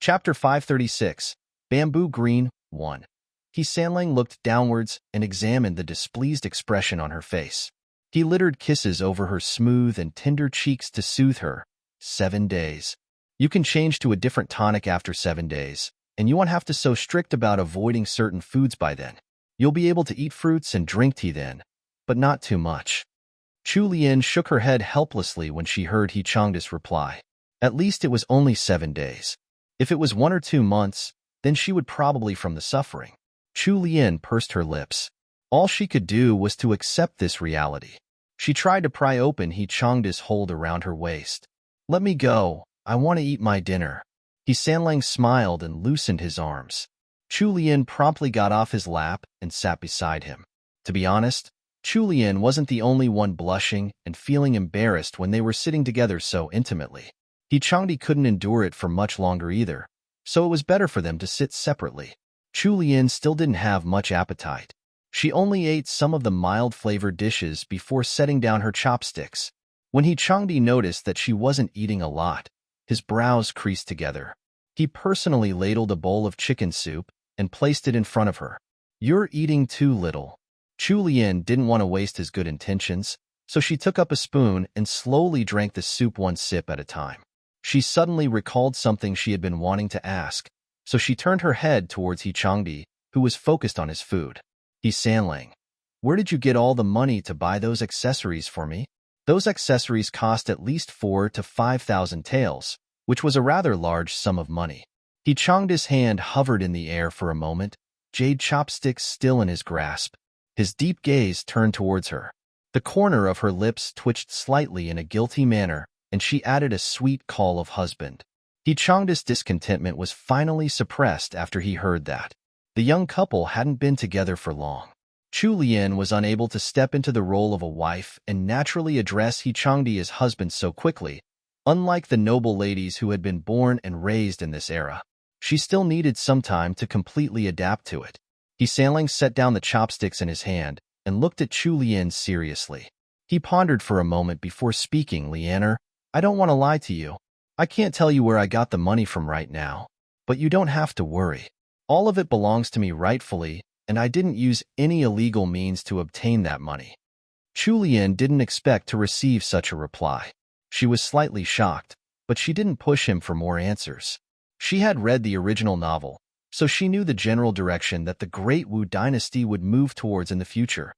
Chapter 536, Bamboo Green 1. He Sanlang looked downwards and examined the displeased expression on her face. He littered kisses over her smooth and tender cheeks to soothe her. 7 days. You can change to a different tonic after 7 days, and you won't have to so strict about avoiding certain foods by then. You'll be able to eat fruits and drink tea then, but not too much. Chu Lian shook her head helplessly when she heard He Changda's reply. At least it was only 7 days. If it was 1 or 2 months, then she would probably from the suffering. Chu Lian pursed her lips. All she could do was to accept this reality. She tried to pry open He Changda's hold around her waist. Let me go. I want to eat my dinner. He Sanlang smiled and loosened his arms. Chu Lian promptly got off his lap and sat beside him. To be honest, Chu Lian wasn't the only one blushing and feeling embarrassed when they were sitting together so intimately. He Changda couldn't endure it for much longer either, so it was better for them to sit separately. Chu Lian still didn't have much appetite. She only ate some of the mild-flavored dishes before setting down her chopsticks. When He Changda noticed that she wasn't eating a lot, his brows creased together. He personally ladled a bowl of chicken soup and placed it in front of her. You're eating too little. Chu Lian didn't want to waste his good intentions, so she took up a spoon and slowly drank the soup one sip at a time. She suddenly recalled something she had been wanting to ask, so she turned her head towards He Changda, who was focused on his food. He Sanlang, where did you get all the money to buy those accessories for me? Those accessories cost at least 4,000 to 5,000 taels, which was a rather large sum of money. He Changda's hand hovered in the air for a moment, jade chopsticks still in his grasp. His deep gaze turned towards her. The corner of her lips twitched slightly in a guilty manner, and she added a sweet call of husband. He Changda's discontentment was finally suppressed after he heard that. The young couple hadn't been together for long. Chu Lian was unable to step into the role of a wife and naturally address He Changda as husband so quickly, unlike the noble ladies who had been born and raised in this era. She still needed some time to completely adapt to it. He Sanlang set down the chopsticks in his hand and looked at Chu Lian seriously. He pondered for a moment before speaking. Lianer, I don't want to lie to you. I can't tell you where I got the money from right now, but you don't have to worry. All of it belongs to me rightfully, and I didn't use any illegal means to obtain that money. Chu Lian didn't expect to receive such a reply. She was slightly shocked, but she didn't push him for more answers. She had read the original novel, so she knew the general direction that the Great Wu dynasty would move towards in the future.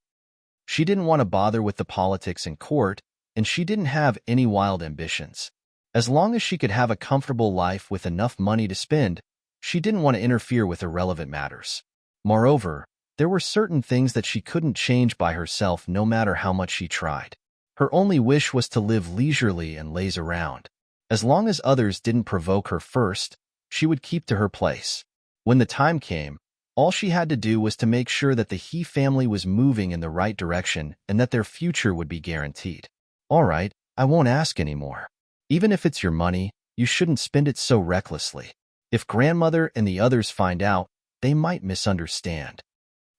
She didn't want to bother with the politics in court, and she didn't have any wild ambitions. As long as she could have a comfortable life with enough money to spend, she didn't want to interfere with irrelevant matters. Moreover, there were certain things that she couldn't change by herself no matter how much she tried. Her only wish was to live leisurely and laze around. As long as others didn't provoke her first, she would keep to her place. When the time came, all she had to do was to make sure that the He family was moving in the right direction and that their future would be guaranteed. All right, I won't ask anymore. Even if it's your money, you shouldn't spend it so recklessly. If grandmother and the others find out, they might misunderstand.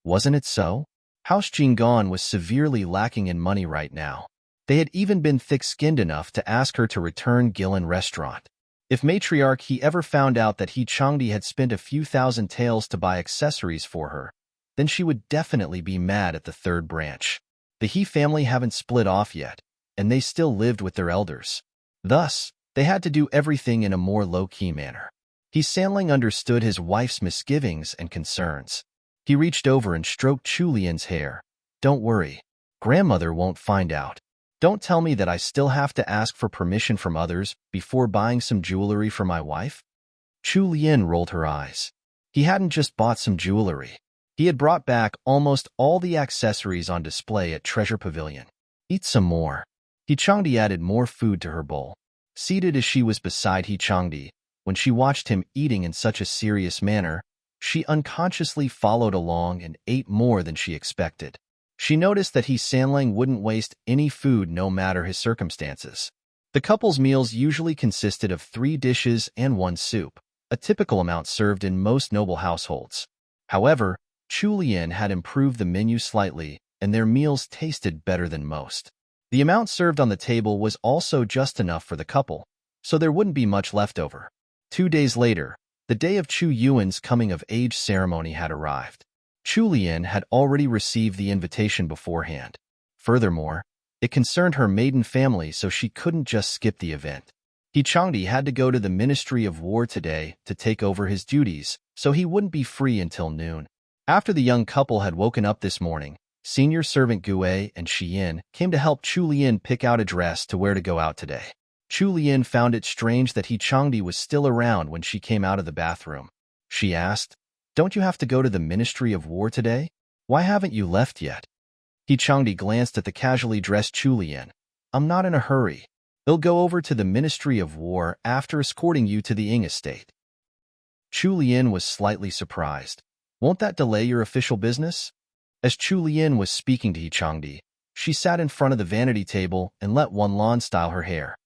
Wasn't it so? House Jinggan was severely lacking in money right now. They had even been thick-skinned enough to ask her to return Gillen Restaurant. If Matriarch He ever found out that He Changda had spent a few thousand taels to buy accessories for her, then she would definitely be mad at the third branch. The He family haven't split off yet, and they still lived with their elders. Thus, they had to do everything in a more low-key manner. He Sanlang understood his wife's misgivings and concerns. He reached over and stroked Chu Lian's hair. Don't worry. Grandmother won't find out. Don't tell me that I still have to ask for permission from others before buying some jewelry for my wife. Chu Lian rolled her eyes. He hadn't just bought some jewelry. He had brought back almost all the accessories on display at Treasure Pavilion. Eat some more. He Changda added more food to her bowl. Seated as she was beside He Changda, when she watched him eating in such a serious manner, she unconsciously followed along and ate more than she expected. She noticed that He Sanlang wouldn't waste any food no matter his circumstances. The couple's meals usually consisted of 3 dishes and 1 soup, a typical amount served in most noble households. However, Chu Lian had improved the menu slightly, and their meals tasted better than most. The amount served on the table was also just enough for the couple, so there wouldn't be much left over. 2 days later, The day of Chu Yuan's coming-of-age ceremony had arrived. Chu Lian had already received the invitation beforehand. Furthermore, it concerned her maiden family, so she couldn't just skip the event. He Changdi had to go to the Ministry of War today to take over his duties, so he wouldn't be free until noon. After the young couple had woken up this morning, senior servant Gue and Xiyin came to help Chu Lian pick out a dress to wear to go out today. Chu Lian found it strange that He Changdi was still around when she came out of the bathroom. She asked, "Don't you have to go to the Ministry of War today? Why haven't you left yet?" He Changdi glanced at the casually dressed Chu Lian. "I'm not in a hurry. They'll go over to the Ministry of War after escorting you to the Ying estate." Chu Lian was slightly surprised. "Won't that delay your official business?" As Chu Lian was speaking to He Changdi, she sat in front of the vanity table and let Wan Lan style her hair.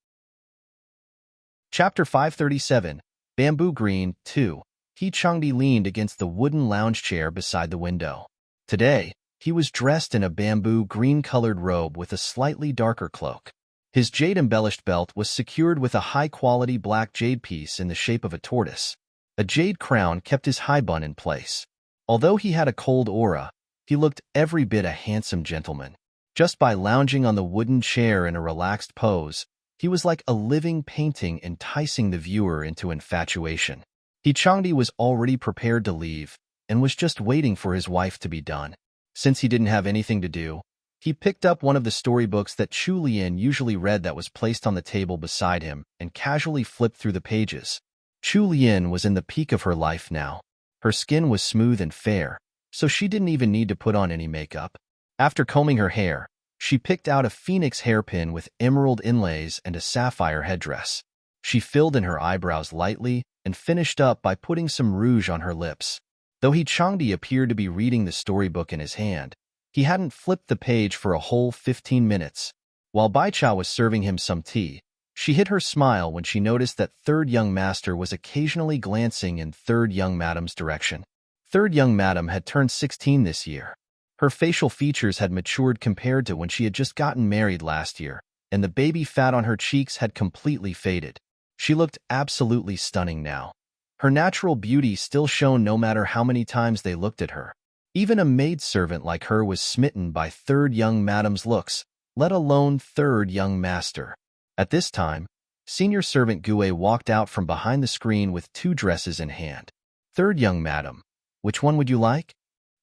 Chapter 537, Bamboo Green 2. He Changdi leaned against the wooden lounge chair beside the window. Today, he was dressed in a bamboo green-colored robe with a slightly darker cloak. His jade-embellished belt was secured with a high-quality black jade piece in the shape of a tortoise. A jade crown kept his high bun in place. Although he had a cold aura, he looked every bit a handsome gentleman. Just by lounging on the wooden chair in a relaxed pose, he was like a living painting, enticing the viewer into infatuation. He Changdi was already prepared to leave and was just waiting for his wife to be done. Since he didn't have anything to do, he picked up one of the storybooks that Chu Lian usually read that was placed on the table beside him and casually flipped through the pages. Chu Lian was in the peak of her life now. Her skin was smooth and fair, so she didn't even need to put on any makeup. After combing her hair, she picked out a phoenix hairpin with emerald inlays and a sapphire headdress. She filled in her eyebrows lightly and finished up by putting some rouge on her lips. Though He Changdi appeared to be reading the storybook in his hand, he hadn't flipped the page for a whole 15 minutes. While Baicha was serving him some tea, she hid her smile when she noticed that third young master was occasionally glancing in third young madam's direction. Third young madam had turned 16 this year. Her facial features had matured compared to when she had just gotten married last year, and the baby fat on her cheeks had completely faded. She looked absolutely stunning now. Her natural beauty still shone no matter how many times they looked at her. Even a maidservant like her was smitten by third young madam's looks, let alone third young master. At this time, senior servant Gue walked out from behind the screen with 2 dresses in hand. "Third young madam, which one would you like?"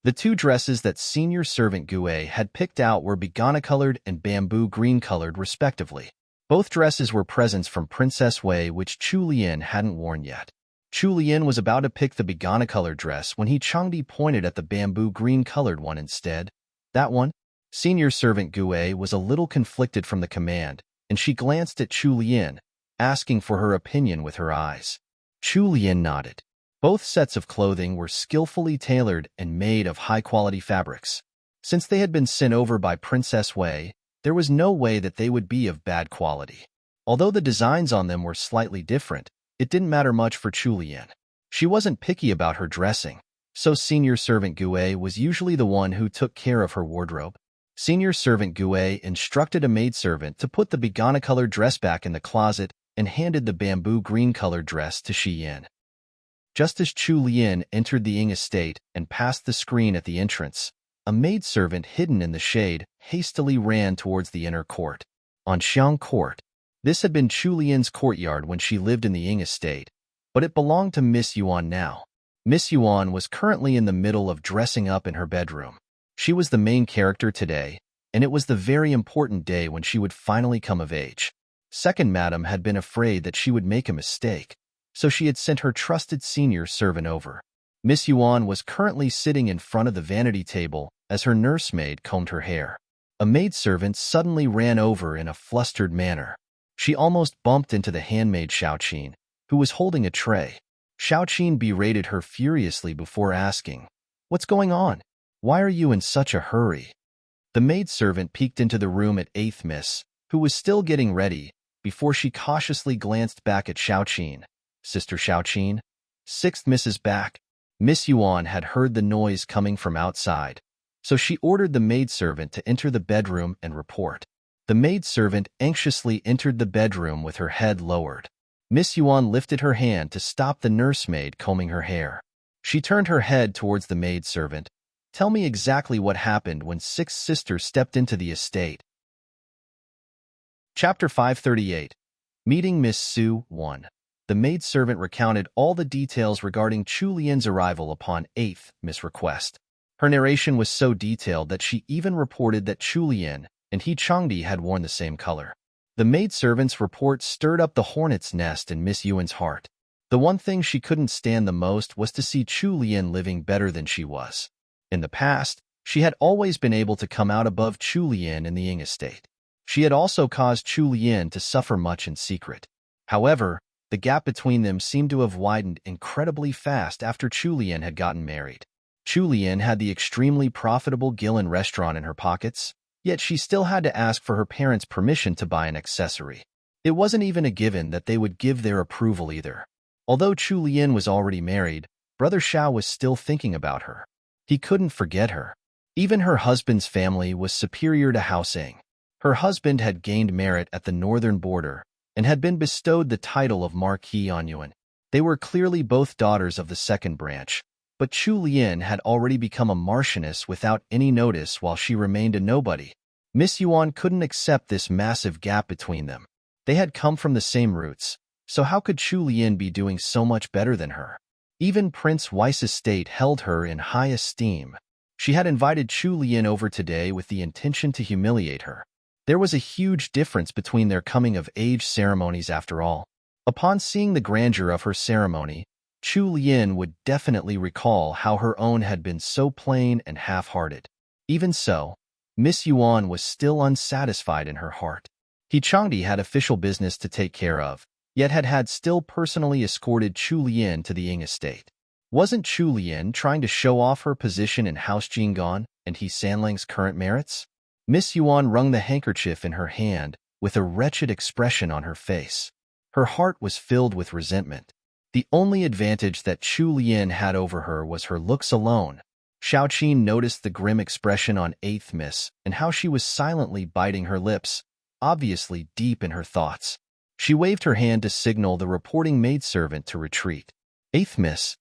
The 2 dresses that senior servant Gue had picked out were begana-colored and bamboo green-colored respectively. Both dresses were presents from Princess Wei which Chu Lian hadn't worn yet. Chu Lian was about to pick the begana-colored dress when He Changdi pointed at the bamboo green-colored one instead. "That one?" Senior servant Gue was a little conflicted from the command, and she glanced at Chu Lian, asking for her opinion with her eyes. Chu Lian nodded. Both sets of clothing were skillfully tailored and made of high-quality fabrics. Since they had been sent over by Princess Wei, there was no way that they would be of bad quality. Although the designs on them were slightly different, it didn't matter much for Chu Lian. She wasn't picky about her dressing, so senior servant Gue was usually the one who took care of her wardrobe. Senior servant Gue instructed a maidservant to put the begana-colored dress back in the closet and handed the bamboo green-colored dress to Xiyin. Just as Chu Lian entered the Ying estate and passed the screen at the entrance, a maidservant hidden in the shade hastily ran towards the inner court. On Xiang Court. This had been Chu Lian's courtyard when she lived in the Ying estate, but it belonged to Miss Yuan now. Miss Yuan was currently in the middle of dressing up in her bedroom. She was the main character today, and it was the very important day when she would finally come of age. Second madam had been afraid that she would make a mistake, so she had sent her trusted senior servant over. Miss Yuan was currently sitting in front of the vanity table as her nursemaid combed her hair. A maidservant suddenly ran over in a flustered manner. She almost bumped into the handmaid Xiaoqin, who was holding a tray. Xiaoqin berated her furiously before asking, "What's going on? Why are you in such a hurry?" The maidservant peeked into the room at 8th Miss, who was still getting ready, before she cautiously glanced back at Xiaoqin. "Sister Xiaoqin?" 6th Miss is back. Miss Yuan had heard the noise coming from outside, so she ordered the maidservant to enter the bedroom and report. The maidservant anxiously entered the bedroom with her head lowered. Miss Yuan lifted her hand to stop the nursemaid combing her hair. She turned her head towards the maidservant. Tell me exactly what happened when Sixth Sister stepped into the estate. Chapter 538. Meeting Miss Su 1. The maidservant recounted all the details regarding Chu Lian's arrival upon 8th Miss request. Her narration was so detailed that she even reported that Chu Lian and He Changdi had worn the same color. The maidservant's report stirred up the hornet's nest in Miss Yuan's heart. The one thing she couldn't stand the most was to see Chu Lian living better than she was. In the past, she had always been able to come out above Chu Lian in the Ying estate. She had also caused Chu Lian to suffer much in secret. However, the gap between them seemed to have widened incredibly fast after Chu Lian had gotten married. Chu Lian had the extremely profitable Gillen restaurant in her pockets, yet she still had to ask for her parents' permission to buy an accessory. It wasn't even a given that they would give their approval either. Although Chu Lian was already married, Brother Xiao was still thinking about her. He couldn't forget her. Even her husband's family was superior to Haosing. Her husband had gained merit at the northern border and had been bestowed the title of Marquis on Yuan. They were clearly both daughters of the second branch, but Chu Lian had already become a marchioness without any notice while she remained a nobody. Miss Yuan couldn't accept this massive gap between them. They had come from the same roots, so how could Chu Lian be doing so much better than her? Even Prince Weiss's estate held her in high esteem. She had invited Chu Lian over today with the intention to humiliate her. There was a huge difference between their coming-of-age ceremonies after all. Upon seeing the grandeur of her ceremony, Chu Lian would definitely recall how her own had been so plain and half-hearted. Even so, Miss Yuan was still unsatisfied in her heart. He Changdi had official business to take care of, yet had still personally escorted Chu Lian to the Ying estate. Wasn't Chu Lian trying to show off her position in House Jinggan and He Sanlang's current merits? Miss Yuan wrung the handkerchief in her hand with a wretched expression on her face. Her heart was filled with resentment. The only advantage that Chu Lian had over her was her looks alone. Xiaoqin noticed the grim expression on 8th Miss and how she was silently biting her lips, obviously deep in her thoughts. She waved her hand to signal the reporting maidservant to retreat. 8th Miss.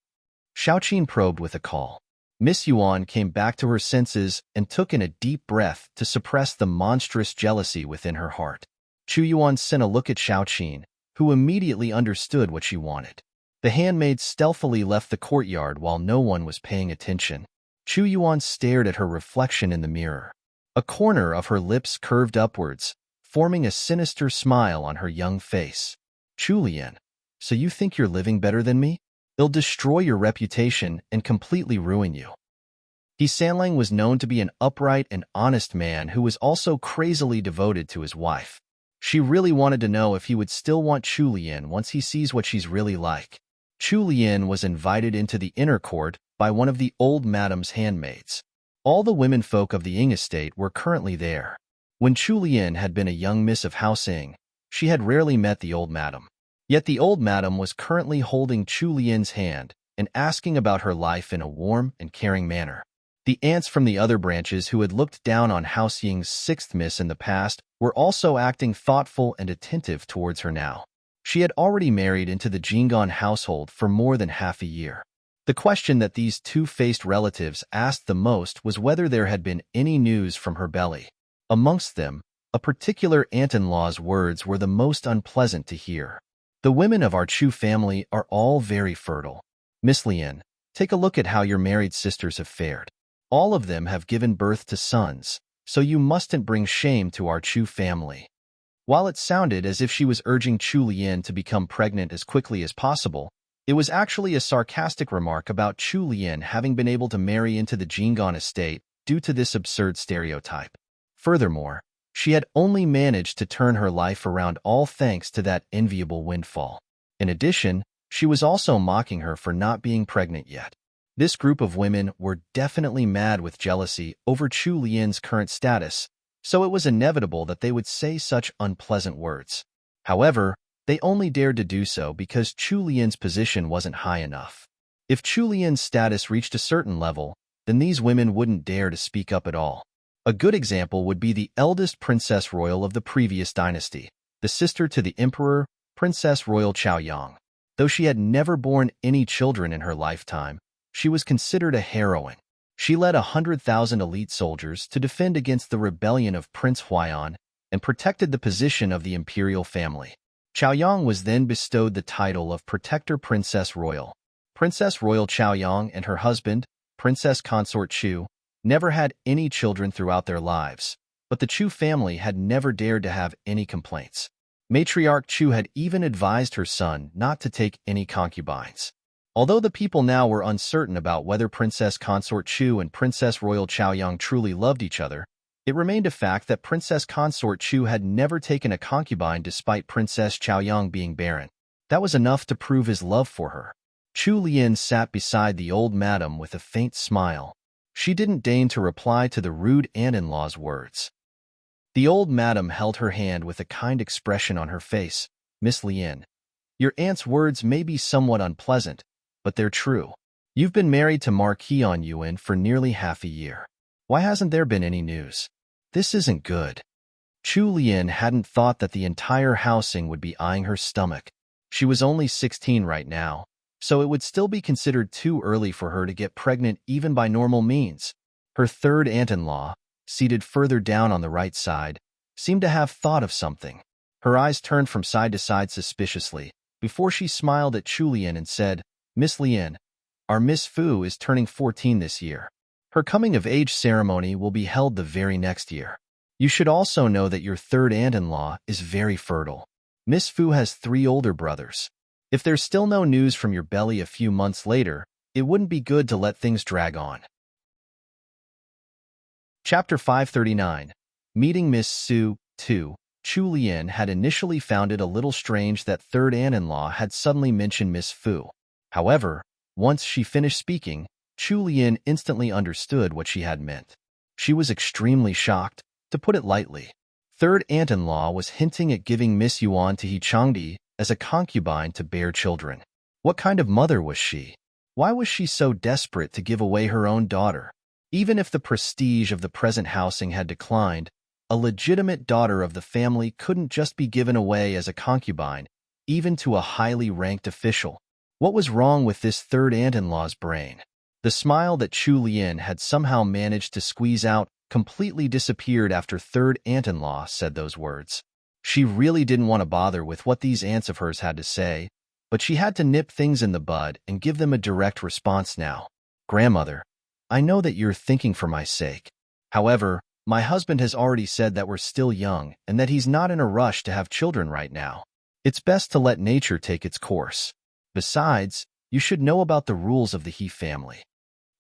Xiaoqin probed with a call. Miss Yuan came back to her senses and took in a deep breath to suppress the monstrous jealousy within her heart. Chu Yuan sent a look at Xiaoqin, who immediately understood what she wanted. The handmaid stealthily left the courtyard while no one was paying attention. Chu Yuan stared at her reflection in the mirror. A corner of her lips curved upwards, forming a sinister smile on her young face. Chu Lian, so you think you're living better than me? They'll destroy your reputation and completely ruin you. He Sanlang was known to be an upright and honest man who was also crazily devoted to his wife. She really wanted to know if he would still want Chu Lian once he sees what she's really like. Chu Lian was invited into the inner court by one of the old madam's handmaids. All the womenfolk of the Ying estate were currently there. When Chu Lian had been a young miss of Haosing, she had rarely met the old madam. Yet the old madam was currently holding Chu Lian's hand and asking about her life in a warm and caring manner. The aunts from the other branches who had looked down on House Ying's 6th miss in the past were also acting thoughtful and attentive towards her now. She had already married into the Jinggan household for more than half a year. The question that these two-faced relatives asked the most was whether there had been any news from her belly. Amongst them, a particular aunt-in-law's words were the most unpleasant to hear. The women of our Chu family are all very fertile. Miss Lian, take a look at how your married sisters have fared. All of them have given birth to sons, so you mustn't bring shame to our Chu family. While it sounded as if she was urging Chu Lian to become pregnant as quickly as possible, it was actually a sarcastic remark about Chu Lian having been able to marry into the Jinggan estate due to this absurd stereotype. Furthermore, she had only managed to turn her life around all thanks to that enviable windfall. In addition, she was also mocking her for not being pregnant yet. This group of women were definitely mad with jealousy over Chu Lian's current status, so it was inevitable that they would say such unpleasant words. However, they only dared to do so because Chu Lian's position wasn't high enough. If Chu Lian's status reached a certain level, then these women wouldn't dare to speak up at all. A good example would be the eldest princess royal of the previous dynasty, the sister to the emperor, Princess Royal Chaoyang. Though she had never borne any children in her lifetime, she was considered a heroine. She led 100,000 elite soldiers to defend against the rebellion of Prince Huaiyan and protected the position of the imperial family. Chaoyang was then bestowed the title of Protector Princess Royal. Princess Royal Chaoyang and her husband, Princess Consort Chu, never had any children throughout their lives, but the Chu family had never dared to have any complaints. Matriarch Chu had even advised her son not to take any concubines. Although the people now were uncertain about whether Princess Consort Chu and Princess Royal Chaoyang truly loved each other, it remained a fact that Princess Consort Chu had never taken a concubine despite Princess Chaoyang being barren. That was enough to prove his love for her. Chu Lian sat beside the old madam with a faint smile. She didn't deign to reply to the rude aunt-in-law's words. The old madam held her hand with a kind expression on her face. "Miss Lian, your aunt's words may be somewhat unpleasant, but they're true. You've been married to Marquis On Yuan for nearly half a year. Why hasn't there been any news? This isn't good." Chu Lian hadn't thought that the entire housing would be eyeing her stomach. She was only 16 right now, so it would still be considered too early for her to get pregnant even by normal means. Her third aunt-in-law, seated further down on the right side, seemed to have thought of something. Her eyes turned from side to side suspiciously, before she smiled at Chu Lian and said, "Miss Lian, our Miss Fu is turning 14 this year. Her coming-of-age ceremony will be held the very next year. You should also know that your third aunt-in-law is very fertile. Miss Fu has 3 older brothers. If there's still no news from your belly a few months later, it wouldn't be good to let things drag on." Chapter 539. Meeting Miss Su. 2. Chu Lian had initially found it a little strange that third aunt-in-law had suddenly mentioned Miss Fu. However, once she finished speaking, Chu Lian instantly understood what she had meant. She was extremely shocked, to put it lightly. Third aunt-in-law was hinting at giving Miss Yuan to He Changdi as a concubine to bear children. What kind of mother was she? Why was she so desperate to give away her own daughter? Even if the prestige of the present housing had declined, a legitimate daughter of the family couldn't just be given away as a concubine, even to a highly ranked official. What was wrong with this third aunt-in-law's brain? The smile that Chu Lian had somehow managed to squeeze out completely disappeared after third aunt-in-law said those words. She really didn't want to bother with what these aunts of hers had to say, but she had to nip things in the bud and give them a direct response now. "Grandmother, I know that you're thinking for my sake. However, my husband has already said that we're still young and that he's not in a rush to have children right now. It's best to let nature take its course. Besides, you should know about the rules of the He family."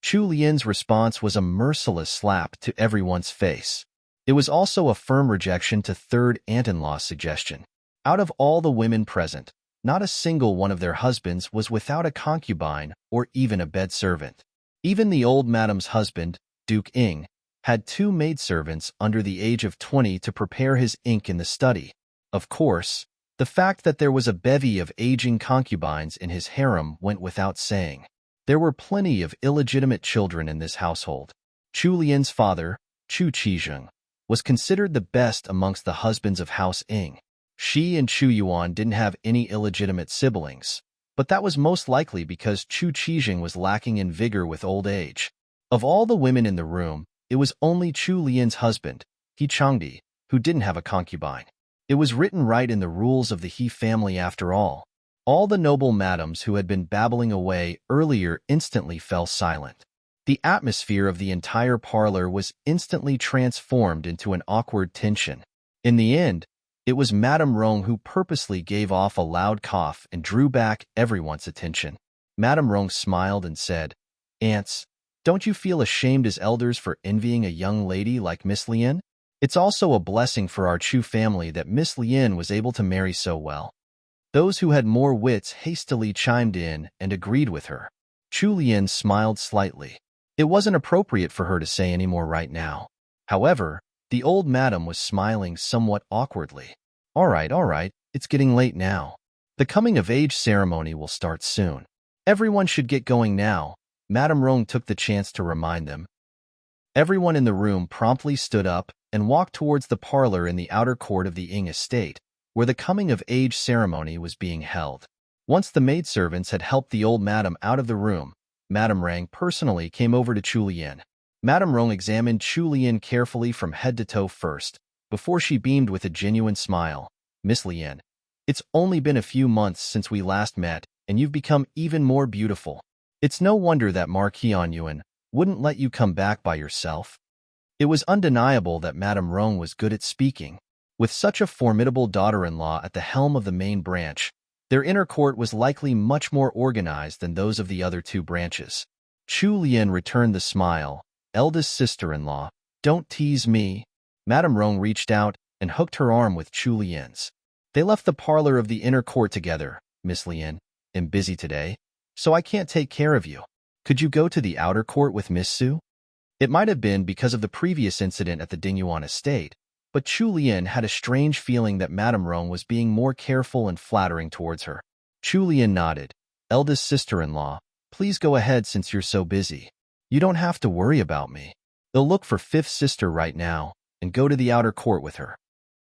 Chu Lian's response was a merciless slap to everyone's face. It was also a firm rejection to third aunt-in-law's suggestion. Out of all the women present, not a single one of their husbands was without a concubine or even a bed servant. Even the old madam's husband, Duke Ing, had 2 maidservants under the age of 20 to prepare his ink in the study. Of course, the fact that there was a bevy of aging concubines in his harem went without saying. There were plenty of illegitimate children in this household. Chu Lian's father, Chu Qizheng, was considered the best amongst the husbands of House Ing. She and Chu Yuan didn't have any illegitimate siblings, but that was most likely because Chu Qizheng was lacking in vigor with old age. Of all the women in the room, it was only Chu Lian's husband, He Changdi, who didn't have a concubine. It was written right in the rules of the He family after all. All the noble madams who had been babbling away earlier instantly fell silent. The atmosphere of the entire parlor was instantly transformed into an awkward tension. In the end, it was Madame Rong who purposely gave off a loud cough and drew back everyone's attention. Madame Rong smiled and said, "Aunts, don't you feel ashamed as elders for envying a young lady like Miss Lian? It's also a blessing for our Chu family that Miss Lian was able to marry so well." Those who had more wits hastily chimed in and agreed with her. Chu Lian smiled slightly. It wasn't appropriate for her to say any more right now. However, the old madam was smiling somewhat awkwardly. All right, it's getting late now. The coming-of-age ceremony will start soon. Everyone should get going now." Madame Rong took the chance to remind them. Everyone in the room promptly stood up and walked towards the parlor in the outer court of the Ing estate, where the coming-of-age ceremony was being held. Once the maidservants had helped the old madam out of the room, Madame Rang personally came over to Chu Lian. Madame Rong examined Chu Lian carefully from head to toe first, before she beamed with a genuine smile. "Miss Lian, it's only been a few months since we last met, and you've become even more beautiful. It's no wonder that Marquis Yuan wouldn't let you come back by yourself." It was undeniable that Madame Rong was good at speaking. With such a formidable daughter-in-law at the helm of the main branch, their inner court was likely much more organized than those of the other two branches. Chu Lian returned the smile. "Eldest sister-in-law, don't tease me." Madame Rong reached out and hooked her arm with Chu Lian's. They left the parlor of the inner court together. "Miss Lian, I'm busy today, so I can't take care of you. Could you go to the outer court with Miss Su?" It might have been because of the previous incident at the Dingyuan estate, but Chu Lian had a strange feeling that Madame Rong was being more careful and flattering towards her. Chu Lian nodded. "Eldest sister-in-law, please go ahead since you're so busy. You don't have to worry about me. They'll look for fifth sister right now and go to the outer court with her."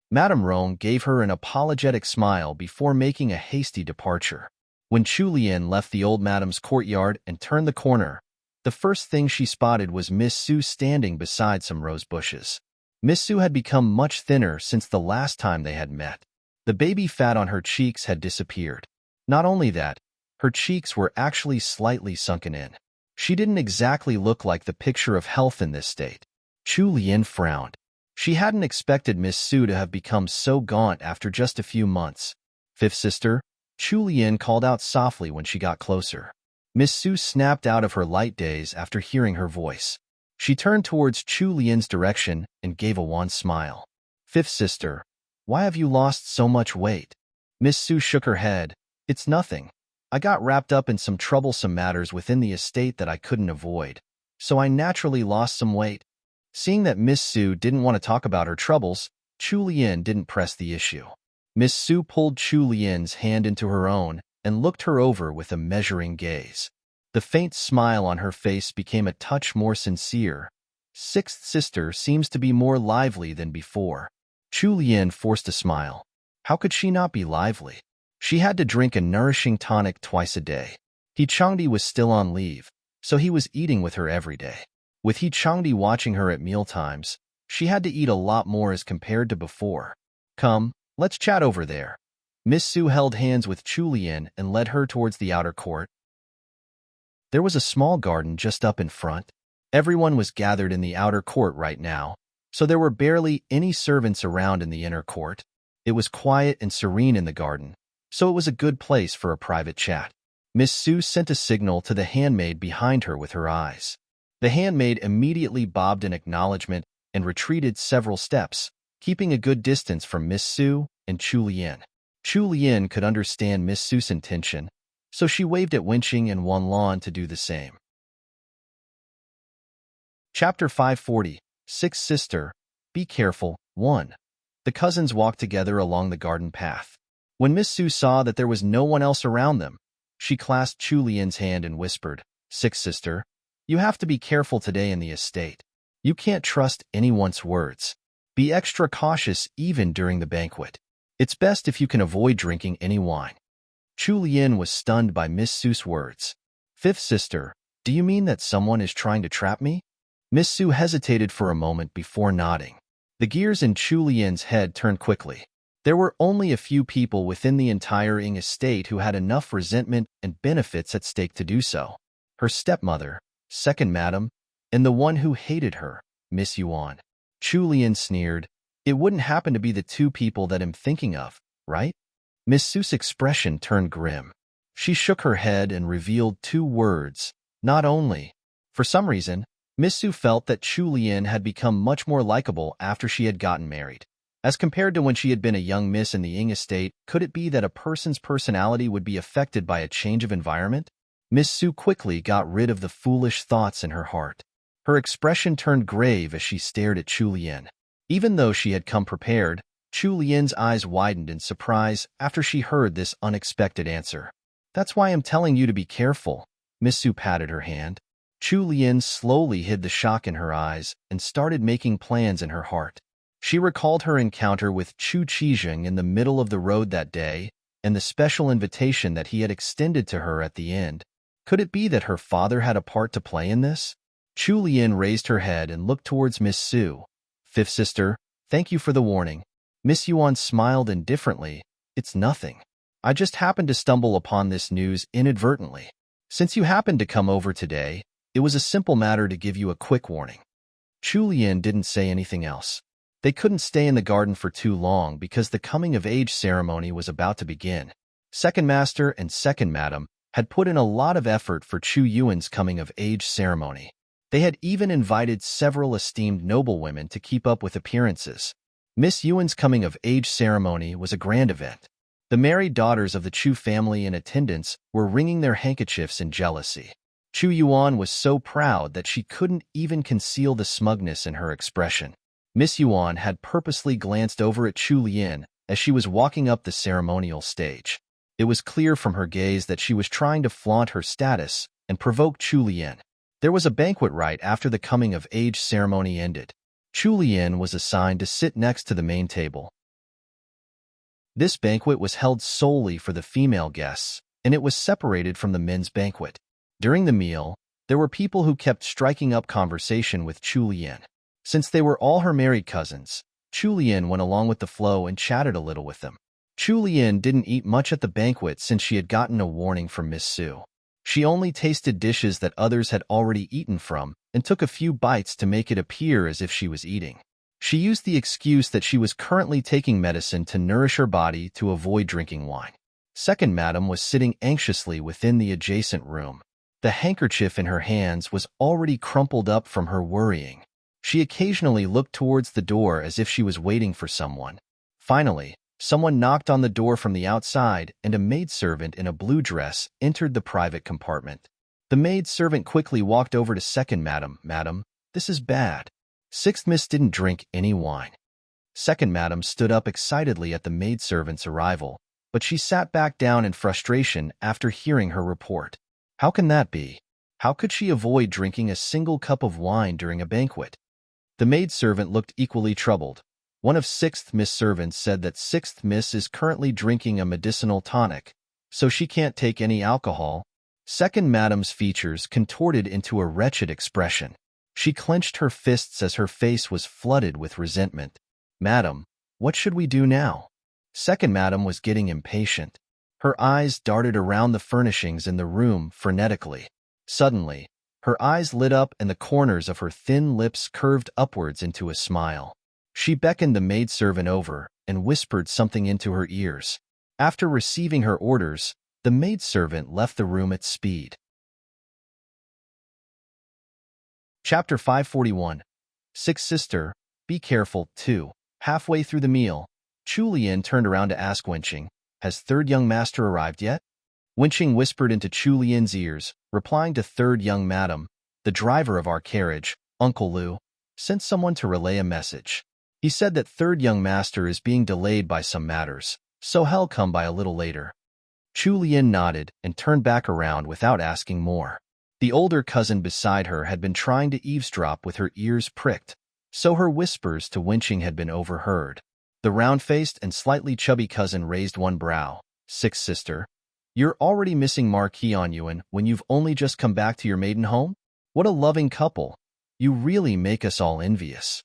Madame Rong gave her an apologetic smile before making a hasty departure. When Chu Lian left the old madam's courtyard and turned the corner, the first thing she spotted was Miss Su standing beside some rose bushes. Miss Su had become much thinner since the last time they had met. The baby fat on her cheeks had disappeared. Not only that, her cheeks were actually slightly sunken in. She didn't exactly look like the picture of health in this state. Chu Lian frowned. She hadn't expected Miss Su to have become so gaunt after just a few months. "Fifth sister," Chu Lian called out softly when she got closer. Miss Su snapped out of her light daze after hearing her voice. She turned towards Chu Lian's direction and gave a wan smile. "Fifth sister, why have you lost so much weight?" Miss Su shook her head. "It's nothing. I got wrapped up in some troublesome matters within the estate that I couldn't avoid, so I naturally lost some weight." Seeing that Miss Su didn't want to talk about her troubles, Chu Lian didn't press the issue. Miss Su pulled Chu Lian's hand into her own and looked her over with a measuring gaze. The faint smile on her face became a touch more sincere. "Sixth sister seems to be more lively than before." Chu Lian forced a smile. How could she not be lively? She had to drink a nourishing tonic twice a day. He Changdi was still on leave, so he was eating with her every day. With He Changdi watching her at mealtimes, she had to eat a lot more as compared to before. "Come, let's chat over there." Miss Su held hands with Chu Lian and led her towards the outer court. There was a small garden just up in front. Everyone was gathered in the outer court right now, so there were barely any servants around in the inner court. It was quiet and serene in the garden, so it was a good place for a private chat. Miss Su sent a signal to the handmaid behind her with her eyes. The handmaid immediately bobbed in acknowledgement and retreated several steps, keeping a good distance from Miss Su and Chu Lian. Chu Lian could understand Miss Su's intention, so she waved at Wenqing and Wan Lan to do the same. Chapter 540, Sixth Sister, Be Careful, 1. The cousins walked together along the garden path. When Miss Su saw that there was no one else around them, she clasped Chu Lian's hand and whispered, "Sixth sister, you have to be careful today in the estate. You can't trust anyone's words. Be extra cautious even during the banquet. It's best if you can avoid drinking any wine." Chu Lian was stunned by Miss Su's words. "Fifth sister, do you mean that someone is trying to trap me?" Miss Su hesitated for a moment before nodding. The gears in Chu Lian's head turned quickly. There were only a few people within the entire Ying estate who had enough resentment and benefits at stake to do so. Her stepmother, second madam, and the one who hated her, Miss Yuan. Chu Lian sneered. "It wouldn't happen to be the two people that I'm thinking of, right?" Miss Su's expression turned grim. She shook her head and revealed two words, "Not only." For some reason, Miss Su felt that Chu Lian had become much more likable after she had gotten married. As compared to when she had been a young miss in the Ying estate, could it be that a person's personality would be affected by a change of environment? Miss Su quickly got rid of the foolish thoughts in her heart. Her expression turned grave as she stared at Chu Lian. Even though she had come prepared, Chu Lian's eyes widened in surprise after she heard this unexpected answer. "That's why I'm telling you to be careful." Miss Su patted her hand. Chu Lian slowly hid the shock in her eyes and started making plans in her heart. She recalled her encounter with Chu Qijing in the middle of the road that day and the special invitation that he had extended to her at the end. Could it be that her father had a part to play in this? Chu Lian raised her head and looked towards Miss Su. Fifth sister, thank you for the warning. Miss Yuan smiled indifferently. It's nothing. I just happened to stumble upon this news inadvertently. Since you happened to come over today, it was a simple matter to give you a quick warning. Chu Lian didn't say anything else. They couldn't stay in the garden for too long because the coming-of-age ceremony was about to begin. Second Master and Second Madam had put in a lot of effort for Chu Yuan's coming-of-age ceremony. They had even invited several esteemed noblewomen to keep up with appearances. Miss Yuan's coming-of-age ceremony was a grand event. The married daughters of the Chu family in attendance were wringing their handkerchiefs in jealousy. Chu Yuan was so proud that she couldn't even conceal the smugness in her expression. Miss Yuan had purposely glanced over at Chu Lian as she was walking up the ceremonial stage. It was clear from her gaze that she was trying to flaunt her status and provoke Chu Lian. There was a banquet right after the coming-of-age ceremony ended. Chu Lian was assigned to sit next to the main table. This banquet was held solely for the female guests, and it was separated from the men's banquet. During the meal, there were people who kept striking up conversation with Chu Lian. Since they were all her married cousins, Chu Lian went along with the flow and chatted a little with them. Chu Lian didn't eat much at the banquet since she had gotten a warning from Miss Su. She only tasted dishes that others had already eaten from and took a few bites to make it appear as if she was eating. She used the excuse that she was currently taking medicine to nourish her body to avoid drinking wine. Second Madam was sitting anxiously within the adjacent room. The handkerchief in her hands was already crumpled up from her worrying. She occasionally looked towards the door as if she was waiting for someone. Finally, someone knocked on the door from the outside, and a maidservant in a blue dress entered the private compartment. The maidservant quickly walked over to Second Madam. Madam, this is bad. Sixth Miss didn't drink any wine. Second Madam stood up excitedly at the maidservant's arrival, but she sat back down in frustration after hearing her report. How can that be? How could she avoid drinking a single cup of wine during a banquet? The maidservant looked equally troubled. One of Sixth Miss' servants said that Sixth Miss is currently drinking a medicinal tonic, so she can't take any alcohol. Second Madam's features contorted into a wretched expression. She clenched her fists as her face was flooded with resentment. Madam, what should we do now? Second Madam was getting impatient. Her eyes darted around the furnishings in the room frenetically. Suddenly, her eyes lit up and the corners of her thin lips curved upwards into a smile. She beckoned the maidservant over and whispered something into her ears. After receiving her orders, the maidservant left the room at speed. Chapter 541. Sixth Sister, Be Careful, 2. Halfway through the meal, Chu Lian turned around to ask Wenqing, Has Third Young Master arrived yet? Wenqing whispered into Chu Lian's ears, replying to Third Young Madam, the driver of our carriage, Uncle Lu, sent someone to relay a message. He said that Third Young Master is being delayed by some matters, so he'll come by a little later. Chu Lian nodded and turned back around without asking more. The older cousin beside her had been trying to eavesdrop with her ears pricked, so her whispers to Wenqing had been overheard. The round-faced and slightly chubby cousin raised one brow. Sixth Sister, you're already missing Marquis on Yuan when you've only just come back to your maiden home? What a loving couple. You really make us all envious.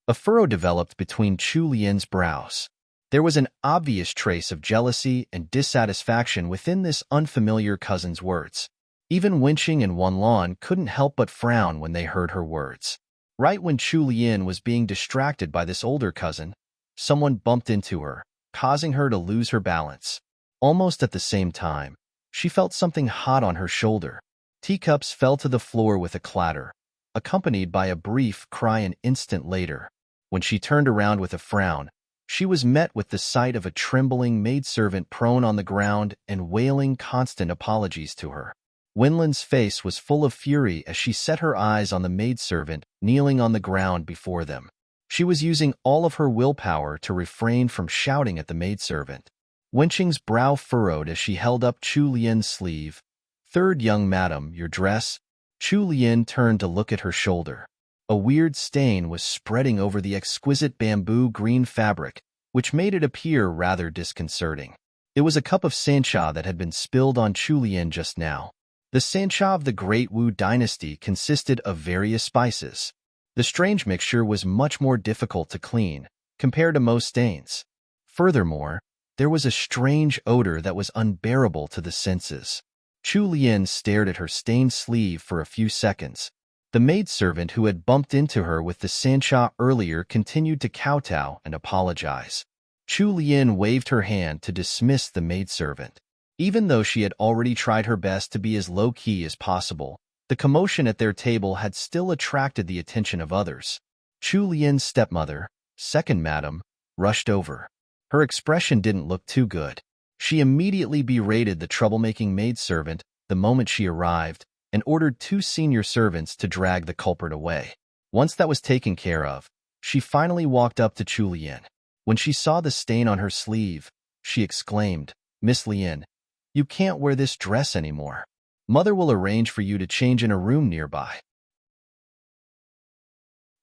A furrow developed between Chu Lian's brows. There was an obvious trace of jealousy and dissatisfaction within this unfamiliar cousin's words. Even Wenqing and Wanlan couldn't help but frown when they heard her words. Right when Chu Lian was being distracted by this older cousin, someone bumped into her, causing her to lose her balance. Almost at the same time, she felt something hot on her shoulder. Teacups fell to the floor with a clatter, accompanied by a brief cry an instant later. When she turned around with a frown, she was met with the sight of a trembling maidservant prone on the ground and wailing constant apologies to her. Wenlan's face was full of fury as she set her eyes on the maidservant kneeling on the ground before them. She was using all of her willpower to refrain from shouting at the maidservant. Wenqing's brow furrowed as she held up Chu Lian's sleeve. Third Young Madam, your dress? Chu Lian turned to look at her shoulder. A weird stain was spreading over the exquisite bamboo green fabric, which made it appear rather disconcerting. It was a cup of sancha that had been spilled on Chulian just now. The sancha of the Great Wu dynasty consisted of various spices. The strange mixture was much more difficult to clean, compared to most stains. Furthermore, there was a strange odor that was unbearable to the senses. Chulian stared at her stained sleeve for a few seconds. The maidservant who had bumped into her with the sancha earlier continued to kowtow and apologize. Chulian waved her hand to dismiss the maidservant. Even though she had already tried her best to be as low-key as possible, the commotion at their table had still attracted the attention of others. Chulian's stepmother, second madam, rushed over. Her expression didn't look too good. She immediately berated the troublemaking maidservant the moment she arrived and ordered 2 senior servants to drag the culprit away. Once that was taken care of, she finally walked up to Chulian. When she saw the stain on her sleeve, she exclaimed, "Miss Lien, you can't wear this dress anymore. Mother will arrange for you to change in a room nearby."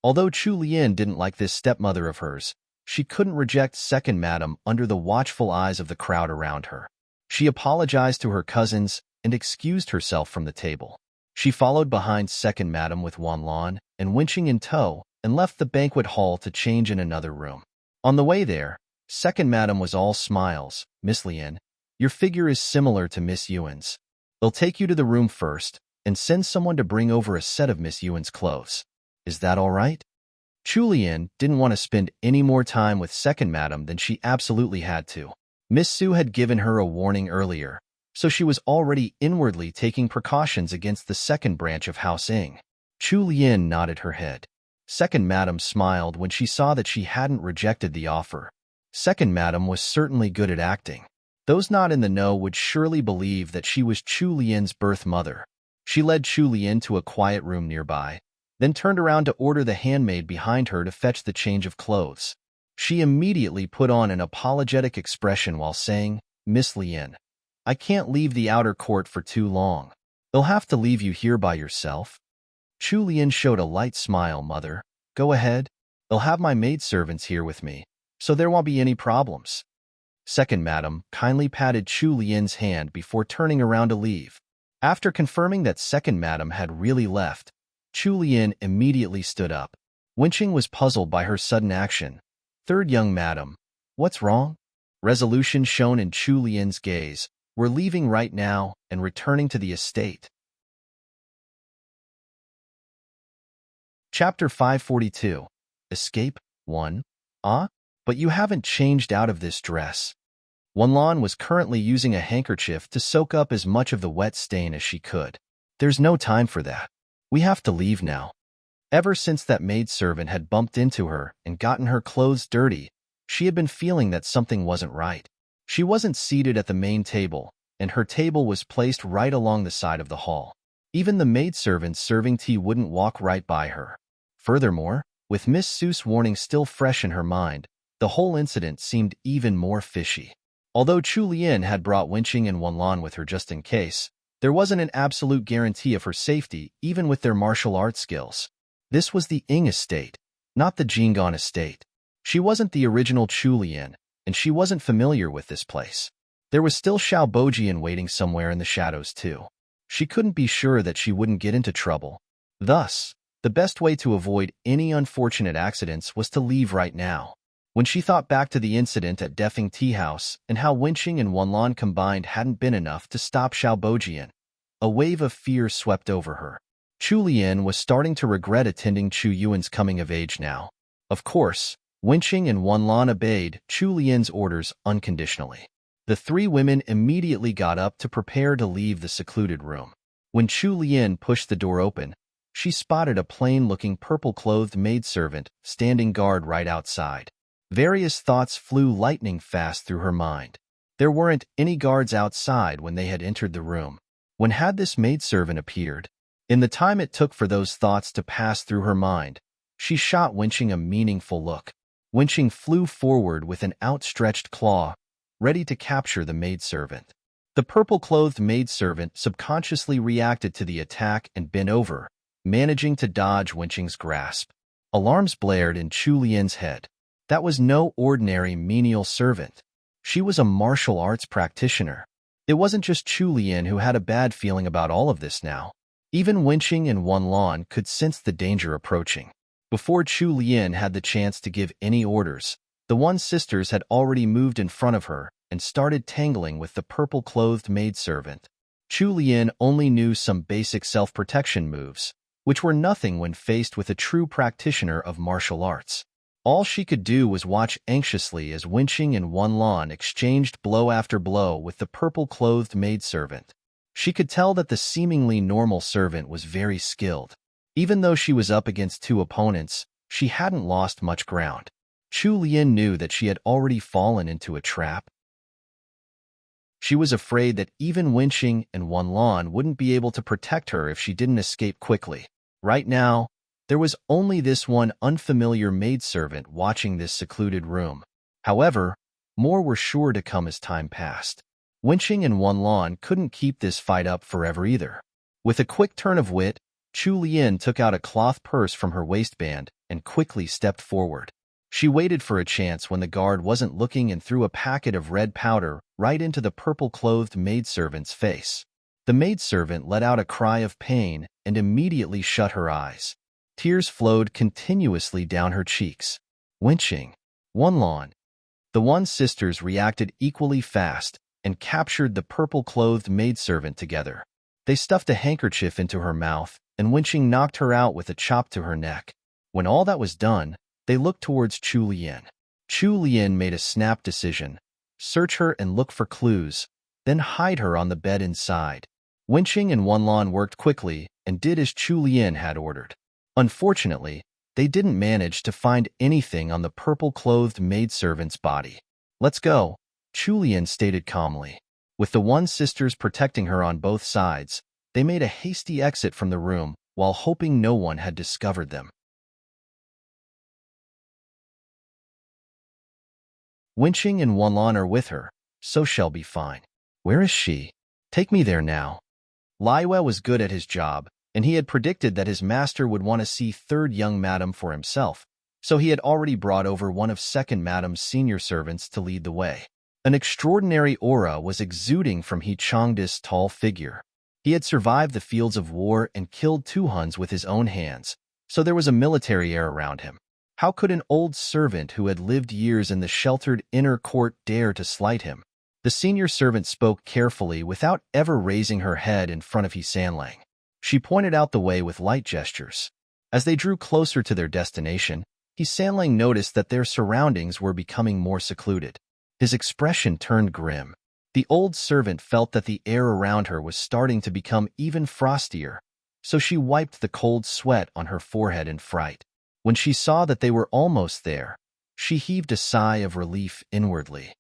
Although Chulian didn't like this stepmother of hers, she couldn't reject second madam under the watchful eyes of the crowd around her. She apologized to her cousins and excused herself from the table. She followed behind second madam with Wanlan and Winching in tow and left the banquet hall to change in another room. On the way there, second madam was all smiles. "Miss Lien, your figure is similar to Miss Yuan's. They'll take you to the room first and send someone to bring over a set of Miss Yuan's clothes. Is that all right?" Chulian didn't want to spend any more time with second madam than she absolutely had to. Miss Su had given her a warning earlier, so she was already inwardly taking precautions against the second branch of House Ing. Chulian nodded her head. Second madam smiled when she saw that she hadn't rejected the offer. Second madam was certainly good at acting. Those not in the know would surely believe that she was Chulian's birth mother. She led Chulian to a quiet room nearby, then turned around to order the handmaid behind her to fetch the change of clothes. She immediately put on an apologetic expression while saying, "Miss Lien, I can't leave the outer court for too long. They'll have to leave you here by yourself." Chulian showed a light smile. "Mother, go ahead. They'll have my maidservants here with me, so there won't be any problems." Second madam kindly patted Chulian's hand before turning around to leave. After confirming that second madam had really left, Chulian immediately stood up. Winching was puzzled by her sudden action. "Third young madam, what's wrong?" Resolution shone in Chulian's gaze. "We're leaving right now and returning to the estate." Chapter 542. Escape 1. Ah? But you haven't changed out of this dress. Wanlan was currently using a handkerchief to soak up as much of the wet stain as she could. "There's no time for that. We have to leave now." Ever since that maidservant had bumped into her and gotten her clothes dirty, she had been feeling that something wasn't right. She wasn't seated at the main table, and her table was placed right along the side of the hall. Even the maidservant serving tea wouldn't walk right by her. Furthermore, with Miss Su's warning still fresh in her mind, the whole incident seemed even more fishy. Although Chulian had brought Winching and Wanlan with her just in case, there wasn't an absolute guarantee of her safety even with their martial arts skills. This was the Ing estate, not the Jingon estate. She wasn't the original Chulian, and she wasn't familiar with this place. There was still Xiao Bojian waiting somewhere in the shadows too. She couldn't be sure that she wouldn't get into trouble. Thus, the best way to avoid any unfortunate accidents was to leave right now. When she thought back to the incident at Defing Tea House and how Winching and Wanlan combined hadn't been enough to stop Xiao Bojian, a wave of fear swept over her. Chulian was starting to regret attending Chu Yuan's coming of age now. Of course, Winching and Wanlan obeyed Chulian's orders unconditionally. The 3 women immediately got up to prepare to leave the secluded room. When Chulian pushed the door open, she spotted a plain-looking purple-clothed maidservant standing guard right outside. Various thoughts flew lightning fast through her mind. There weren't any guards outside when they had entered the room. When had this maidservant appeared? In the time it took for those thoughts to pass through her mind, she shot Winching a meaningful look. Winching flew forward with an outstretched claw, ready to capture the maidservant. The purple-clothed maidservant subconsciously reacted to the attack and bent over, managing to dodge Wenqing's grasp. Alarms blared in Chu Lian's head. That was no ordinary menial servant. She was a martial arts practitioner. It wasn't just Chu Lian who had a bad feeling about all of this now. Even Wenqing and Wanlan could sense the danger approaching. Before Chu Lian had the chance to give any orders, the One Sisters had already moved in front of her and started tangling with the purple-clothed maidservant. Chu Lian only knew some basic self-protection moves, which were nothing when faced with a true practitioner of martial arts. All she could do was watch anxiously as Wenqing and Wanlan exchanged blow after blow with the purple-clothed maidservant. She could tell that the seemingly normal servant was very skilled. Even though she was up against two opponents, she hadn't lost much ground. Chu Lian knew that she had already fallen into a trap. She was afraid that even Wenqing and Wanlan wouldn't be able to protect her if she didn't escape quickly. Right now, there was only this one unfamiliar maidservant watching this secluded room. However, more were sure to come as time passed. Wenqing and Wanlan couldn't keep this fight up forever either. With a quick turn of wit, Chu Lian took out a cloth purse from her waistband and quickly stepped forward. She waited for a chance when the guard wasn't looking and threw a packet of red powder right into the purple-clothed maidservant's face. The maidservant let out a cry of pain and immediately shut her eyes. Tears flowed continuously down her cheeks. Wenqing, Wanlan, the One Sisters reacted equally fast and captured the purple-clothed maidservant together. They stuffed a handkerchief into her mouth, and Wenqing knocked her out with a chop to her neck. When all that was done, they looked towards Chu Lian. Chu Lian made a snap decision: search her and look for clues, then hide her on the bed inside. Wenqing and Wanlan worked quickly and did as Chu Lian had ordered. Unfortunately, they didn't manage to find anything on the purple-clothed maidservant's body. Let's go, Chu Lian stated calmly. With the One Sisters protecting her on both sides, they made a hasty exit from the room while hoping no one had discovered them. Wenqing and Wanlan are with her, so she'll be fine. Where is she? Take me there now. Liyue was good at his job, and he had predicted that his master would want to see third young madam for himself, so he had already brought over one of second madam's senior servants to lead the way. An extraordinary aura was exuding from He Changda's tall figure. He had survived the fields of war and killed 2 Huns with his own hands, so there was a military air around him. How could an old servant who had lived years in the sheltered inner court dare to slight him? The senior servant spoke carefully without ever raising her head in front of He Sanlang. She pointed out the way with light gestures. As they drew closer to their destination, He Sanlang noticed that their surroundings were becoming more secluded. His expression turned grim. The old servant felt that the air around her was starting to become even frostier, so she wiped the cold sweat on her forehead in fright. When she saw that they were almost there, she heaved a sigh of relief inwardly.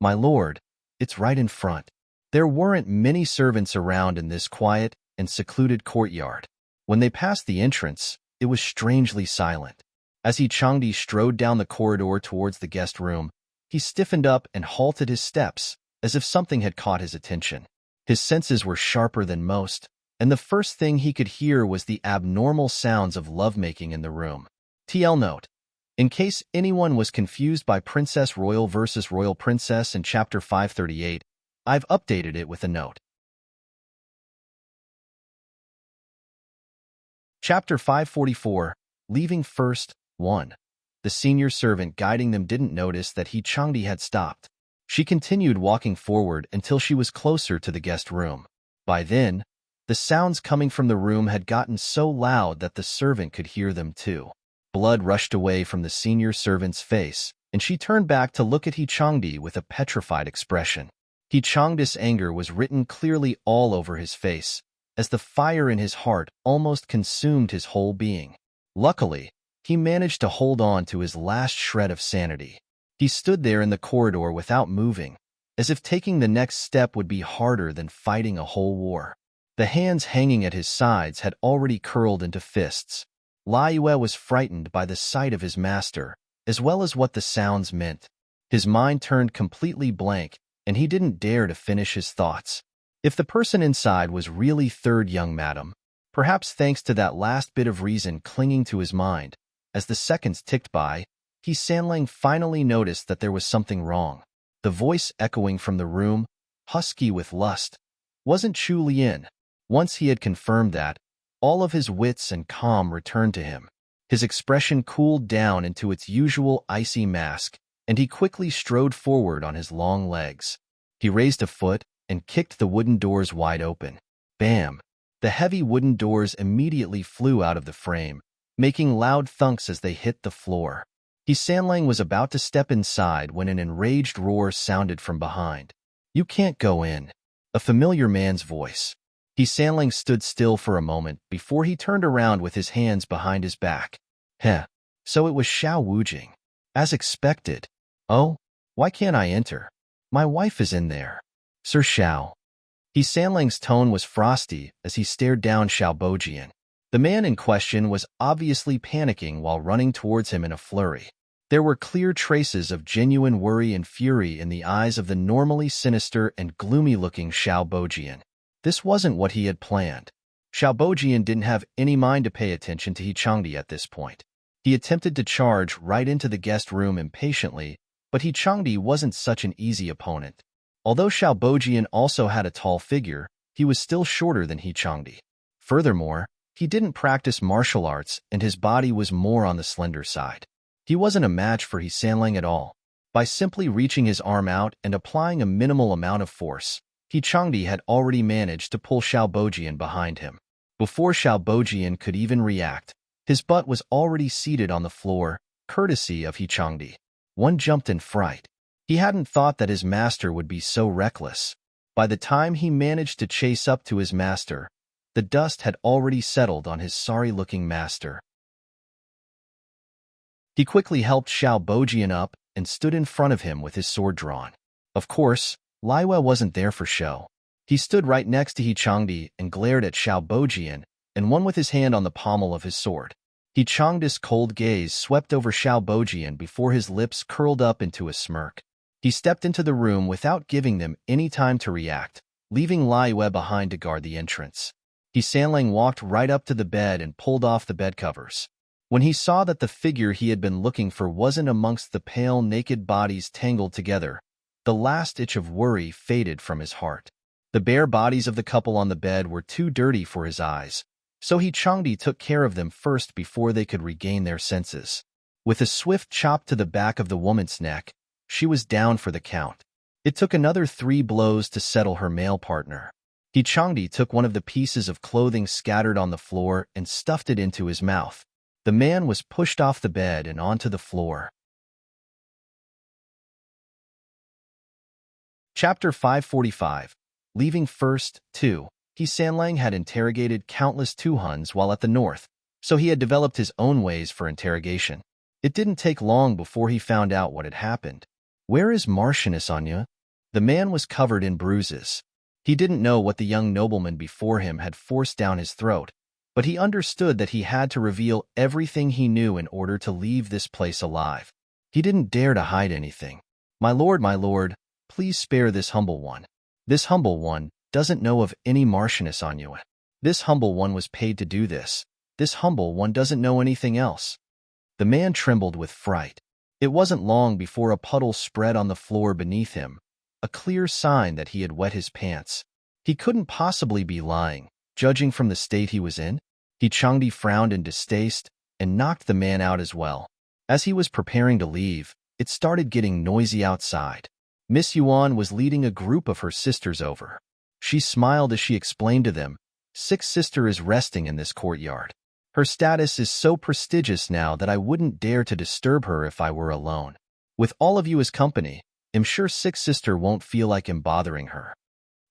My lord, it's right in front. There weren't many servants around in this quiet and secluded courtyard. When they passed the entrance, it was strangely silent. As He Changdi strode down the corridor towards the guest room, he stiffened up and halted his steps, as if something had caught his attention. His senses were sharper than most, and the first thing he could hear was the abnormal sounds of lovemaking in the room. TL note: in case anyone was confused by Princess Royal versus Royal Princess in Chapter 538, I've updated it with a note. Chapter 544, Leaving First, 1. The senior servant guiding them didn't notice that He Changdi had stopped. She continued walking forward until she was closer to the guest room. By then, the sounds coming from the room had gotten so loud that the servant could hear them too. Blood rushed away from the senior servant's face, and she turned back to look at He Changdi with a petrified expression. He Changdi's anger was written clearly all over his face, as the fire in his heart almost consumed his whole being. Luckily, he managed to hold on to his last shred of sanity. He stood there in the corridor without moving, as if taking the next step would be harder than fighting a whole war. The hands hanging at his sides had already curled into fists. Liyue was frightened by the sight of his master, as well as what the sounds meant. His mind turned completely blank, and he didn't dare to finish his thoughts. If the person inside was really third young madam, Perhaps thanks to that last bit of reason clinging to his mind, as the seconds ticked by, Sandlang finally noticed that there was something wrong. The voice echoing from the room, husky with lust, wasn't Chu Lian. Once he had confirmed that, all of his wits and calm returned to him. His expression cooled down into its usual icy mask, and he quickly strode forward on his long legs. He raised a foot and kicked the wooden doors wide open. Bam! The heavy wooden doors immediately flew out of the frame, making loud thunks as they hit the floor. Sandlang was about to step inside when an enraged roar sounded from behind. "You can't go in." A familiar man's voice. Sandlang stood still for a moment before he turned around with his hands behind his back. Heh. So it was Xiao Wujing. As expected. "Oh? Why can't I enter? My wife is in there." "Sir Xiao." Sandlang's tone was frosty as he stared down Xiao Bojian. The man in question was obviously panicking while running towards him in a flurry. There were clear traces of genuine worry and fury in the eyes of the normally sinister and gloomy-looking Xiao Bojian. This wasn't what he had planned. Xiao Bojian didn't have any mind to pay attention to Changdi at this point. He attempted to charge right into the guest room impatiently, but Changdi wasn't such an easy opponent. Although Xiao Bojian also had a tall figure, he was still shorter than Changdi. Furthermore, he didn't practice martial arts and his body was more on the slender side. He wasn't a match for Sandlang at all. By simply reaching his arm out and applying a minimal amount of force, Changdi had already managed to pull Xiao Bojian behind him. Before Xiao Bojian could even react, his butt was already seated on the floor, courtesy of Changdi. One jumped in fright. He hadn't thought that his master would be so reckless. By the time he managed to chase up to his master, the dust had already settled on his sorry-looking master. He quickly helped Xiao Bojian up and stood in front of him with his sword drawn. Of course, Laiwe wasn't there for show. He stood right next to Changdi and glared at Xiao Bojian, and one with his hand on the pommel of his sword. Changdi's cold gaze swept over Xiao Bojian before his lips curled up into a smirk. He stepped into the room without giving them any time to react, leaving Laiwe behind to guard the entrance. Sandlang walked right up to the bed and pulled off the bed covers. When he saw that the figure he had been looking for wasn't amongst the pale, naked bodies tangled together, the last itch of worry faded from his heart. The bare bodies of the couple on the bed were too dirty for his eyes, so Changdi took care of them first before they could regain their senses. With a swift chop to the back of the woman's neck, she was down for the count. It took another 3 blows to settle her male partner. Changdi took one of the pieces of clothing scattered on the floor and stuffed it into his mouth. The man was pushed off the bed and onto the floor. Chapter 545. Leaving first, 2. Sandlang had interrogated countless Tuhuns while at the north, so he had developed his own ways for interrogation. It didn't take long before he found out what had happened. "Where is Marchioness Anya?" The man was covered in bruises. He didn't know what the young nobleman before him had forced down his throat, but he understood that he had to reveal everything he knew in order to leave this place alive. He didn't dare to hide anything. My lord, please spare this humble one. This humble one doesn't know of any Marchioness Anya. This humble one was paid to do this. This humble one doesn't know anything else." The man trembled with fright. It wasn't long before a puddle spread on the floor beneath him, a clear sign that he had wet his pants. He couldn't possibly be lying, judging from the state he was in. Changdi frowned in distaste and knocked the man out as well. As he was preparing to leave, it started getting noisy outside. Miss Yuan was leading a group of her sisters over. She smiled as she explained to them, "Sixth sister is resting in this courtyard. Her status is so prestigious now that I wouldn't dare to disturb her if I were alone. With all of you as company, I'm sure Sixth sister won't feel like I'm bothering her."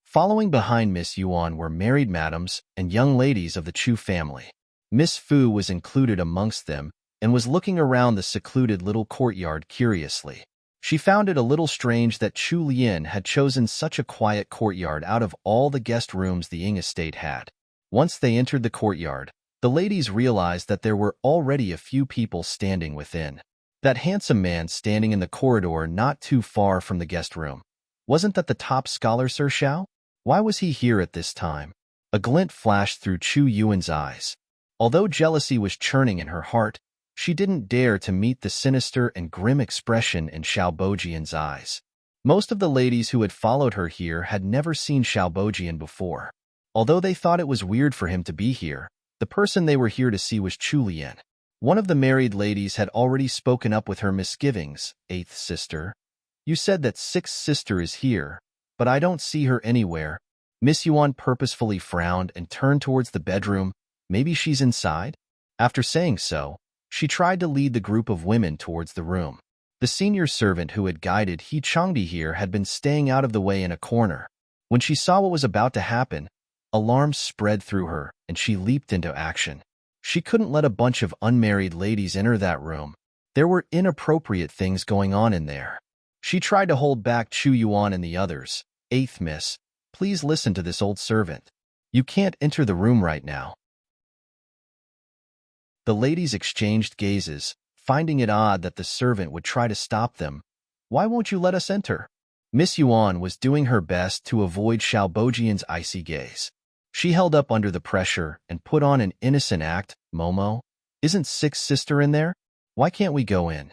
Following behind Miss Yuan were married madams and young ladies of the Chu family. Miss Fu was included amongst them and was looking around the secluded little courtyard curiously. She found it a little strange that Chu Lian had chosen such a quiet courtyard out of all the guest rooms the Ying estate had. Once they entered the courtyard, the ladies realized that there were already a few people standing within. That handsome man standing in the corridor not too far from the guest room. Wasn't that the top scholar Sir Xiao? Why was he here at this time? A glint flashed through Chu Yuan's eyes. Although jealousy was churning in her heart, she didn't dare to meet the sinister and grim expression in Xiao Bojian's eyes. Most of the ladies who had followed her here had never seen Xiao Bojian before. Although they thought it was weird for him to be here, the person they were here to see was Chu Lian. One of the married ladies had already spoken up with her misgivings. "Eighth sister, you said that sixth sister is here, but I don't see her anywhere." Miss Yuan purposefully frowned and turned towards the bedroom. "Maybe she's inside?" After saying so, she tried to lead the group of women towards the room. The senior servant who had guided He Changdi here had been staying out of the way in a corner. When she saw what was about to happen, alarm spread through her, and she leaped into action. She couldn't let a bunch of unmarried ladies enter that room. There were inappropriate things going on in there. She tried to hold back Chu Yuan and the others. "Eighth miss, please listen to this old servant. You can't enter the room right now." The ladies exchanged gazes, finding it odd that the servant would try to stop them. "Why won't you let us enter?" Miss Yuan was doing her best to avoid Xiao Bojian's icy gaze. She held up under the pressure and put on an innocent act. "Momo, isn't sixth sister in there? Why can't we go in?"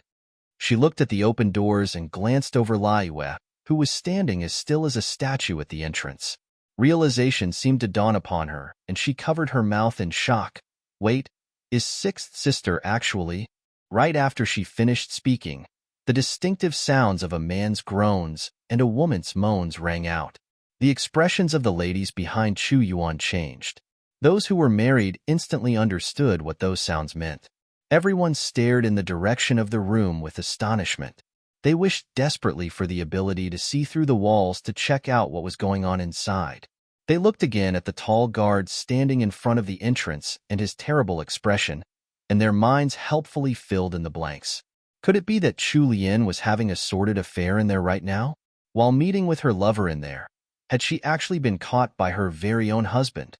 She looked at the open doors and glanced over Laiwe, who was standing as still as a statue at the entrance. Realization seemed to dawn upon her, and she covered her mouth in shock. "Wait, is sixth sister actually?" Right after she finished speaking, the distinctive sounds of a man's groans and a woman's moans rang out. The expressions of the ladies behind Chu Yuan changed. Those who were married instantly understood what those sounds meant. Everyone stared in the direction of the room with astonishment. They wished desperately for the ability to see through the walls to check out what was going on inside. They looked again at the tall guard standing in front of the entrance and his terrible expression, and their minds helpfully filled in the blanks. Could it be that Chu Lian was having a sordid affair in there right now? While meeting with her lover in there, had she actually been caught by her very own husband?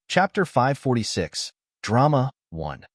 Chapter 546, Drama 1.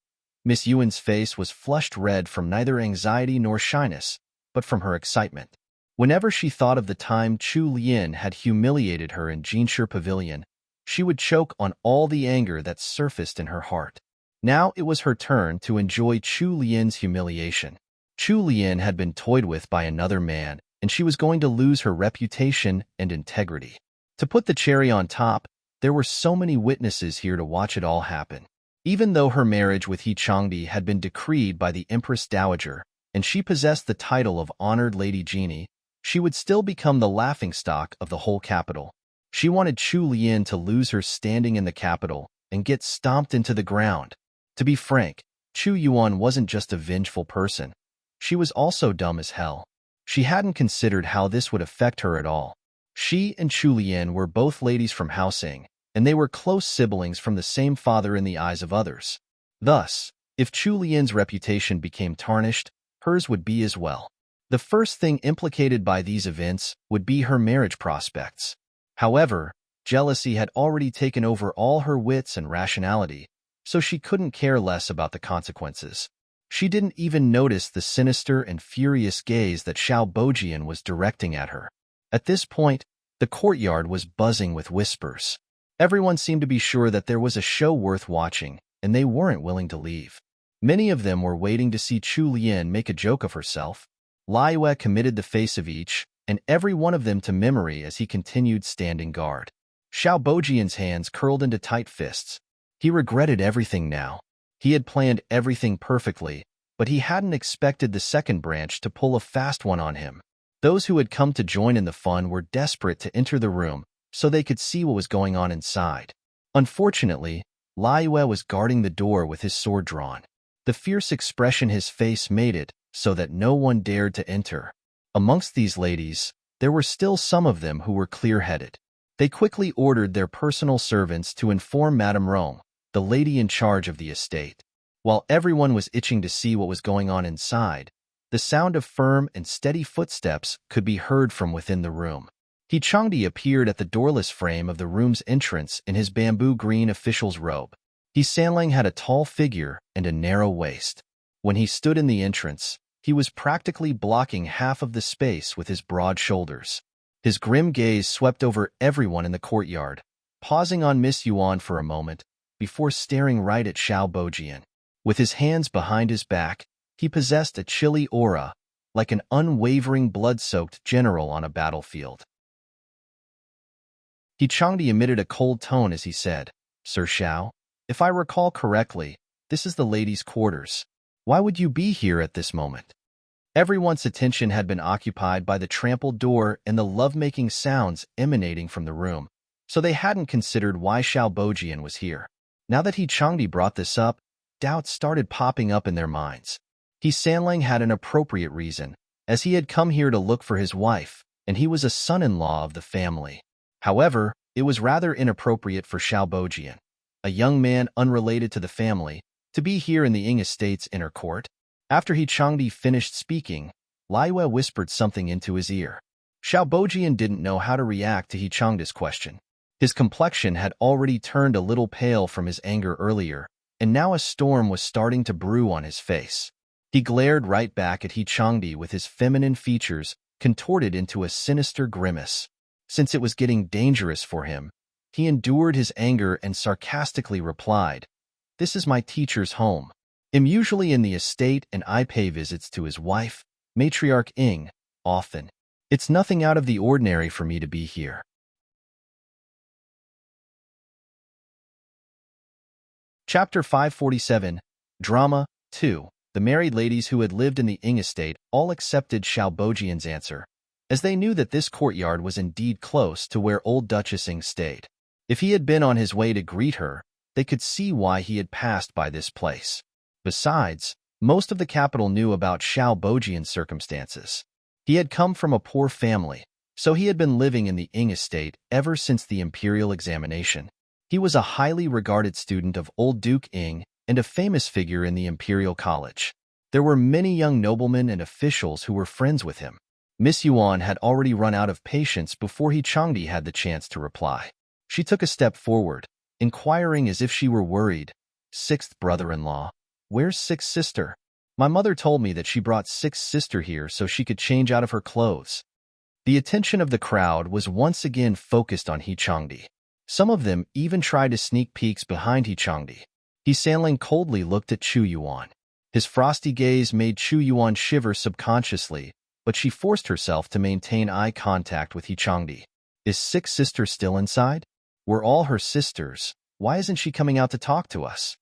Miss Yuan's face was flushed red from neither anxiety nor shyness, but from her excitement. Whenever she thought of the time Chu Lian had humiliated her in Jinshi Pavilion, she would choke on all the anger that surfaced in her heart. Now it was her turn to enjoy Chu Lian's humiliation. Chu Lian had been toyed with by another man, and she was going to lose her reputation and integrity. To put the cherry on top, there were so many witnesses here to watch it all happen. Even though her marriage with He Changdi had been decreed by the Empress Dowager, and she possessed the title of Honored Lady Genie, she would still become the laughingstock of the whole capital. She wanted Chu Lian to lose her standing in the capital and get stomped into the ground. To be frank, Chu Yuan wasn't just a vengeful person. She was also dumb as hell. She hadn't considered how this would affect her at all. She and Chu Lian were both ladies from Housing, and they were close siblings from the same father in the eyes of others. Thus, if Chu Lian's reputation became tarnished, hers would be as well. The first thing implicated by these events would be her marriage prospects. However, jealousy had already taken over all her wits and rationality, so she couldn't care less about the consequences. She didn't even notice the sinister and furious gaze that Xiao Bojian was directing at her. At this point, the courtyard was buzzing with whispers. Everyone seemed to be sure that there was a show worth watching, and they weren't willing to leave. Many of them were waiting to see Chu Lian make a joke of herself. Laiwe committed the face of each, and every one of them to memory as he continued standing guard. Xiao Bojian's hands curled into tight fists. He regretted everything now. He had planned everything perfectly, but he hadn't expected the second branch to pull a fast one on him. Those who had come to join in the fun were desperate to enter the room so they could see what was going on inside. Unfortunately, Laiwe was guarding the door with his sword drawn. The fierce expression his face made it so that no one dared to enter. Amongst these ladies, there were still some of them who were clear-headed. They quickly ordered their personal servants to inform Madame Rome, the lady in charge of the estate. While everyone was itching to see what was going on inside, the sound of firm and steady footsteps could be heard from within the room. He Changdi appeared at the doorless frame of the room's entrance in his bamboo green official's robe. He Sanlang had a tall figure and a narrow waist. When he stood in the entrance, he was practically blocking half of the space with his broad shoulders. His grim gaze swept over everyone in the courtyard, pausing on Miss Yuan for a moment before staring right at Xiao Bojian. With his hands behind his back, he possessed a chilly aura, like an unwavering blood-soaked general on a battlefield. He Changdi emitted a cold tone as he said, "Sir Xiao, if I recall correctly, this is the ladies' quarters. Why would you be here at this moment?" Everyone's attention had been occupied by the trampled door and the lovemaking sounds emanating from the room, so they hadn't considered why Xiao Bojian was here. Now that He Changdi brought this up, doubts started popping up in their minds. He Sanlang had an appropriate reason, as he had come here to look for his wife, and he was a son-in-law of the family. However, it was rather inappropriate for Xiao Bojian, a young man unrelated to the family, to be here in the Ying Estate's inner court. After He Changdi finished speaking, Liyue whispered something into his ear. Xiao Bojian didn't know how to react to He Changdi's question. His complexion had already turned a little pale from his anger earlier, and now a storm was starting to brew on his face. He glared right back at He Changdi with his feminine features contorted into a sinister grimace. Since it was getting dangerous for him, he endured his anger and sarcastically replied, "This is my teacher's home. I'm usually in the estate and I pay visits to his wife, Matriarch Ying, often. It's nothing out of the ordinary for me to be here." Chapter 547, Drama 2. The married ladies who had lived in the Ying estate all accepted Xiao Bojian's answer, as they knew that this courtyard was indeed close to where old Duchess Ying stayed. If he had been on his way to greet her, they could see why he had passed by this place. Besides, most of the capital knew about Xiao Bojian's circumstances. He had come from a poor family, so he had been living in the Ying estate ever since the imperial examination. He was a highly regarded student of old Duke Ying and a famous figure in the imperial college. There were many young noblemen and officials who were friends with him. Miss Yuan had already run out of patience before He Changdi had the chance to reply. She took a step forward, inquiring as if she were worried, "Sixth brother-in-law? Where's sixth sister? My mother told me that she brought sixth sister here so she could change out of her clothes." The attention of the crowd was once again focused on He Changdi. Some of them even tried to sneak peeks behind He Changdi. He Sanlang coldly looked at Chu Yuan. His frosty gaze made Chu Yuan shiver subconsciously, but she forced herself to maintain eye contact with He Changdi. Is sixth sister still inside? We're all her sisters. Why isn't she coming out to talk to us?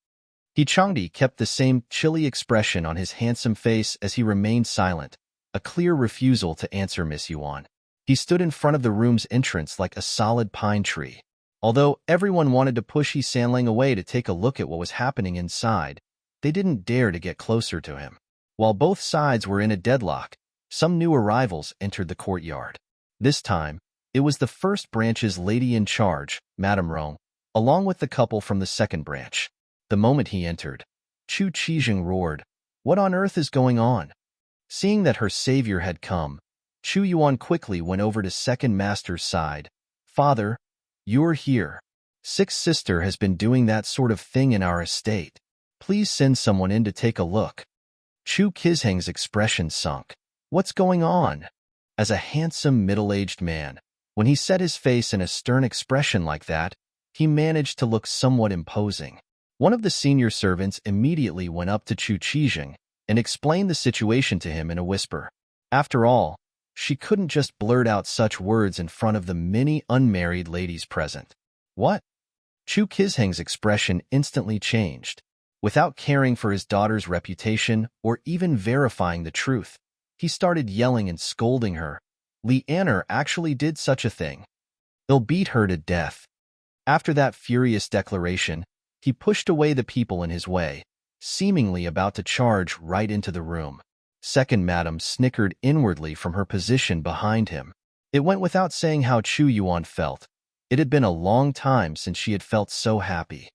He Changdi kept the same chilly expression on his handsome face as he remained silent, a clear refusal to answer Miss Yuan. He stood in front of the room's entrance like a solid pine tree. Although everyone wanted to push He Sanlang away to take a look at what was happening inside, they didn't dare to get closer to him. While both sides were in a deadlock, some new arrivals entered the courtyard. This time, it was the first branch's lady in charge, Madame Rong, along with the couple from the second branch. The moment he entered, Chu Qijing roared, "What on earth is going on?" Seeing that her savior had come, Chu Yuan quickly went over to second master's side. "Father, you're here. Sixth sister has been doing that sort of thing in our estate. Please send someone in to take a look." Chu Qizheng's expression sunk. What's going on? As a handsome middle-aged man, when he set his face in a stern expression like that, he managed to look somewhat imposing. One of the senior servants immediately went up to Chu Qijing and explained the situation to him in a whisper. After all, she couldn't just blurt out such words in front of the many unmarried ladies present. What? Chu Qizheng's expression instantly changed. Without caring for his daughter's reputation or even verifying the truth, he started yelling and scolding her. Li An'er actually did such a thing. They'll beat her to death. After that furious declaration, he pushed away the people in his way, seemingly about to charge right into the room. Second Madam snickered inwardly from her position behind him. It went without saying how Chu Yuan felt. It had been a long time since she had felt so happy.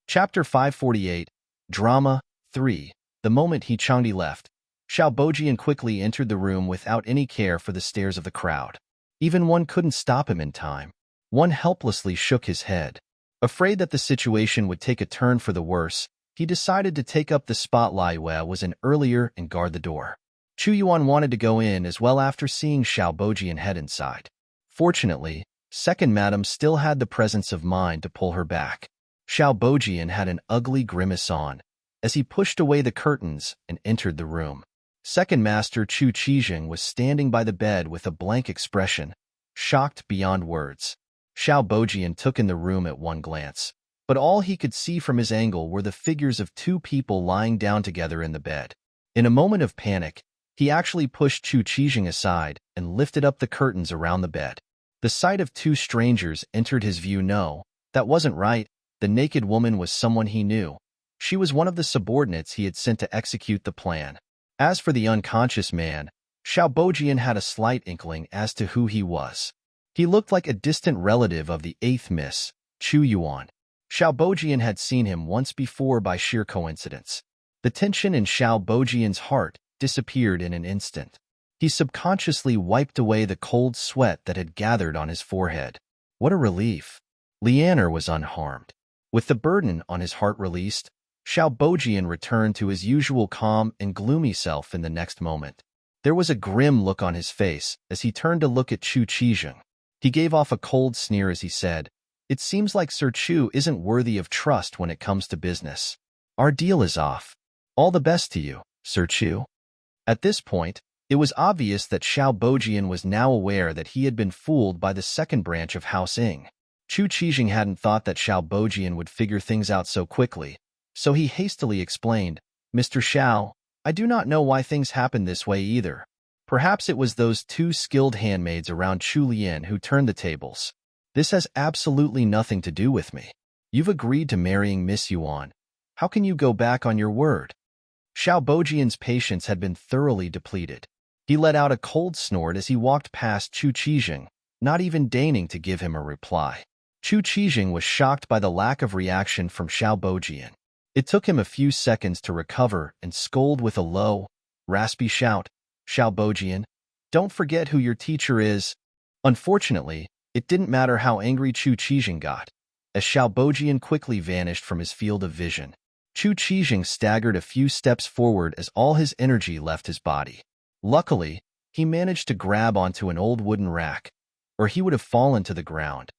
Chapter 548, Drama 3. The moment He Changdi left, Xiao Bojian quickly entered the room without any care for the stares of the crowd. Even one couldn't stop him in time. One helplessly shook his head. Afraid that the situation would take a turn for the worse, he decided to take up the spotlight where was in earlier and guard the door. Chu Yuan wanted to go in as well after seeing Xiao Bojian head inside. Fortunately, second madam still had the presence of mind to pull her back. Xiao Bojian had an ugly grimace on as he pushed away the curtains and entered the room. Second master Chu Qijing was standing by the bed with a blank expression, shocked beyond words. Xiao Bojian took in the room at one glance, but all he could see from his angle were the figures of two people lying down together in the bed. In a moment of panic, he actually pushed Chu Qijing aside and lifted up the curtains around the bed. The sight of two strangers entered his view. No, that wasn't right. The naked woman was someone he knew. She was one of the subordinates he had sent to execute the plan. As for the unconscious man, Xiao Bojian had a slight inkling as to who he was. He looked like a distant relative of the 8th Miss, Chu Yuan. Xiao Bojian had seen him once before by sheer coincidence. The tension in Xiao Bojian's heart disappeared in an instant. He subconsciously wiped away the cold sweat that had gathered on his forehead. What a relief! Lianer was unharmed. With the burden on his heart released, Xiao Bojian returned to his usual calm and gloomy self in the next moment. There was a grim look on his face as he turned to look at Chu Qijing. He gave off a cold sneer as he said, "It seems like Sir Chu isn't worthy of trust when it comes to business. Our deal is off. All the best to you, Sir Chu." At this point, it was obvious that Xiao Bojian was now aware that he had been fooled by the second branch of House Ing. Chu Qijing hadn't thought that Xiao Bojian would figure things out so quickly, so he hastily explained, "Mr. Xiao, I do not know why things happened this way either. Perhaps it was those two skilled handmaids around Chu Lian who turned the tables. This has absolutely nothing to do with me. You've agreed to marrying Miss Yuan. How can you go back on your word?" Xiao Bojian's patience had been thoroughly depleted. He let out a cold snort as he walked past Chu Qijing, not even deigning to give him a reply. Chu Qijing was shocked by the lack of reaction from Xiao Bojian. It took him a few seconds to recover and scold with a low, raspy shout, "Xiao Bojian, don't forget who your teacher is." Unfortunately, it didn't matter how angry Chu Qijing got, as Xiao Bojian quickly vanished from his field of vision. Chu Qijing staggered a few steps forward as all his energy left his body. Luckily, he managed to grab onto an old wooden rack, or he would have fallen to the ground.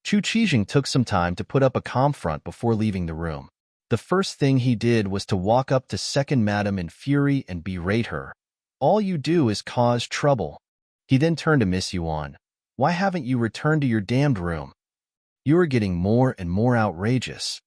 Chu Qijing took some time to put up a calm front before leaving the room. The first thing he did was to walk up to second madam in fury and berate her. "All you do is cause trouble." He then turned to Miss Yuan. "Why haven't you returned to your damned room? You are getting more and more outrageous."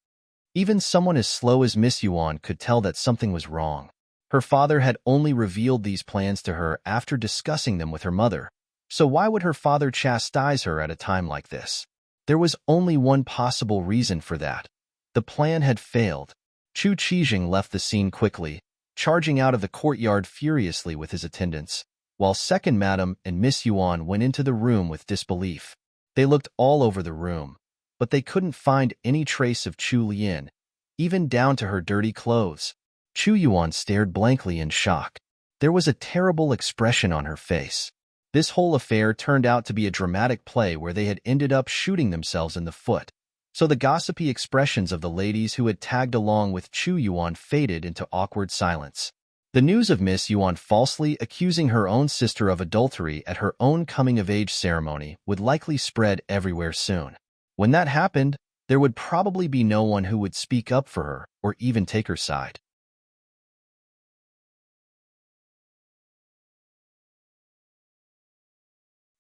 Even someone as slow as Miss Yuan could tell that something was wrong. Her father had only revealed these plans to her after discussing them with her mother, so why would her father chastise her at a time like this? There was only one possible reason for that. The plan had failed. Chu Qijing left the scene quickly, charging out of the courtyard furiously with his attendants, while second madam and Miss Yuan went into the room with disbelief. They looked all over the room, but they couldn't find any trace of Chu Lian, even down to her dirty clothes. Chu Yuan stared blankly in shock. There was a terrible expression on her face. This whole affair turned out to be a dramatic play where they had ended up shooting themselves in the foot. So the gossipy expressions of the ladies who had tagged along with Chu Yuan faded into awkward silence. The news of Miss Yuan falsely accusing her own sister of adultery at her own coming-of-age ceremony would likely spread everywhere soon. When that happened, there would probably be no one who would speak up for her or even take her side.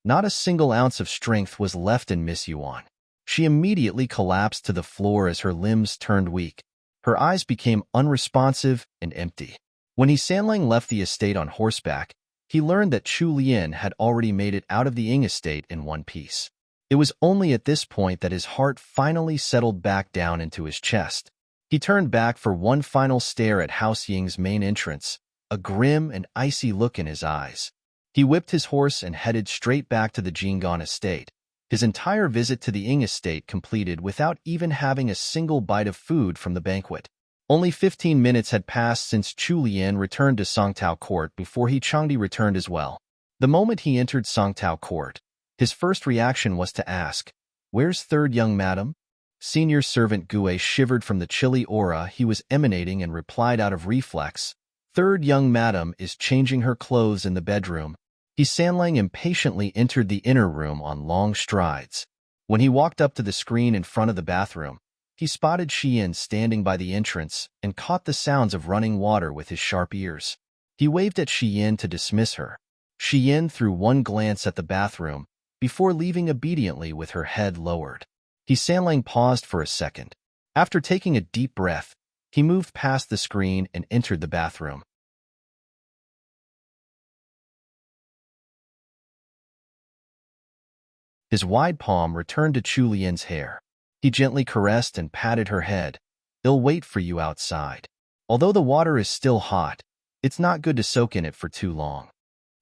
Not a single ounce of strength was left in Miss Yuan. She immediately collapsed to the floor as her limbs turned weak. Her eyes became unresponsive and empty. When He Sanlang left the estate on horseback, he learned that Chu Lian had already made it out of the Ying estate in one piece. It was only at this point that his heart finally settled back down into his chest. He turned back for one final stare at House Ying's main entrance, a grim and icy look in his eyes. He whipped his horse and headed straight back to the Jinggan estate, his entire visit to the Ying estate completed without even having a single bite of food from the banquet. Only 15 minutes had passed since Chu Lian returned to Songtao Court before He Changdi returned as well. The moment he entered Songtao Court, his first reaction was to ask, "Where's third young madam?" Senior servant Gue shivered from the chilly aura he was emanating and replied out of reflex, "Third young madam is changing her clothes in the bedroom." Sanlang impatiently entered the inner room on long strides. When he walked up to the screen in front of the bathroom, he spotted Xian standing by the entrance and caught the sounds of running water with his sharp ears. He waved at Xian to dismiss her. Xian threw one glance at the bathroom before leaving obediently with her head lowered. Sanlang paused for a second. After taking a deep breath, he moved past the screen and entered the bathroom. His wide palm returned to Chu Lian's hair. He gently caressed and patted her head. "They'll wait for you outside. Although the water is still hot, it's not good to soak in it for too long."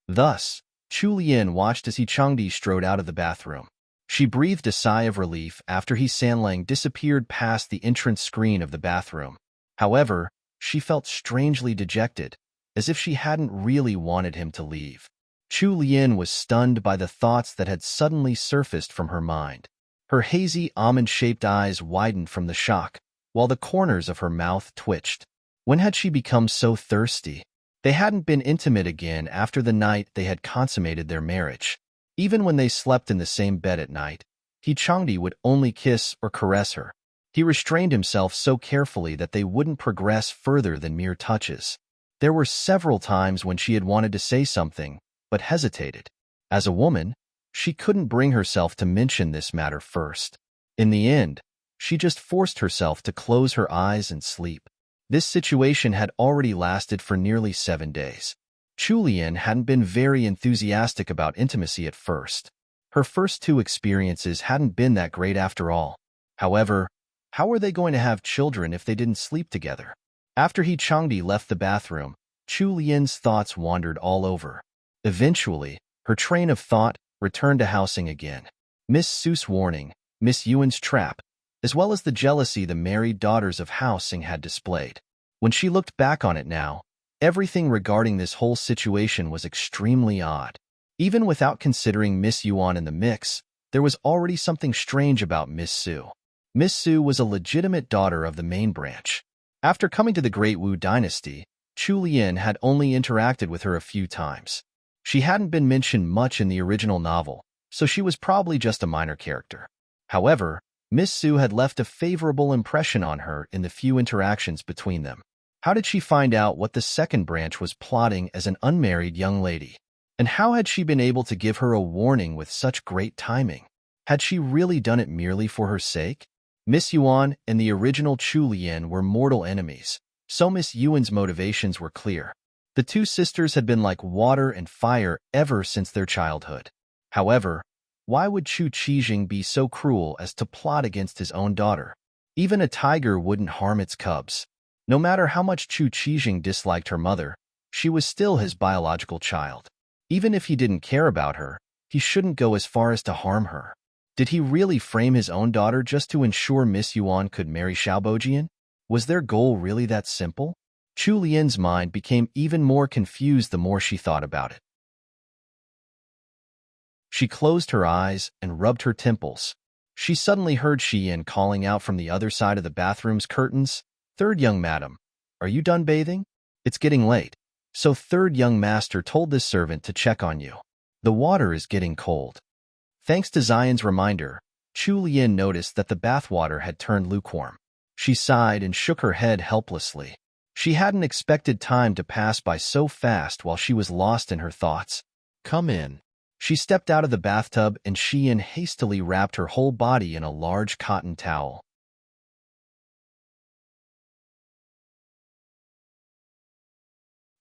Thus, Chu Lian watched as Changdi strode out of the bathroom. She breathed a sigh of relief after Sanlang disappeared past the entrance screen of the bathroom. However, she felt strangely dejected, as if she hadn't really wanted him to leave. Chu Lian was stunned by the thoughts that had suddenly surfaced from her mind. Her hazy, almond-shaped eyes widened from the shock, while the corners of her mouth twitched. When had she become so thirsty? They hadn't been intimate again after the night they had consummated their marriage. Even when they slept in the same bed at night, Changdi would only kiss or caress her. He restrained himself so carefully that they wouldn't progress further than mere touches. There were several times when she had wanted to say something, but hesitated. As a woman, she couldn't bring herself to mention this matter first. In the end, she just forced herself to close her eyes and sleep. This situation had already lasted for nearly 7 days. Chu Lian hadn't been very enthusiastic about intimacy at first. Her first 2 experiences hadn't been that great after all. However, how were they going to have children if they didn't sleep together? After Changdi left the bathroom, Chu Lian's thoughts wandered all over. Eventually, her train of thought returned to housing again. Miss Su's warning, Miss Yuan's trap, as well as the jealousy the married daughters of housing had displayed. When she looked back on it now, everything regarding this whole situation was extremely odd. Even without considering Miss Yuan in the mix, there was already something strange about Miss Su. Miss Su was a legitimate daughter of the main branch. After coming to the Great Wu dynasty, Chu Lian had only interacted with her a few times. She hadn't been mentioned much in the original novel, so she was probably just a minor character. However, Miss Su had left a favorable impression on her in the few interactions between them. How did she find out what the second branch was plotting as an unmarried young lady? And how had she been able to give her a warning with such great timing? Had she really done it merely for her sake? Miss Yuan and the original Chu Lian were mortal enemies, so Miss Yuan's motivations were clear. The 2 sisters had been like water and fire ever since their childhood. However, why would Chu Qijing be so cruel as to plot against his own daughter? Even a tiger wouldn't harm its cubs. No matter how much Chu Qijing disliked her mother, she was still his biological child. Even if he didn't care about her, he shouldn't go as far as to harm her. Did he really frame his own daughter just to ensure Miss Yuan could marry Xiaobojian? Was their goal really that simple? Chu Lian's mind became even more confused the more she thought about it. She closed her eyes and rubbed her temples. She suddenly heard Xian calling out from the other side of the bathroom's curtains, "Third young madam, are you done bathing? It's getting late." So third young master told this servant to check on you. The water is getting cold. Thanks to Zion's reminder, Chu Lian noticed that the bathwater had turned lukewarm. She sighed and shook her head helplessly. She hadn't expected time to pass by so fast while she was lost in her thoughts. "Come in." She stepped out of the bathtub and Xian hastily wrapped her whole body in a large cotton towel.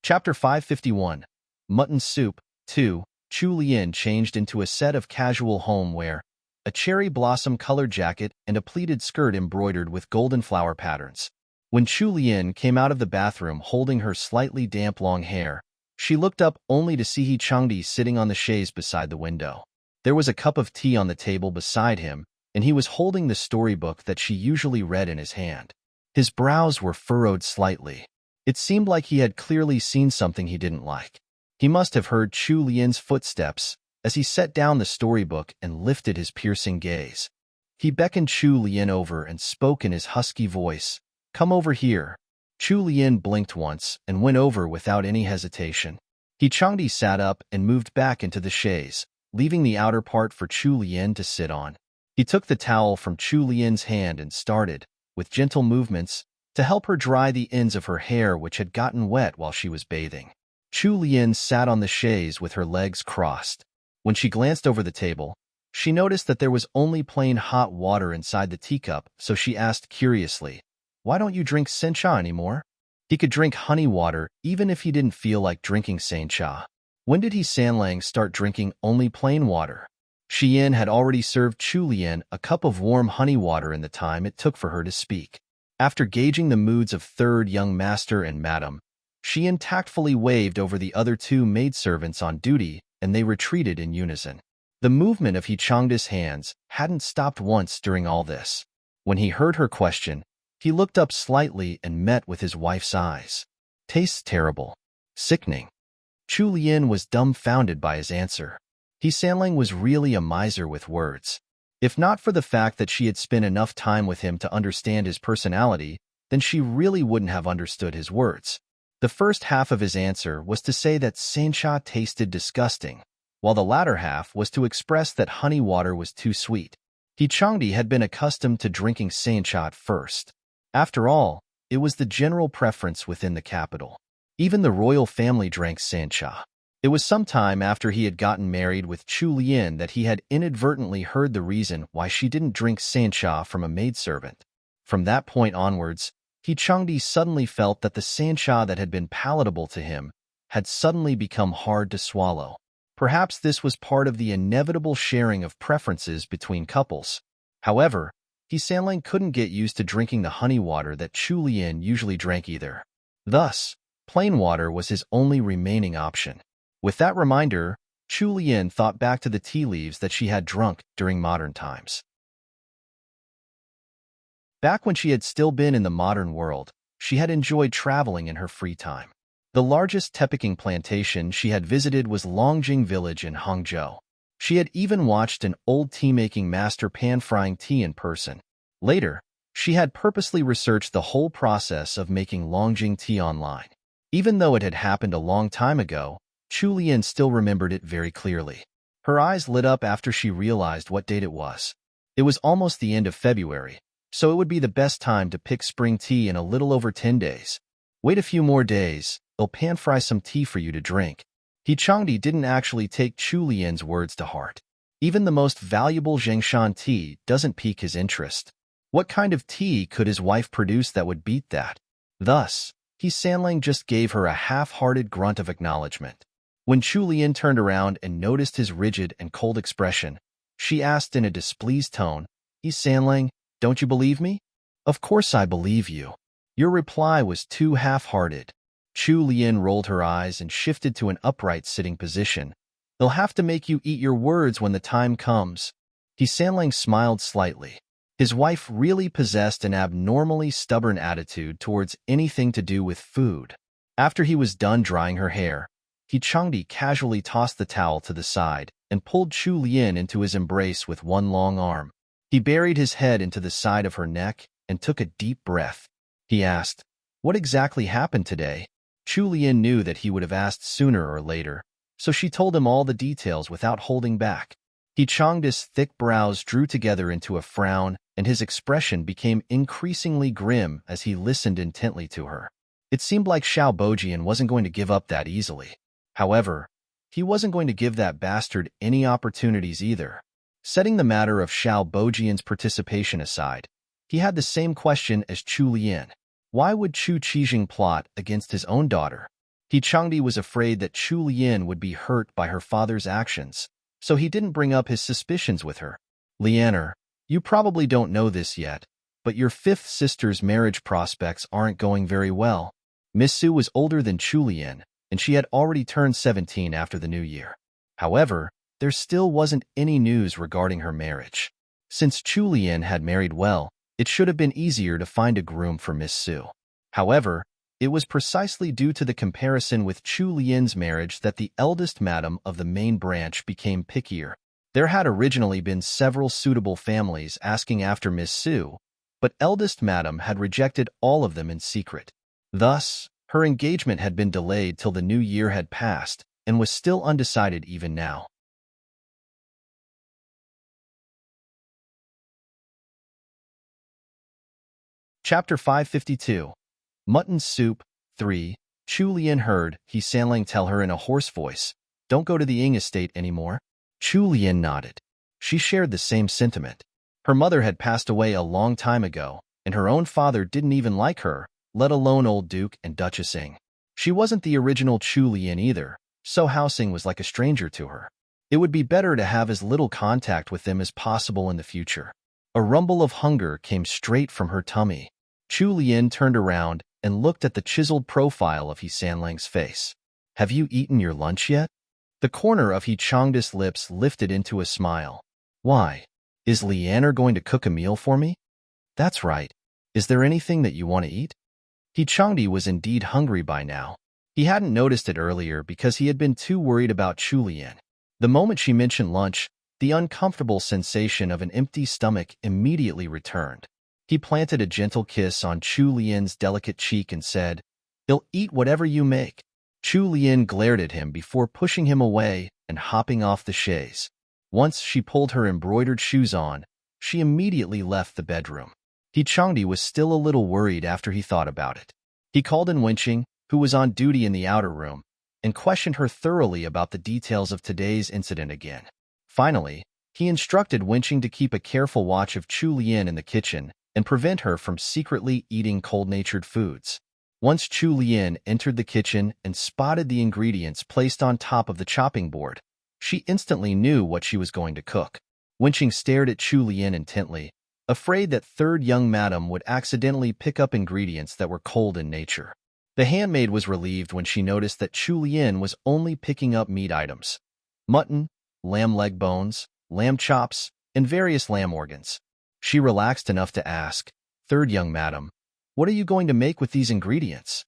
Chapter 551, Mutton Soup 2. Chu Lian changed into a set of casual home wear, a cherry blossom-colored jacket and a pleated skirt embroidered with golden flower patterns. When Chu Lian came out of the bathroom holding her slightly damp long hair, she looked up only to see Changdi sitting on the chaise beside the window. There was a cup of tea on the table beside him, and he was holding the storybook that she usually read in his hand. His brows were furrowed slightly. It seemed like he had clearly seen something he didn't like. He must have heard Chu Lian's footsteps as he set down the storybook and lifted his piercing gaze. He beckoned Chu Lian over and spoke in his husky voice. "Come over here." Chu Lian blinked once and went over without any hesitation. Changdi sat up and moved back into the chaise, leaving the outer part for Chu Lian to sit on. He took the towel from Chu Lian's hand and started, with gentle movements, to help her dry the ends of her hair which had gotten wet while she was bathing. Chu Lian sat on the chaise with her legs crossed. When she glanced over the table, she noticed that there was only plain hot water inside the teacup, so she asked curiously, "Why don't you drink sencha anymore?" He could drink honey water even if he didn't feel like drinking sencha. When did he Sanlang start drinking only plain water? Xian had already served Chu Lian a cup of warm honey water in the time it took for her to speak. After gauging the moods of third young master and madam, Xian tactfully waved over the other two maidservants on duty, and they retreated in unison. The movement of Changdi's hands hadn't stopped once during all this. When he heard her question, he looked up slightly and met with his wife's eyes. "Tastes terrible. Sickening." Chu Lian was dumbfounded by his answer. Sanlang was really a miser with words. If not for the fact that she had spent enough time with him to understand his personality, then she really wouldn't have understood his words. The first half of his answer was to say that sencha tasted disgusting, while the latter half was to express that honey water was too sweet. Changdi had been accustomed to drinking sencha at first. After all, it was the general preference within the capital. Even the royal family drank sencha. It was some time after he had gotten married with Chu Lian that he had inadvertently heard the reason why she didn't drink sencha from a maidservant. From that point onwards, Changdi suddenly felt that the sencha that had been palatable to him had suddenly become hard to swallow. Perhaps this was part of the inevitable sharing of preferences between couples. However, Sanlang couldn't get used to drinking the honey water that Chu Lian usually drank either. Thus, plain water was his only remaining option. With that reminder, Chu Lian thought back to the tea leaves that she had drunk during modern times. Back when she had still been in the modern world, she had enjoyed traveling in her free time. The largest tepicking plantation she had visited was Longjing Village in Hangzhou. She had even watched an old tea-making master pan-frying tea in person. Later, she had purposely researched the whole process of making Longjing tea online. Even though it had happened a long time ago, Chu Lian still remembered it very clearly. Her eyes lit up after she realized what date it was. It was almost the end of February, so it would be the best time to pick spring tea in a little over 10 days. Wait a few more days, they'll pan-fry some tea for you to drink. Changdi didn't actually take Chu Lian's words to heart. Even the most valuable Zhengshan tea doesn't pique his interest. What kind of tea could his wife produce that would beat that? Thus, Sanlang just gave her a half-hearted grunt of acknowledgement. When Chu Lian turned around and noticed his rigid and cold expression, she asked in a displeased tone, "Sanlang, don't you believe me?" "Of course I believe you." Your reply was too half-hearted. Chu Lian rolled her eyes and shifted to an upright sitting position. "They'll have to make you eat your words when the time comes." Sanlang smiled slightly. His wife really possessed an abnormally stubborn attitude towards anything to do with food. After he was done drying her hair, Changdi casually tossed the towel to the side and pulled Chu Lian into his embrace with one long arm. He buried his head into the side of her neck and took a deep breath. He asked, "What exactly happened today?" Chu Lian knew that he would have asked sooner or later, so she told him all the details without holding back. Changdi's thick brows drew together into a frown, and his expression became increasingly grim as he listened intently to her. It seemed like Xiao Bojian wasn't going to give up that easily. However, he wasn't going to give that bastard any opportunities either. Setting the matter of Xiao Bojian's participation aside, he had the same question as Chu Lian. Why would Chu Qijing plot against his own daughter? Changdi was afraid that Chu Lian would be hurt by her father's actions, so he didn't bring up his suspicions with her. "Lianer, you probably don't know this yet, but your fifth sister's marriage prospects aren't going very well." Miss Su was older than Chu Lian, and she had already turned 17 after the new year. However, there still wasn't any news regarding her marriage. Since Chu Lian had married well, it should have been easier to find a groom for Miss Su. However, it was precisely due to the comparison with Chu Lian's marriage that the eldest madam of the main branch became pickier. There had originally been several suitable families asking after Miss Sue, but eldest Madam had rejected all of them in secret. Thus, her engagement had been delayed till the new year had passed and was still undecided even now. Chapter 552 Mutton Soup 3 Chu Lian heard He Sanlang tell her in a hoarse voice, "Don't go to the Ing estate anymore." Chu Lian nodded. She shared the same sentiment. Her mother had passed away a long time ago, and her own father didn't even like her, let alone old Duke and Duchess Ing. She wasn't the original Chu Lian either, so Housing was like a stranger to her. It would be better to have as little contact with them as possible in the future. A rumble of hunger came straight from her tummy. Chu Lian turned around and looked at the chiseled profile of He Sanlang's face. "Have you eaten your lunch yet?" The corner of He Changda's lips lifted into a smile. "Why? Is Lianer going to cook a meal for me?" "That's right. Is there anything that you want to eat?" He Changdi was indeed hungry by now. He hadn't noticed it earlier because he had been too worried about Chu Lian. The moment she mentioned lunch, the uncomfortable sensation of an empty stomach immediately returned. He planted a gentle kiss on Chu Lian's delicate cheek and said, "I'll eat whatever you make." Chu Lian glared at him before pushing him away and hopping off the chaise. Once she pulled her embroidered shoes on, she immediately left the bedroom. He Changdi was still a little worried after he thought about it. He called in Wenqing, who was on duty in the outer room, and questioned her thoroughly about the details of today's incident again. Finally, he instructed Wenqing to keep a careful watch of Chu Lian in the kitchen and prevent her from secretly eating cold-natured foods. Once Chu Lian entered the kitchen and spotted the ingredients placed on top of the chopping board, she instantly knew what she was going to cook. Wenqing stared at Chu Lian intently, afraid that third young madam would accidentally pick up ingredients that were cold in nature. The handmaid was relieved when she noticed that Chu Lian was only picking up meat items: mutton, lamb leg bones, lamb chops, and various lamb organs. She relaxed enough to ask, "Third young madam, what are you going to make with these ingredients?"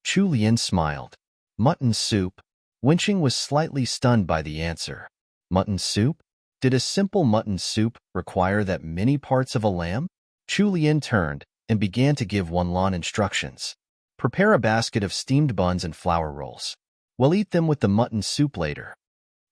Chu Lian smiled. "Mutton soup." Wenqing was slightly stunned by the answer. Mutton soup? Did a simple mutton soup require that many parts of a lamb? Chu Lian turned and began to give Wenlan instructions. "Prepare a basket of steamed buns and flour rolls. We'll eat them with the mutton soup later."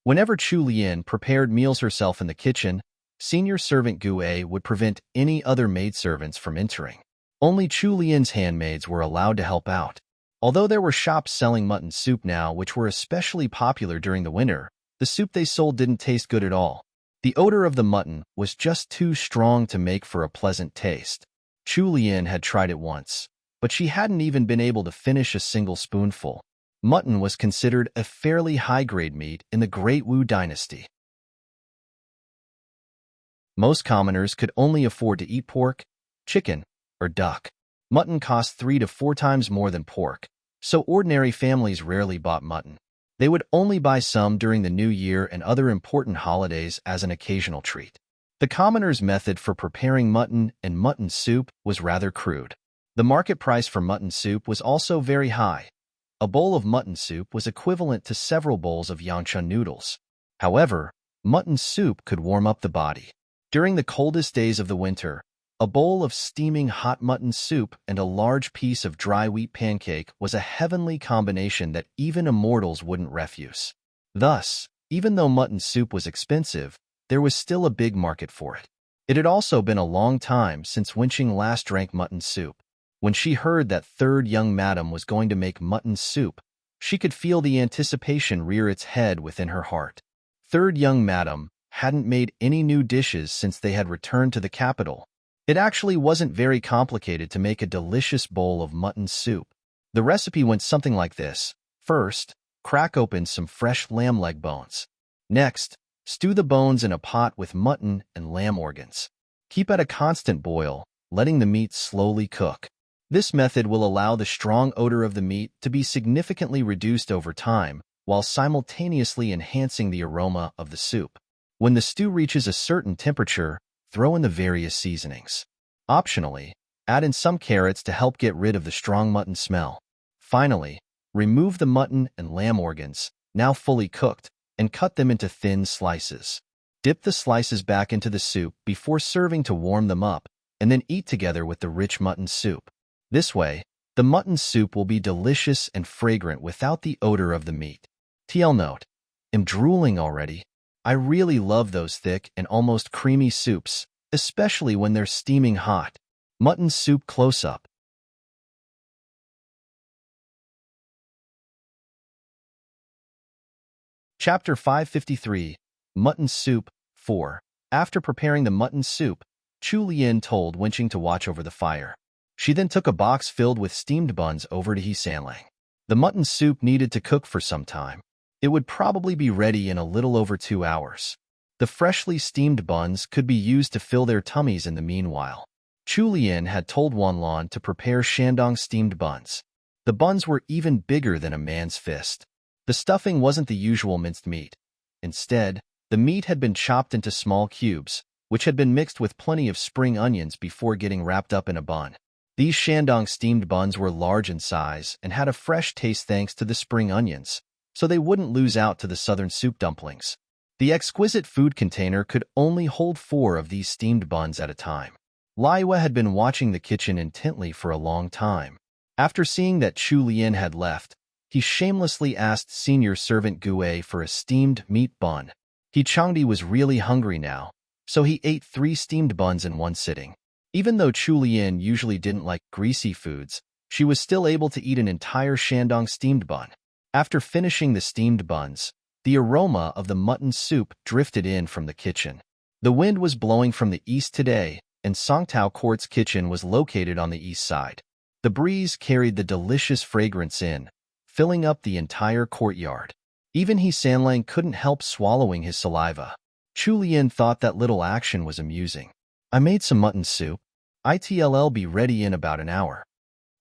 Whenever Chu Lian prepared meals herself in the kitchen, senior servant Gu A would prevent any other maidservants from entering. Only Chu Lian's handmaids were allowed to help out. Although there were shops selling mutton soup now which were especially popular during the winter, the soup they sold didn't taste good at all. The odor of the mutton was just too strong to make for a pleasant taste. Chu Lian had tried it once, but she hadn't even been able to finish a single spoonful. Mutton was considered a fairly high-grade meat in the Great Wu dynasty. Most commoners could only afford to eat pork, chicken, or duck. Mutton cost 3 to 4 times more than pork, so ordinary families rarely bought mutton. They would only buy some during the New Year and other important holidays as an occasional treat. The commoner's method for preparing mutton and mutton soup was rather crude. The market price for mutton soup was also very high. A bowl of mutton soup was equivalent to several bowls of yangchun noodles. However, mutton soup could warm up the body. During the coldest days of the winter, a bowl of steaming hot mutton soup and a large piece of dry wheat pancake was a heavenly combination that even immortals wouldn't refuse. Thus, even though mutton soup was expensive, there was still a big market for it. It had also been a long time since Wenqing last drank mutton soup. When she heard that third young madam was going to make mutton soup, she could feel the anticipation rear its head within her heart. Third young madam hadn't made any new dishes since they had returned to the capital. It actually wasn't very complicated to make a delicious bowl of mutton soup. The recipe went something like this. First, crack open some fresh lamb leg bones. Next, stew the bones in a pot with mutton and lamb organs. Keep at a constant boil, letting the meat slowly cook. This method will allow the strong odor of the meat to be significantly reduced over time, while simultaneously enhancing the aroma of the soup. When the stew reaches a certain temperature, throw in the various seasonings. Optionally, add in some carrots to help get rid of the strong mutton smell. Finally, remove the mutton and lamb organs, now fully cooked, and cut them into thin slices. Dip the slices back into the soup before serving to warm them up, and then eat together with the rich mutton soup. This way, the mutton soup will be delicious and fragrant without the odor of the meat. TL note: I'm drooling already. I really love those thick and almost creamy soups, especially when they're steaming hot. Mutton soup close-up. Chapter 553, Mutton Soup 4. After preparing the mutton soup, Chu Lian told Wenqing to watch over the fire. She then took a box filled with steamed buns over to He Sanlang. The mutton soup needed to cook for some time. It would probably be ready in a little over 2 hours. The freshly steamed buns could be used to fill their tummies in the meanwhile. Chu Lian had told Wanlan to prepare Shandong steamed buns. The buns were even bigger than a man's fist. The stuffing wasn't the usual minced meat. Instead, the meat had been chopped into small cubes, which had been mixed with plenty of spring onions before getting wrapped up in a bun. These Shandong steamed buns were large in size and had a fresh taste thanks to the spring onions, so they wouldn't lose out to the southern soup dumplings. The exquisite food container could only hold 4 of these steamed buns at a time. Laiwa had been watching the kitchen intently for a long time. After seeing that Chu Lian had left, he shamelessly asked senior servant Gue for a steamed meat bun. He Changdi was really hungry now, so he ate 3 steamed buns in one sitting. Even though Chu Lian usually didn't like greasy foods, she was still able to eat an entire Shandong steamed bun. After finishing the steamed buns, the aroma of the mutton soup drifted in from the kitchen. The wind was blowing from the east today, and Songtao Court's kitchen was located on the east side. The breeze carried the delicious fragrance in, filling up the entire courtyard. Even He Sanlang couldn't help swallowing his saliva. Chu Lian thought that little action was amusing. I made some mutton soup. It'll be ready in about an hour.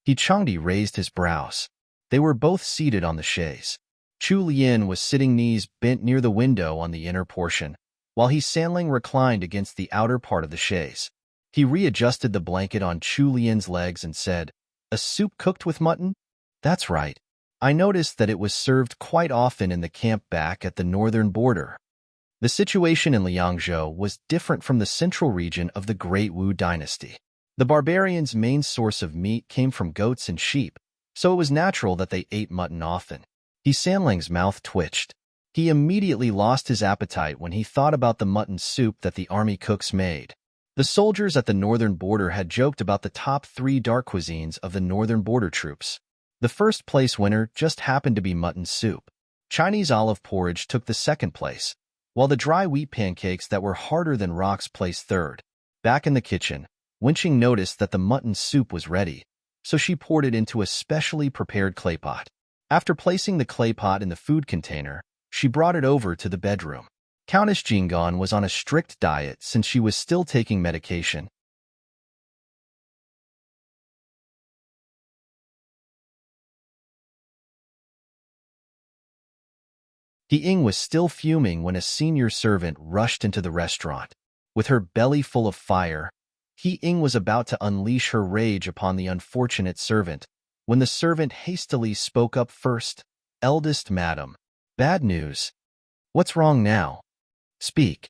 He Changdi raised his brows. They were both seated on the chaise. Chu Lian was sitting knees bent near the window on the inner portion, while He Sanlang reclined against the outer part of the chaise. He readjusted the blanket on Chu Lian's legs and said, "A soup cooked with mutton? That's right. I noticed that it was served quite often in the camp back at the northern border." The situation in Liangzhou was different from the central region of the Great Wu dynasty. The barbarians' main source of meat came from goats and sheep, so it was natural that they ate mutton often. He Sanlang's mouth twitched. He immediately lost his appetite when he thought about the mutton soup that the army cooks made. The soldiers at the northern border had joked about the top 3 dark cuisines of the northern border troops. The first place winner just happened to be mutton soup. Chinese olive porridge took the second place, while the dry wheat pancakes that were harder than rocks placed third. Back in the kitchen, Wenqing noticed that the mutton soup was ready, so she poured it into a specially prepared clay pot. After placing the clay pot in the food container, she brought it over to the bedroom. Countess Jinggan was on a strict diet since she was still taking medication. He Ying was still fuming when a senior servant rushed into the restaurant. With her belly full of fire, He Ying was about to unleash her rage upon the unfortunate servant, when the servant hastily spoke up first. "Eldest madam, bad news. What's wrong now? Speak."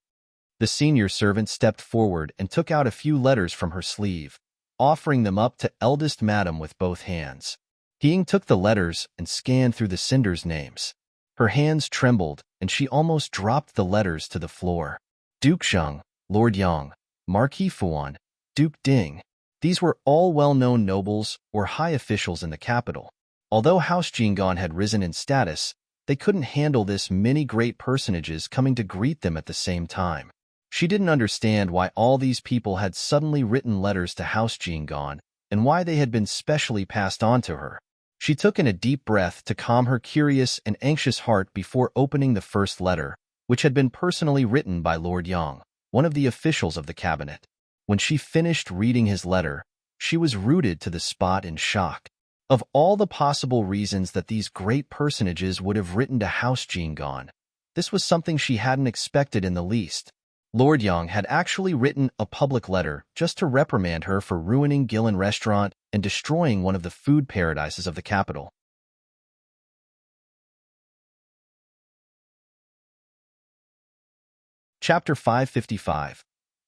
The senior servant stepped forward and took out a few letters from her sleeve, offering them up to eldest madam with both hands. He Ying took the letters and scanned through the senders' names. Her hands trembled, and she almost dropped the letters to the floor. Duke Zheng, Lord Yang, Marquis Fuan, Duke Ding. These were all well-known nobles or high officials in the capital. Although House Jinggan had risen in status, they couldn't handle this many great personages coming to greet them at the same time. She didn't understand why all these people had suddenly written letters to House Jinggan and why they had been specially passed on to her. She took in a deep breath to calm her curious and anxious heart before opening the first letter, which had been personally written by Lord Yang, one of the officials of the cabinet. When she finished reading his letter, she was rooted to the spot in shock. Of all the possible reasons that these great personages would have written to House Jinggan, this was something she hadn't expected in the least. Lord Yang had actually written a public letter just to reprimand her for ruining Gillen Restaurant and destroying one of the food paradises of the capital. Chapter 555.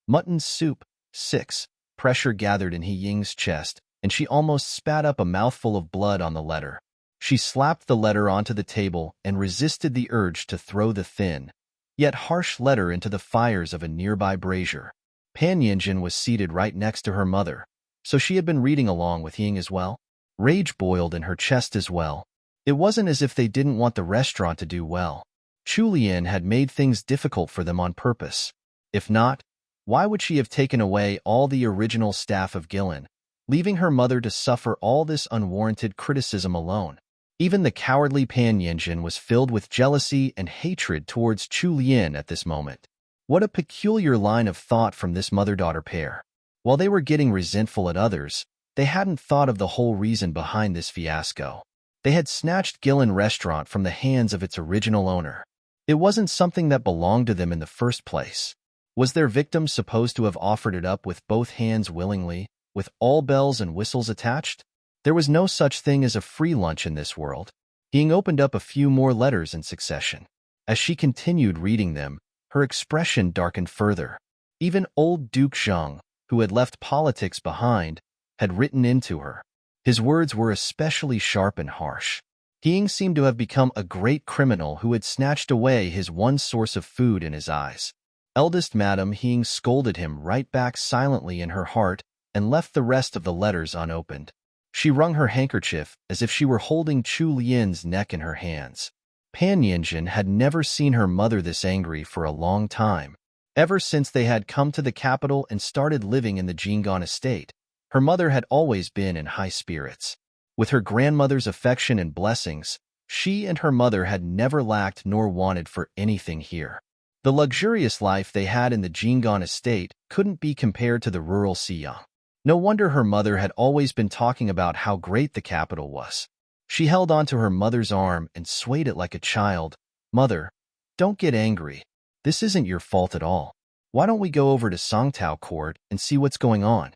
Mutton Soup. 6. Pressure gathered in He Ying's chest, and she almost spat up a mouthful of blood on the letter. She slapped the letter onto the table and resisted the urge to throw the thin, yet harsh letter into the fires of a nearby brazier. Pan Yinjin was seated right next to her mother, so she had been reading along with Ying as well. Rage boiled in her chest as well. It wasn't as if they didn't want the restaurant to do well. Chu Lian had made things difficult for them on purpose. If not, why would she have taken away all the original staff of Gillen, leaving her mother to suffer all this unwarranted criticism alone? Even the cowardly Pan Yinjin was filled with jealousy and hatred towards Chu Lian at this moment. What a peculiar line of thought from this mother-daughter pair. While they were getting resentful at others, they hadn't thought of the whole reason behind this fiasco. They had snatched Gillen Restaurant from the hands of its original owner. It wasn't something that belonged to them in the first place. Was their victim supposed to have offered it up with both hands willingly, with all bells and whistles attached? There was no such thing as a free lunch in this world. Ying opened up a few more letters in succession. As she continued reading them, her expression darkened further. Even old Duke Zheng, who had left politics behind, had written into her. His words were especially sharp and harsh. Ying seemed to have become a great criminal who had snatched away his one source of food in his eyes. Eldest Madam Ying scolded him right back silently in her heart and left the rest of the letters unopened. She wrung her handkerchief as if she were holding Chu Lian's neck in her hands. Pan Yinjin had never seen her mother this angry for a long time. Ever since they had come to the capital and started living in the Jinggan estate, her mother had always been in high spirits. With her grandmother's affection and blessings, she and her mother had never lacked nor wanted for anything here. The luxurious life they had in the Jinggan estate couldn't be compared to the rural Xiyang. No wonder her mother had always been talking about how great the capital was. She held onto her mother's arm and swayed it like a child. "Mother, don't get angry. This isn't your fault at all. Why don't we go over to Songtao Court and see what's going on?"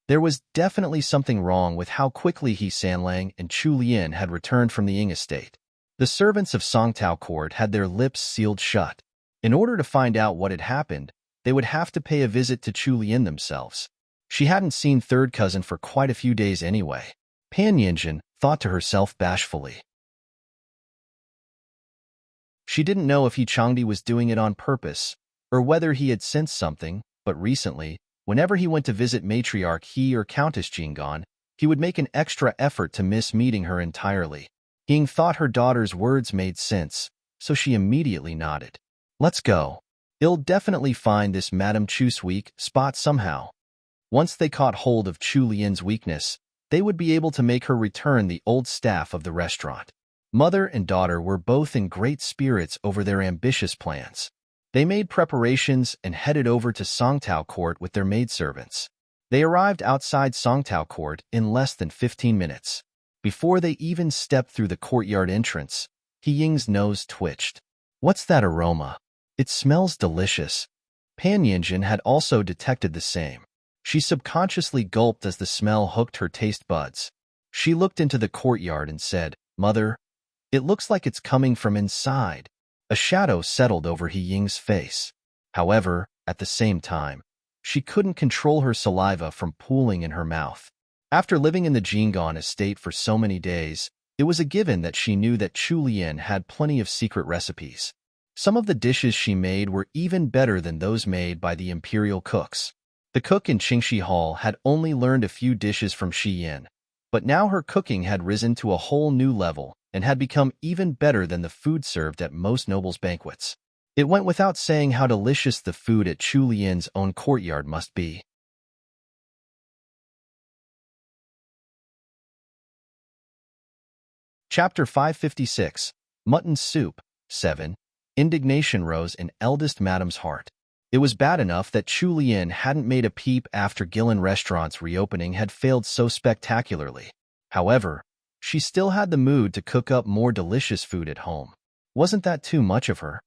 There was definitely something wrong with how quickly He Sanlang and Chu Lian had returned from the Ying estate. The servants of Songtao Court had their lips sealed shut. In order to find out what had happened, they would have to pay a visit to Chu Lian themselves. She hadn't seen third cousin for quite a few days anyway. Pan Yinjin thought to herself bashfully. She didn't know if He Changdi was doing it on purpose, or whether he had sensed something, but recently, whenever he went to visit Matriarch He or Countess Jinggan, he would make an extra effort to miss meeting her entirely. Ying thought her daughter's words made sense, so she immediately nodded. "Let's go. I'll definitely find this Madame Chu's weak spot somehow." Once they caught hold of Chu Lian's weakness, they would be able to make her return the old staff of the restaurant. Mother and daughter were both in great spirits over their ambitious plans. They made preparations and headed over to Songtao Court with their maidservants. They arrived outside Songtao Court in less than 15 minutes. Before they even stepped through the courtyard entrance, He Ying's nose twitched. "What's that aroma? It smells delicious." Pan Yinjin had also detected the same. She subconsciously gulped as the smell hooked her taste buds. She looked into the courtyard and said, "Mother, it looks like it's coming from inside." A shadow settled over He Ying's face. However, at the same time, she couldn't control her saliva from pooling in her mouth. After living in the Jinggan estate for so many days, it was a given that she knew that Chu Lian had plenty of secret recipes. Some of the dishes she made were even better than those made by the imperial cooks. The cook in Qingxi Hall had only learned a few dishes from Shi Yin, but now her cooking had risen to a whole new level and had become even better than the food served at most nobles' banquets. It went without saying how delicious the food at Chu Lian's own courtyard must be. Chapter 556. Mutton Soup. 7. Indignation rose in eldest Madam's heart. It was bad enough that Chu Lian hadn't made a peep after Gillen Restaurant's reopening had failed so spectacularly. However, she still had the mood to cook up more delicious food at home. Wasn't that too much of her?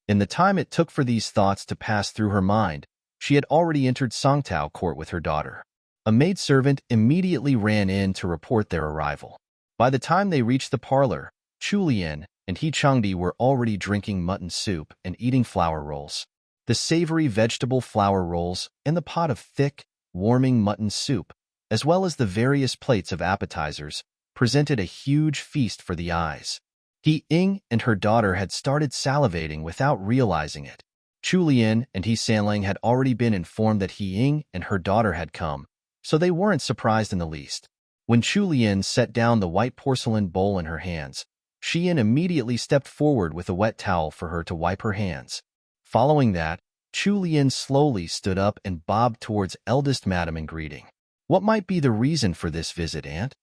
In the time it took for these thoughts to pass through her mind, she had already entered Songtao Court with her daughter. A maidservant immediately ran in to report their arrival. By the time they reached the parlor, Chu Lian and He Changdi were already drinking mutton soup and eating flour rolls. The savory vegetable flour rolls and the pot of thick, warming mutton soup, as well as the various plates of appetizers, presented a huge feast for the eyes. He Ying and her daughter had started salivating without realizing it. Chu Lian and He Sanlang had already been informed that He Ying and her daughter had come, so they weren't surprised in the least. When Chu Lian set down the white porcelain bowl in her hands, Xian immediately stepped forward with a wet towel for her to wipe her hands. Following that, Chu Lian slowly stood up and bobbed towards eldest madam in greeting. What might be the reason for this visit, aunt?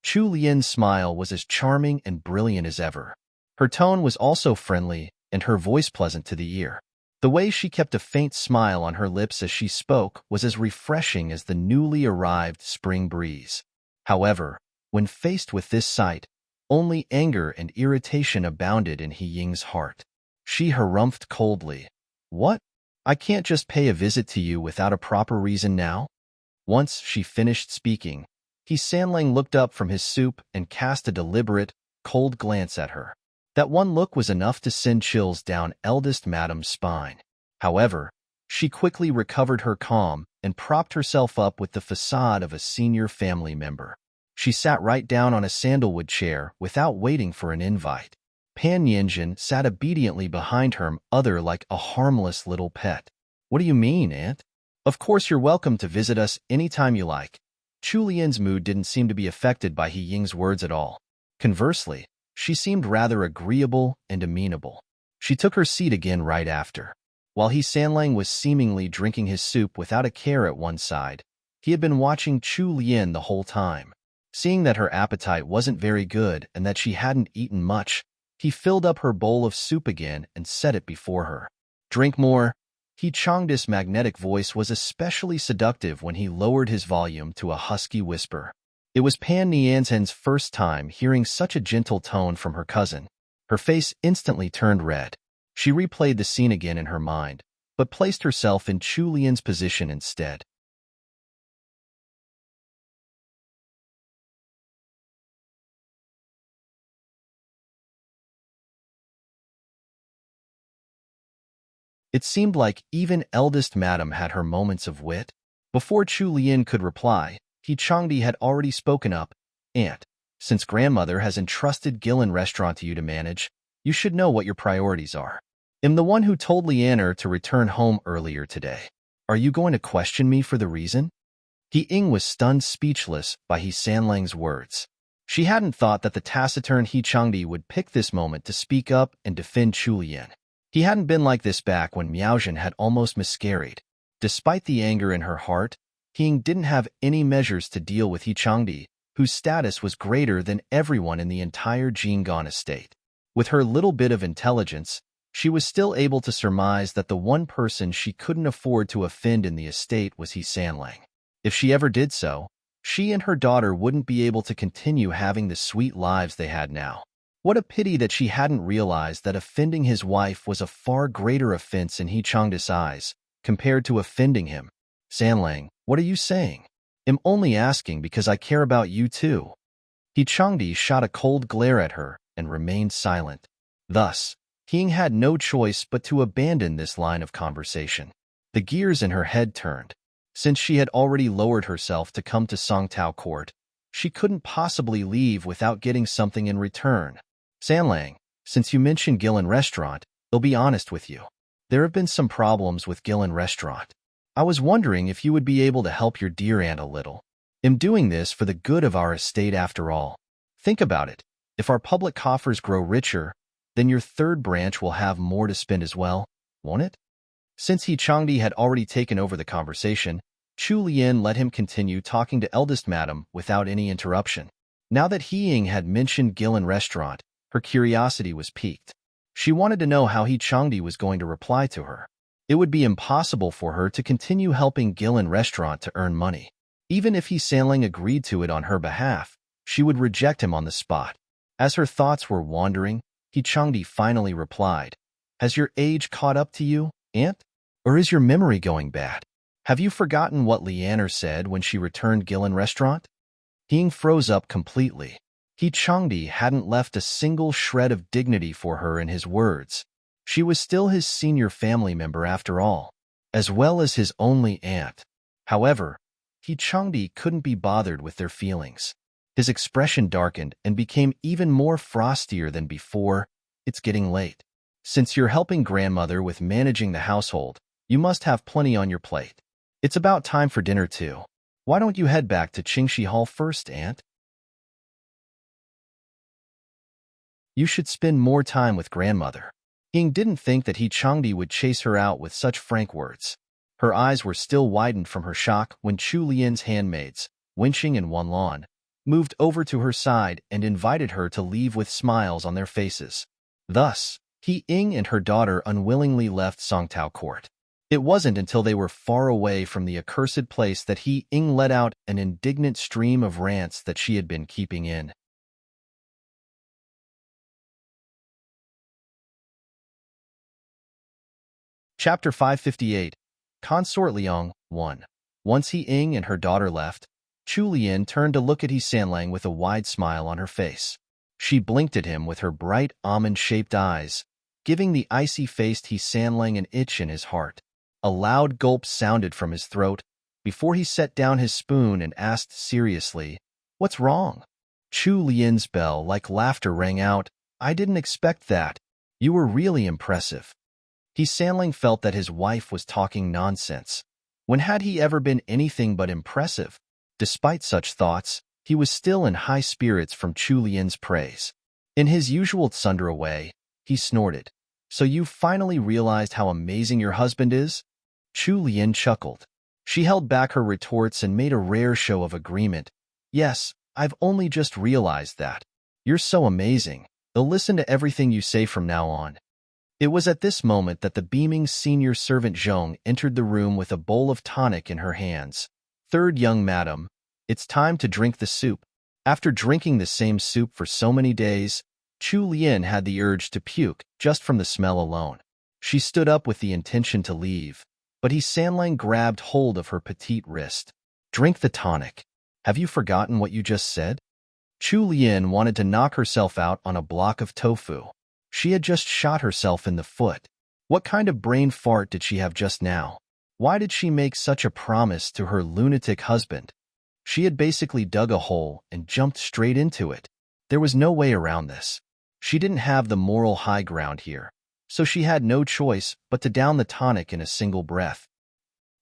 Chu Lian's smile was as charming and brilliant as ever. Her tone was also friendly, and her voice pleasant to the ear. The way she kept a faint smile on her lips as she spoke was as refreshing as the newly arrived spring breeze. However, when faced with this sight, only anger and irritation abounded in He Ying's heart. She harumphed coldly. What? I can't just pay a visit to you without a proper reason now? Once she finished speaking, He Sanlang looked up from his soup and cast a deliberate, cold glance at her. That one look was enough to send chills down eldest madam's spine. However, she quickly recovered her calm and propped herself up with the facade of a senior family member. She sat right down on a sandalwood chair without waiting for an invite. Pan Yanjin sat obediently behind her, other like a harmless little pet. What do you mean, aunt? Of course you're welcome to visit us anytime you like. Chu Lian's mood didn't seem to be affected by He Ying's words at all. Conversely, she seemed rather agreeable and amenable. She took her seat again right after. While He Sanlang was seemingly drinking his soup without a care at one side, he had been watching Chu Lian the whole time. Seeing that her appetite wasn't very good and that she hadn't eaten much, he filled up her bowl of soup again and set it before her. Drink more. He Chang's magnetic voice was especially seductive when he lowered his volume to a husky whisper. It was Pan Nianzhen's first time hearing such a gentle tone from her cousin. Her face instantly turned red. She replayed the scene again in her mind, but placed herself in Chu Lian's position instead. It seemed like even eldest madam had her moments of wit. Before Chu Lian could reply, He Changdi had already spoken up. Aunt, since grandmother has entrusted Gillen Restaurant to you to manage, you should know what your priorities are. I'm the one who told Lianer to return home earlier today. Are you going to question me for the reason? He Ying was stunned speechless by He Sanlang's words. She hadn't thought that the taciturn He Changdi would pick this moment to speak up and defend Chu Lian. He hadn't been like this back when Miaojin had almost miscarried. Despite the anger in her heart, He Ying didn't have any measures to deal with He Changdi, whose status was greater than everyone in the entire Jinggan estate. With her little bit of intelligence, she was still able to surmise that the one person she couldn't afford to offend in the estate was He Sanlang. If she ever did so, she and her daughter wouldn't be able to continue having the sweet lives they had now. What a pity that she hadn't realized that offending his wife was a far greater offense in He Chang's eyes, compared to offending him. Sanlang, what are you saying? I'm only asking because I care about you too. He Changdi shot a cold glare at her and remained silent. Thus, He Ying had no choice but to abandon this line of conversation. The gears in her head turned. Since she had already lowered herself to come to Songtao Court, she couldn't possibly leave without getting something in return. Sanlang, since you mentioned Gillen Restaurant, I'll be honest with you. There have been some problems with Gillen Restaurant. I was wondering if you would be able to help your dear aunt a little. I'm doing this for the good of our estate after all. Think about it. If our public coffers grow richer, then your third branch will have more to spend as well, won't it? Since He Changdi had already taken over the conversation, Chu Lian let him continue talking to eldest madam without any interruption. Now that He Ying had mentioned Gillen Restaurant, her curiosity was piqued. She wanted to know how He Changdi was going to reply to her. It would be impossible for her to continue helping Gillen Restaurant to earn money. Even if He Sanlang agreed to it on her behalf, she would reject him on the spot. As her thoughts were wandering, He Changdi finally replied, Has your age caught up to you, aunt? Or is your memory going bad? Have you forgotten what Lianer said when she returned Gillen Restaurant? He Ying froze up completely. He Changdi hadn't left a single shred of dignity for her in his words. She was still his senior family member after all, as well as his only aunt. However, Changdi couldn't be bothered with their feelings. His expression darkened and became even more frostier than before. It's getting late. Since you're helping grandmother with managing the household, you must have plenty on your plate. It's about time for dinner too. Why don't you head back to Qingxi Hall first, Aunt? You should spend more time with grandmother. Ying didn't think that Changdi would chase her out with such frank words. Her eyes were still widened from her shock when Chu Lian's handmaids, Wenxing and Wanlan, moved over to her side and invited her to leave with smiles on their faces. Thus, Ying and her daughter unwillingly left Songtao Court. It wasn't until they were far away from the accursed place that Ying let out an indignant stream of rants that she had been keeping in. Chapter 558, Consort Liang 1. Once Ying and her daughter left, Chu Lian turned to look at Sanlang with a wide smile on her face. She blinked at him with her bright almond-shaped eyes, giving the icy-faced Sanlang an itch in his heart. A loud gulp sounded from his throat before he set down his spoon and asked seriously, "What's wrong?" Chu Lian's bell-like laughter rang out. "I didn't expect that. You were really impressive." Sanlang felt that his wife was talking nonsense. When had he ever been anything but impressive? Despite such thoughts, he was still in high spirits from Chu Lian's praise. In his usual tsundere way, he snorted. "So you finally realized how amazing your husband is?" Chu Lian chuckled. She held back her retorts and made a rare show of agreement. "Yes, I've only just realized that. You're so amazing. I'll listen to everything you say from now on." It was at this moment that the beaming senior servant Zhong entered the room with a bowl of tonic in her hands. "Third young madam, it's time to drink the soup." After drinking the same soup for so many days, Chu Lian had the urge to puke just from the smell alone. She stood up with the intention to leave, but Sanlang grabbed hold of her petite wrist. "Drink the tonic. Have you forgotten what you just said?" Chu Lian wanted to knock herself out on a block of tofu. She had just shot herself in the foot. What kind of brain fart did she have just now? Why did she make such a promise to her lunatic husband? She had basically dug a hole and jumped straight into it. There was no way around this. She didn't have the moral high ground here, so she had no choice but to down the tonic in a single breath.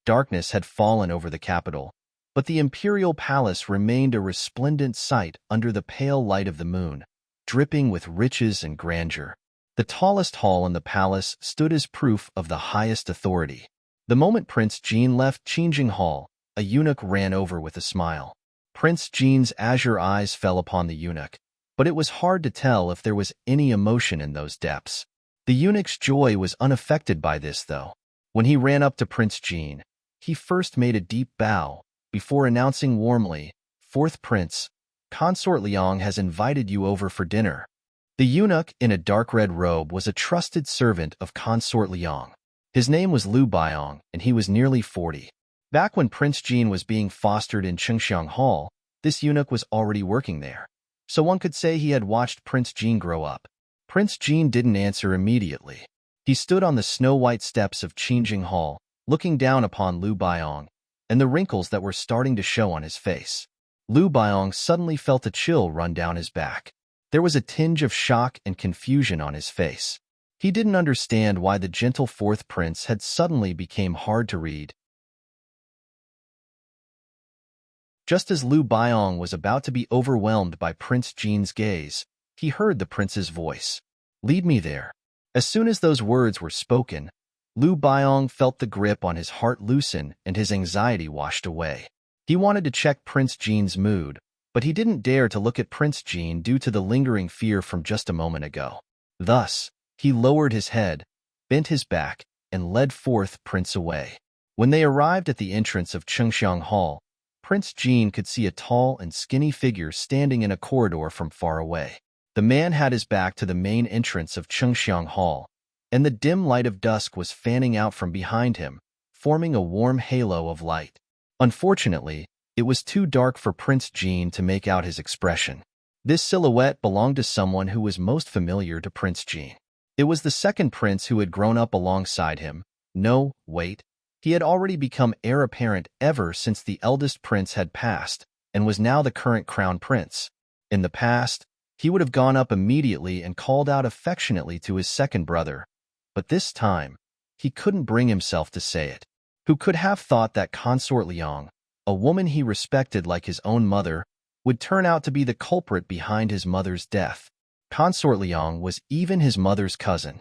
Darkness had fallen over the capital, but the imperial palace remained a resplendent sight under the pale light of the moon, dripping with riches and grandeur. The tallest hall in the palace stood as proof of the highest authority. The moment Prince Jean left Qingjing Hall, a eunuch ran over with a smile. Prince Jean's azure eyes fell upon the eunuch, but it was hard to tell if there was any emotion in those depths. The eunuch's joy was unaffected by this, though. When he ran up to Prince Jean, he first made a deep bow, before announcing warmly, "Fourth Prince, Consort Liang has invited you over for dinner." The eunuch in a dark red robe was a trusted servant of Consort Liang. His name was Lu Baiong, and he was nearly 40. Back when Prince Jean was being fostered in Qingxiang Hall, this eunuch was already working there. So one could say he had watched Prince Jean grow up. Prince Jean didn't answer immediately. He stood on the snow-white steps of Qingjing Hall, looking down upon Lu Baiong, and the wrinkles that were starting to show on his face. Lu Baiong suddenly felt a chill run down his back. There was a tinge of shock and confusion on his face. He didn't understand why the gentle fourth prince had suddenly become hard to read. Just as Lu Baiong was about to be overwhelmed by Prince Jean's gaze, he heard the prince's voice. "Lead me there." As soon as those words were spoken, Lu Baiong felt the grip on his heart loosen and his anxiety washed away. He wanted to check Prince Jean's mood, but he didn't dare to look at Prince Jean due to the lingering fear from just a moment ago. Thus, he lowered his head, bent his back, and led forth Prince away. When they arrived at the entrance of Qingxiang Hall, Prince Jean could see a tall and skinny figure standing in a corridor from far away. The man had his back to the main entrance of Qingxiang Hall, and the dim light of dusk was fanning out from behind him, forming a warm halo of light. Unfortunately, it was too dark for Prince Jean to make out his expression. This silhouette belonged to someone who was most familiar to Prince Jean. It was the second prince who had grown up alongside him. No, wait. He had already become heir apparent ever since the eldest prince had passed, and was now the current crown prince. In the past, he would have gone up immediately and called out affectionately to his second brother, but this time, he couldn't bring himself to say it. Who could have thought that Consort Liang, a woman he respected like his own mother, would turn out to be the culprit behind his mother's death? Consort Liang was even his mother's cousin.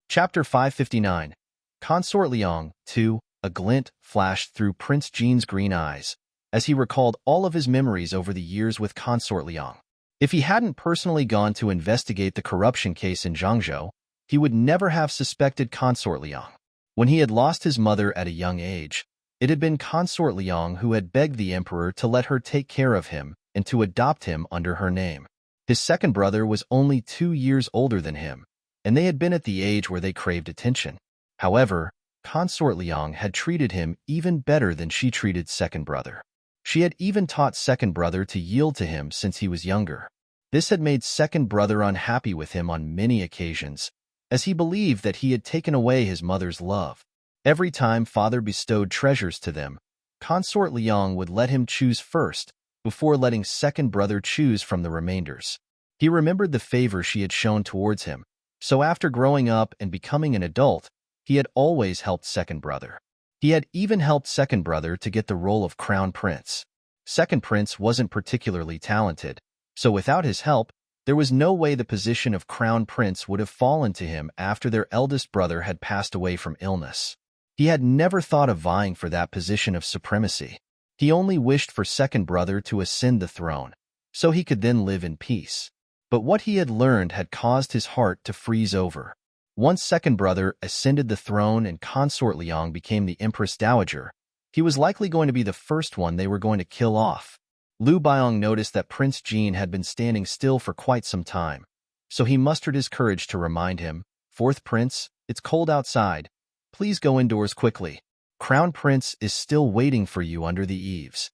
Chapter 559. Consort Liang, 2. A glint flashed through Prince Jin's green eyes, as he recalled all of his memories over the years with Consort Liang. If he hadn't personally gone to investigate the corruption case in Zhangzhou, he would never have suspected Consort Liang. When he had lost his mother at a young age, it had been Consort Liang who had begged the emperor to let her take care of him and to adopt him under her name. His second brother was only 2 years older than him, and they had been at the age where they craved attention. However, Consort Liang had treated him even better than she treated second brother. She had even taught second brother to yield to him since he was younger. This had made second brother unhappy with him on many occasions, as he believed that he had taken away his mother's love. Every time father bestowed treasures to them, Consort Liang would let him choose first, before letting second brother choose from the remainders. He remembered the favor she had shown towards him, so after growing up and becoming an adult, he had always helped second brother. He had even helped second brother to get the role of crown prince. Second prince wasn't particularly talented, so without his help, there was no way the position of crown prince would have fallen to him after their eldest brother had passed away from illness. He had never thought of vying for that position of supremacy. He only wished for second brother to ascend the throne, so he could then live in peace. But what he had learned had caused his heart to freeze over. Once second brother ascended the throne and Consort Liang became the Empress Dowager, he was likely going to be the first one they were going to kill off. Liu Biong noticed that Prince Jin had been standing still for quite some time, so he mustered his courage to remind him, "Fourth Prince, it's cold outside. Please go indoors quickly. Crown Prince is still waiting for you under the eaves."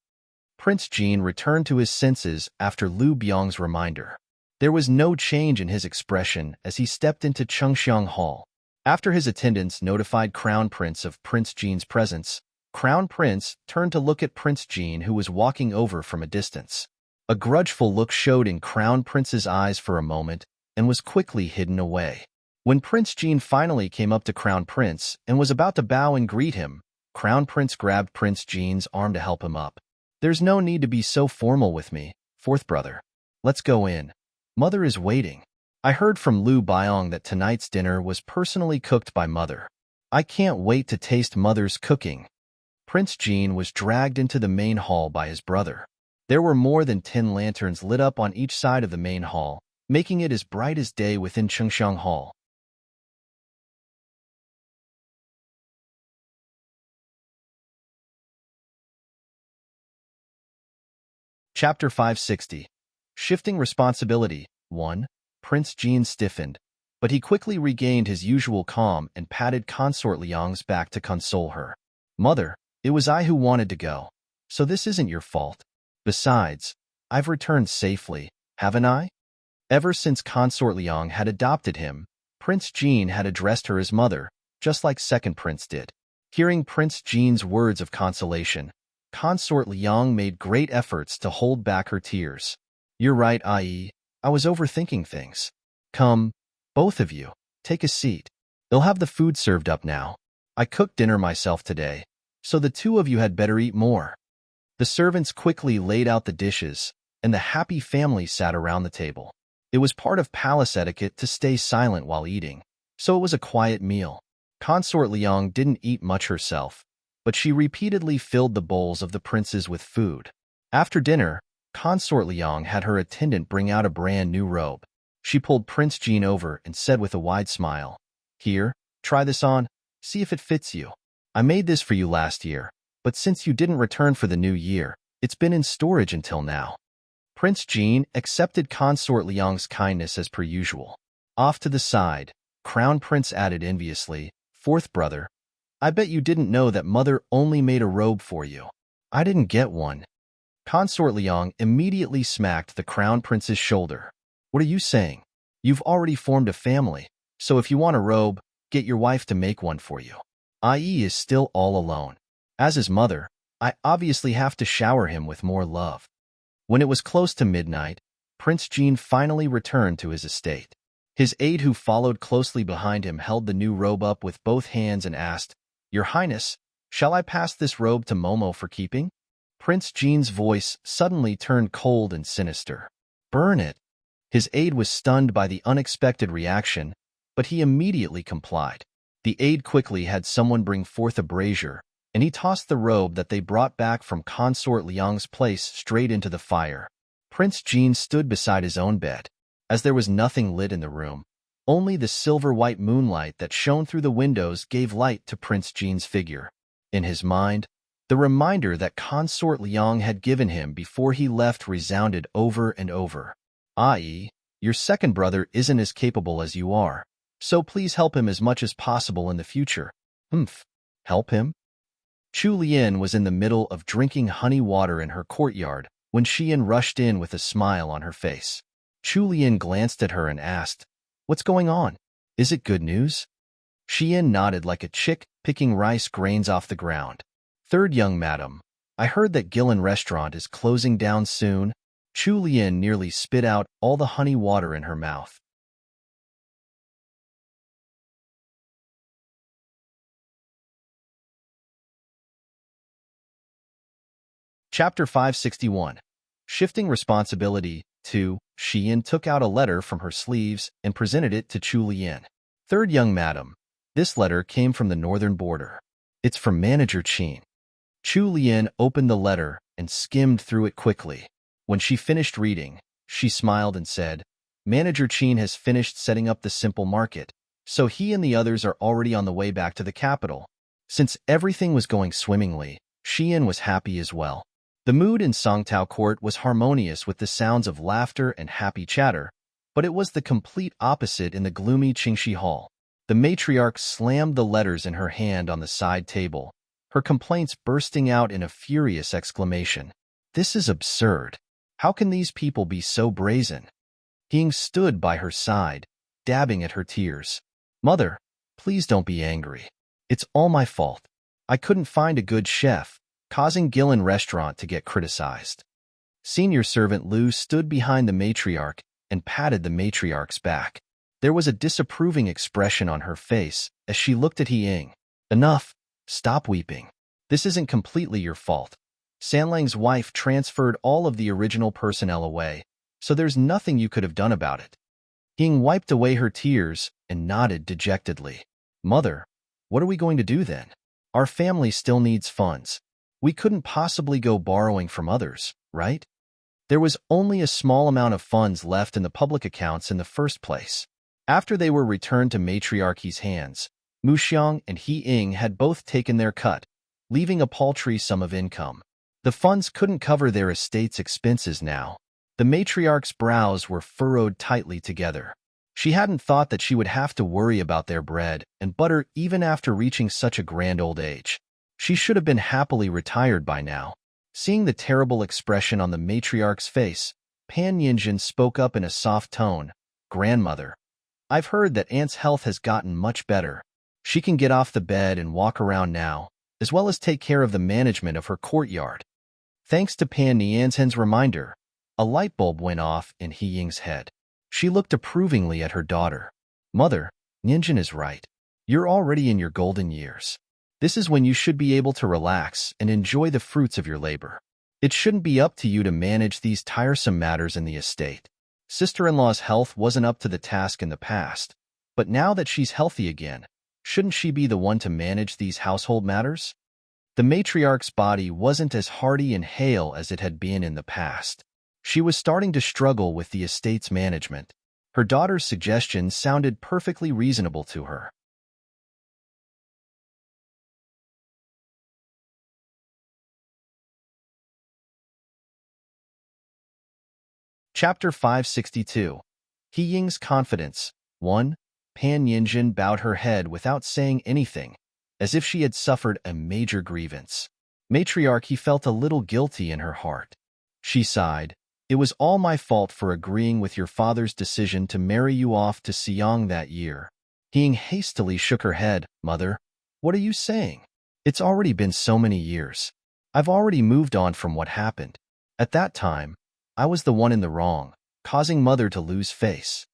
Prince Jin returned to his senses after Liu Biong's reminder. There was no change in his expression as he stepped into Chengxiang Hall. After his attendants notified Crown Prince of Prince Jin's presence, Crown Prince turned to look at Prince Jin, who was walking over from a distance. A grudgeful look showed in Crown Prince's eyes for a moment and was quickly hidden away. When Prince Jin finally came up to Crown Prince and was about to bow and greet him, Crown Prince grabbed Prince Jin's arm to help him up. "There's no need to be so formal with me, fourth brother. Let's go in. Mother is waiting. I heard from Liu Biong that tonight's dinner was personally cooked by Mother. I can't wait to taste Mother's cooking." Prince Jin was dragged into the main hall by his brother. There were more than 10 lanterns lit up on each side of the main hall, making it as bright as day within Chengxiang Hall. Chapter 560. Shifting Responsibility. 1. Prince Jin stiffened, but he quickly regained his usual calm and patted Consort Liang's back to console her. "Mother, it was I who wanted to go, so this isn't your fault. Besides, I've returned safely, haven't I?" Ever since Consort Liang had adopted him, Prince Jin had addressed her as mother, just like second prince did. Hearing Prince Jin's words of consolation, Consort Liang made great efforts to hold back her tears. "You're right, I was overthinking things. Come, both of you, take a seat. They'll have the food served up now. I cooked dinner myself today, so the two of you had better eat more." The servants quickly laid out the dishes, and the happy family sat around the table. It was part of palace etiquette to stay silent while eating, so it was a quiet meal. Consort Liang didn't eat much herself, but she repeatedly filled the bowls of the princes with food. After dinner, Consort Liang had her attendant bring out a brand new robe. She pulled Prince Jin over and said with a wide smile, "Here, try this on, see if it fits you. I made this for you last year, but since you didn't return for the new year, it's been in storage until now." Prince Jin accepted Consort Liang's kindness as per usual. Off to the side, Crown Prince added enviously, "Fourth brother, I bet you didn't know that Mother only made a robe for you. I didn't get one." Consort Liang immediately smacked the crown prince's shoulder. What are you saying? You've already formed a family, so if you want a robe, get your wife to make one for you. IE is still all alone. As his mother, I obviously have to shower him with more love. When it was close to midnight, Prince Jean finally returned to his estate. His aide who followed closely behind him held the new robe up with both hands and asked, "Your Highness, shall I pass this robe to Momo for keeping?" Prince Jean's voice suddenly turned cold and sinister. "Burn it." His aide was stunned by the unexpected reaction, but he immediately complied. The aide quickly had someone bring forth a brazier, and he tossed the robe that they brought back from Consort Liang's place straight into the fire. Prince Jean stood beside his own bed. As there was nothing lit in the room, only the silver-white moonlight that shone through the windows gave light to Prince Jean's figure. In his mind, the reminder that Consort Liang had given him before he left resounded over and over. I.e., your second brother isn't as capable as you are, so please help him as much as possible in the future. Help him? Chu Lian was in the middle of drinking honey water in her courtyard when Xian rushed in with a smile on her face. Chu Lian glanced at her and asked, "What's going on? Is it good news?" Xian nodded like a chick picking rice grains off the ground. "Third young madam, I heard that Gillen restaurant is closing down soon." Chu Lian nearly spit out all the honey water in her mouth. Chapter 561. Shifting Responsibility 2. Xian took out a letter from her sleeves and presented it to Chu Lian. "Third young madam, this letter came from the northern border. It's from Manager Qin." Chu Lian opened the letter and skimmed through it quickly. When she finished reading, she smiled and said, "Manager Qin has finished setting up the simple market, so he and the others are already on the way back to the capital." Since everything was going swimmingly, Xian was happy as well. The mood in Songtao Court was harmonious with the sounds of laughter and happy chatter, but it was the complete opposite in the gloomy Qingxi Hall. The matriarch slammed the letters in her hand on the side table, her complaints bursting out in a furious exclamation. "This is absurd. How can these people be so brazen?" Ying stood by her side, dabbing at her tears. "Mother, please don't be angry. It's all my fault. I couldn't find a good chef, causing Gillen restaurant to get criticized." Senior servant Lu stood behind the matriarch and patted the matriarch's back. There was a disapproving expression on her face as she looked at Ying. "Enough. Stop weeping. This isn't completely your fault. Sanlang's wife transferred all of the original personnel away, so there's nothing you could have done about it." Ying wiped away her tears and nodded dejectedly. "Mother, what are we going to do then? Our family still needs funds. We couldn't possibly go borrowing from others, right? There was only a small amount of funds left in the public accounts in the first place." After they were returned to matriarchy's hands, Mu Xiang and He Ying had both taken their cut, leaving a paltry sum of income. The funds couldn't cover their estate's expenses now. The matriarch's brows were furrowed tightly together. She hadn't thought that she would have to worry about their bread and butter even after reaching such a grand old age. She should have been happily retired by now. Seeing the terrible expression on the matriarch's face, Pan Yinjin spoke up in a soft tone. "Grandmother, I've heard that Aunt's health has gotten much better. She can get off the bed and walk around now, as well as take care of the management of her courtyard." Thanks to Pan Nianzhen's reminder, a light bulb went off in He Ying's head. She looked approvingly at her daughter. "Mother, Ninjin is right. You're already in your golden years. This is when you should be able to relax and enjoy the fruits of your labor. It shouldn't be up to you to manage these tiresome matters in the estate. Sister-in-law's health wasn't up to the task in the past, but now that she's healthy again, shouldn't she be the one to manage these household matters?" The matriarch's body wasn't as hearty and hale as it had been in the past. She was starting to struggle with the estate's management. Her daughter's suggestion sounded perfectly reasonable to her. Chapter 562. He Ying's Confidence 1. Pan Yinjin bowed her head without saying anything, as if she had suffered a major grievance. Matriarch, he felt a little guilty in her heart. She sighed. It was all my fault for agreeing with your father's decision to marry you off to Siang that year. Hing hastily shook her head. Mother, what are you saying? It's already been so many years. I've already moved on from what happened. At that time, I was the one in the wrong, causing Mother to lose face.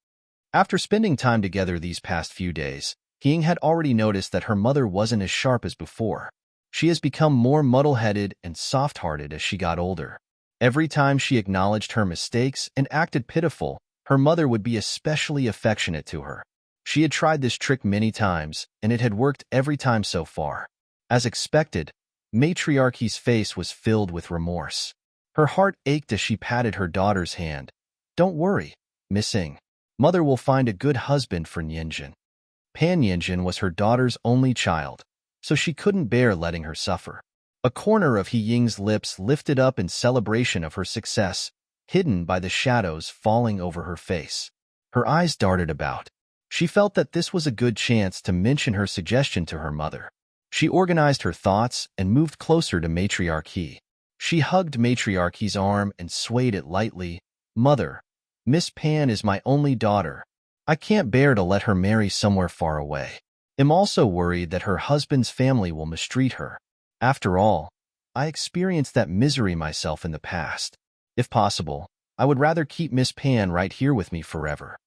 After spending time together these past few days, Hing had already noticed that her mother wasn't as sharp as before. She has become more muddle-headed and soft-hearted as she got older. Every time she acknowledged her mistakes and acted pitiful, her mother would be especially affectionate to her. She had tried this trick many times, and it had worked every time so far. As expected, Matriarchy's face was filled with remorse. Her heart ached as she patted her daughter's hand. Don't worry, Miss Ing. Mother will find a good husband for Nyenjin. Pan Nyenjin was her daughter's only child, so she couldn't bear letting her suffer. A corner of He Ying's lips lifted up in celebration of her success, hidden by the shadows falling over her face. Her eyes darted about. She felt that this was a good chance to mention her suggestion to her mother. She organized her thoughts and moved closer to Matriarch He. She hugged Matriarch He's arm and swayed it lightly. Mother, Miss Pan is my only daughter. I can't bear to let her marry somewhere far away. I'm also worried that her husband's family will mistreat her. After all, I experienced that misery myself in the past. If possible, I would rather keep Miss Pan right here with me forever.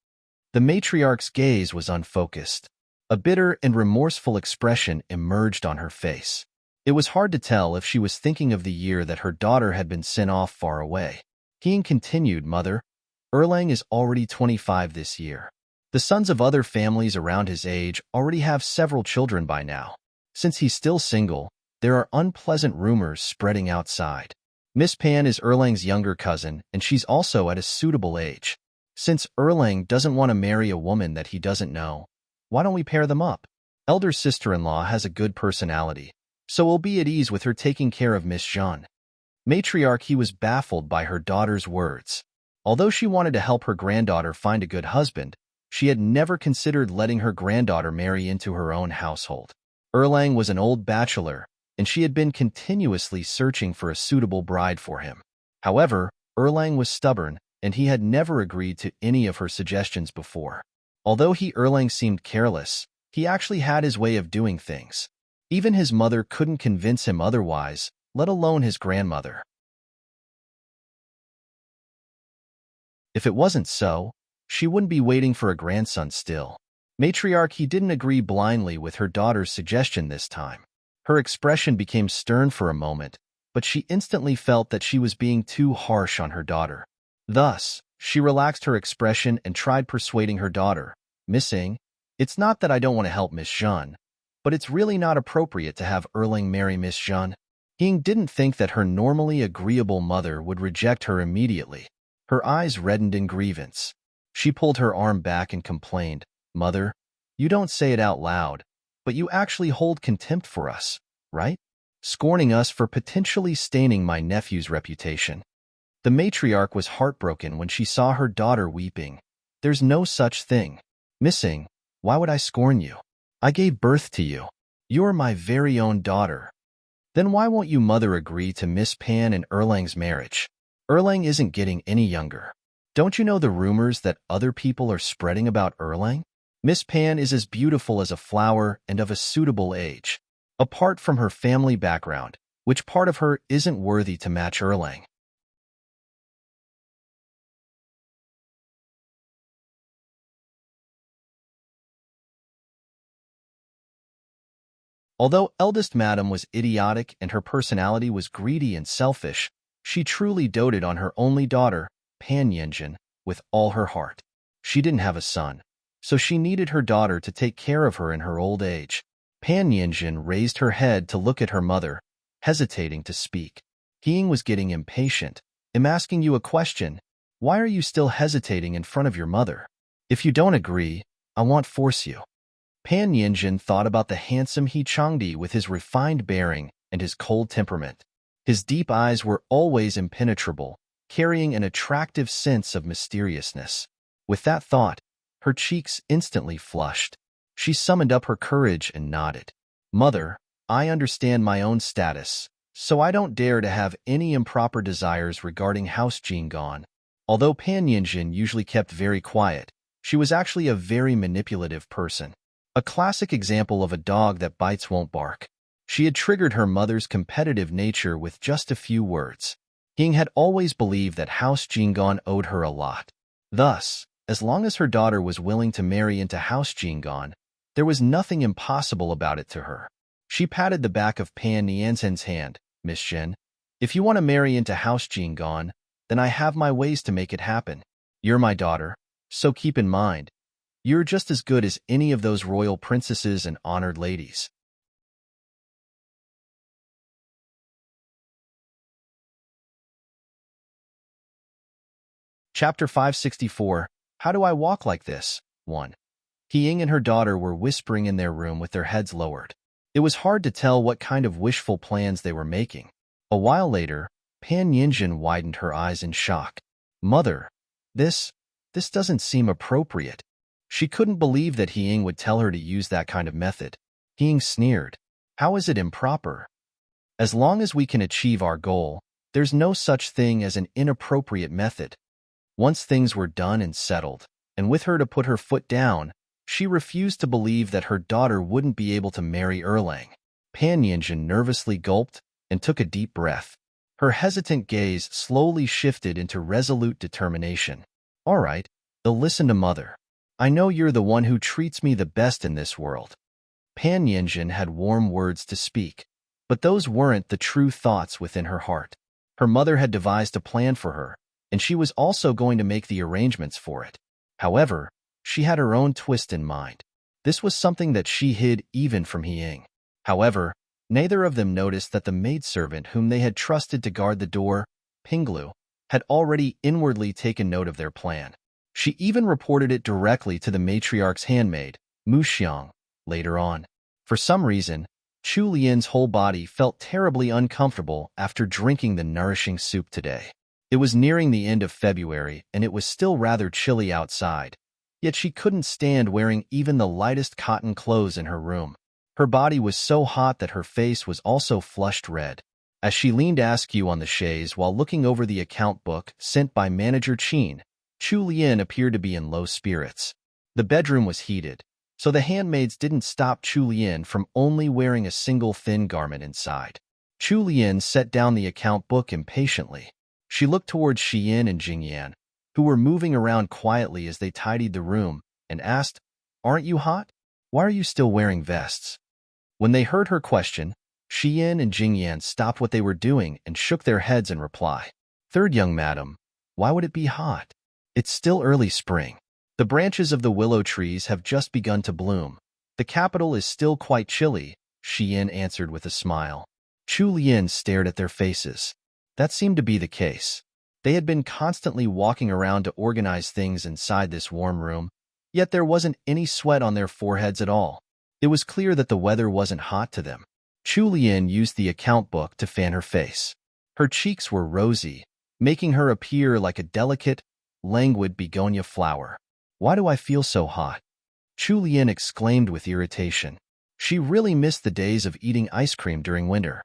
The matriarch's gaze was unfocused. A bitter and remorseful expression emerged on her face. It was hard to tell if she was thinking of the year that her daughter had been sent off far away. Hing continued, Mother, Erlang is already 25 this year. The sons of other families around his age already have several children by now. Since he's still single, there are unpleasant rumors spreading outside. Miss Pan is Erlang's younger cousin, and she's also at a suitable age. Since Erlang doesn't want to marry a woman that he doesn't know, why don't we pair them up? Elder sister-in-law has a good personality, so we'll be at ease with her taking care of Miss Jean. Matriarch He was baffled by her daughter's words. Although she wanted to help her granddaughter find a good husband, she had never considered letting her granddaughter marry into her own household. Erlang was an old bachelor, and she had been continuously searching for a suitable bride for him. However, Erlang was stubborn, and he had never agreed to any of her suggestions before. Although Erlang seemed careless, he actually had his way of doing things. Even his mother couldn't convince him otherwise, let alone his grandmother. If it wasn't so, she wouldn't be waiting for a grandson still. Matriarch He didn't agree blindly with her daughter's suggestion this time. Her expression became stern for a moment, but she instantly felt that she was being too harsh on her daughter. Thus, she relaxed her expression and tried persuading her daughter, Miss Ing, it's not that I don't want to help Miss Jean, but it's really not appropriate to have Erlang marry Miss Jean. Hing didn't think that her normally agreeable mother would reject her immediately. Her eyes reddened in grievance. She pulled her arm back and complained, Mother, you don't say it out loud, but you actually hold contempt for us, right? Scorning us for potentially staining my nephew's reputation. The matriarch was heartbroken when she saw her daughter weeping. There's no such thing. Miss Ing, why would I scorn you? I gave birth to you. You're my very own daughter. Then why won't you mother agree to Miss Pan and Erlang's marriage? Erlang isn't getting any younger. Don't you know the rumors that other people are spreading about Erlang? Miss Pan is as beautiful as a flower and of a suitable age. Apart from her family background, which part of her isn't worthy to match Erlang? Although eldest madam was idiotic and her personality was greedy and selfish, she truly doted on her only daughter, Pan Yenjin, with all her heart. She didn't have a son, so she needed her daughter to take care of her in her old age. Pan Yenjin raised her head to look at her mother, hesitating to speak. Hing was getting impatient. I'm asking you a question. Why are you still hesitating in front of your mother? If you don't agree, I won't force you. Pan Yenjin thought about the handsome He Changdi with his refined bearing and his cold temperament. His deep eyes were always impenetrable, carrying an attractive sense of mysteriousness. With that thought, her cheeks instantly flushed. She summoned up her courage and nodded. Mother, I understand my own status, so I don't dare to have any improper desires regarding House Jingon. Although Pan Yinjin usually kept very quiet, she was actually a very manipulative person. A classic example of a dog that bites won't bark. She had triggered her mother's competitive nature with just a few words. Ying had always believed that House Jingon owed her a lot. Thus, as long as her daughter was willing to marry into House Jingon, there was nothing impossible about it to her. She patted the back of Pan Nianzhen's hand. Miss Shen, if you want to marry into House Jingon, then I have my ways to make it happen. You're my daughter, so keep in mind, you're just as good as any of those royal princesses and honored ladies. Chapter 564, How Do I Walk Like This? 1. He Ying and her daughter were whispering in their room with their heads lowered. It was hard to tell what kind of wishful plans they were making. A while later, Pan Yinjin widened her eyes in shock. Mother, this doesn't seem appropriate. She couldn't believe that He Ying would tell her to use that kind of method. He Ying sneered. How is it improper? As long as we can achieve our goal, there's no such thing as an inappropriate method. Once things were done and settled, and with her to put her foot down, she refused to believe that her daughter wouldn't be able to marry Erlang. Pan Yinjin nervously gulped and took a deep breath. Her hesitant gaze slowly shifted into resolute determination. All right, they'll listen to Mother. I know you're the one who treats me the best in this world. Pan Yinjin had warm words to speak, but those weren't the true thoughts within her heart. Her mother had devised a plan for her, and she was also going to make the arrangements for it. However, she had her own twist in mind. This was something that she hid even from He Ying. However, neither of them noticed that the maidservant whom they had trusted to guard the door, Pinglu, had already inwardly taken note of their plan. She even reported it directly to the matriarch's handmaid, Mu Xiang, later on. For some reason, Chu Lian's whole body felt terribly uncomfortable after drinking the nourishing soup today. It was nearing the end of February, and it was still rather chilly outside, yet she couldn't stand wearing even the lightest cotton clothes in her room. Her body was so hot that her face was also flushed red. As she leaned askew on the chaise while looking over the account book sent by Manager Qin, Chu Lian appeared to be in low spirits. The bedroom was heated, so the handmaids didn't stop Chu Lian from only wearing a single thin garment inside. Chu Lian set down the account book impatiently. She looked towards Xian and Jingyan, who were moving around quietly as they tidied the room, and asked, Aren't you hot? Why are you still wearing vests? When they heard her question, Xian and Jingyan stopped what they were doing and shook their heads in reply. Third young madam, why would it be hot? It's still early spring. The branches of the willow trees have just begun to bloom. The capital is still quite chilly, Xian answered with a smile. Chu Lian stared at their faces. That seemed to be the case. They had been constantly walking around to organize things inside this warm room, yet there wasn't any sweat on their foreheads at all. It was clear that the weather wasn't hot to them. Chu Lian used the account book to fan her face. Her cheeks were rosy, making her appear like a delicate, languid begonia flower. Why do I feel so hot? Chu Lian exclaimed with irritation. She really missed the days of eating ice cream during winter.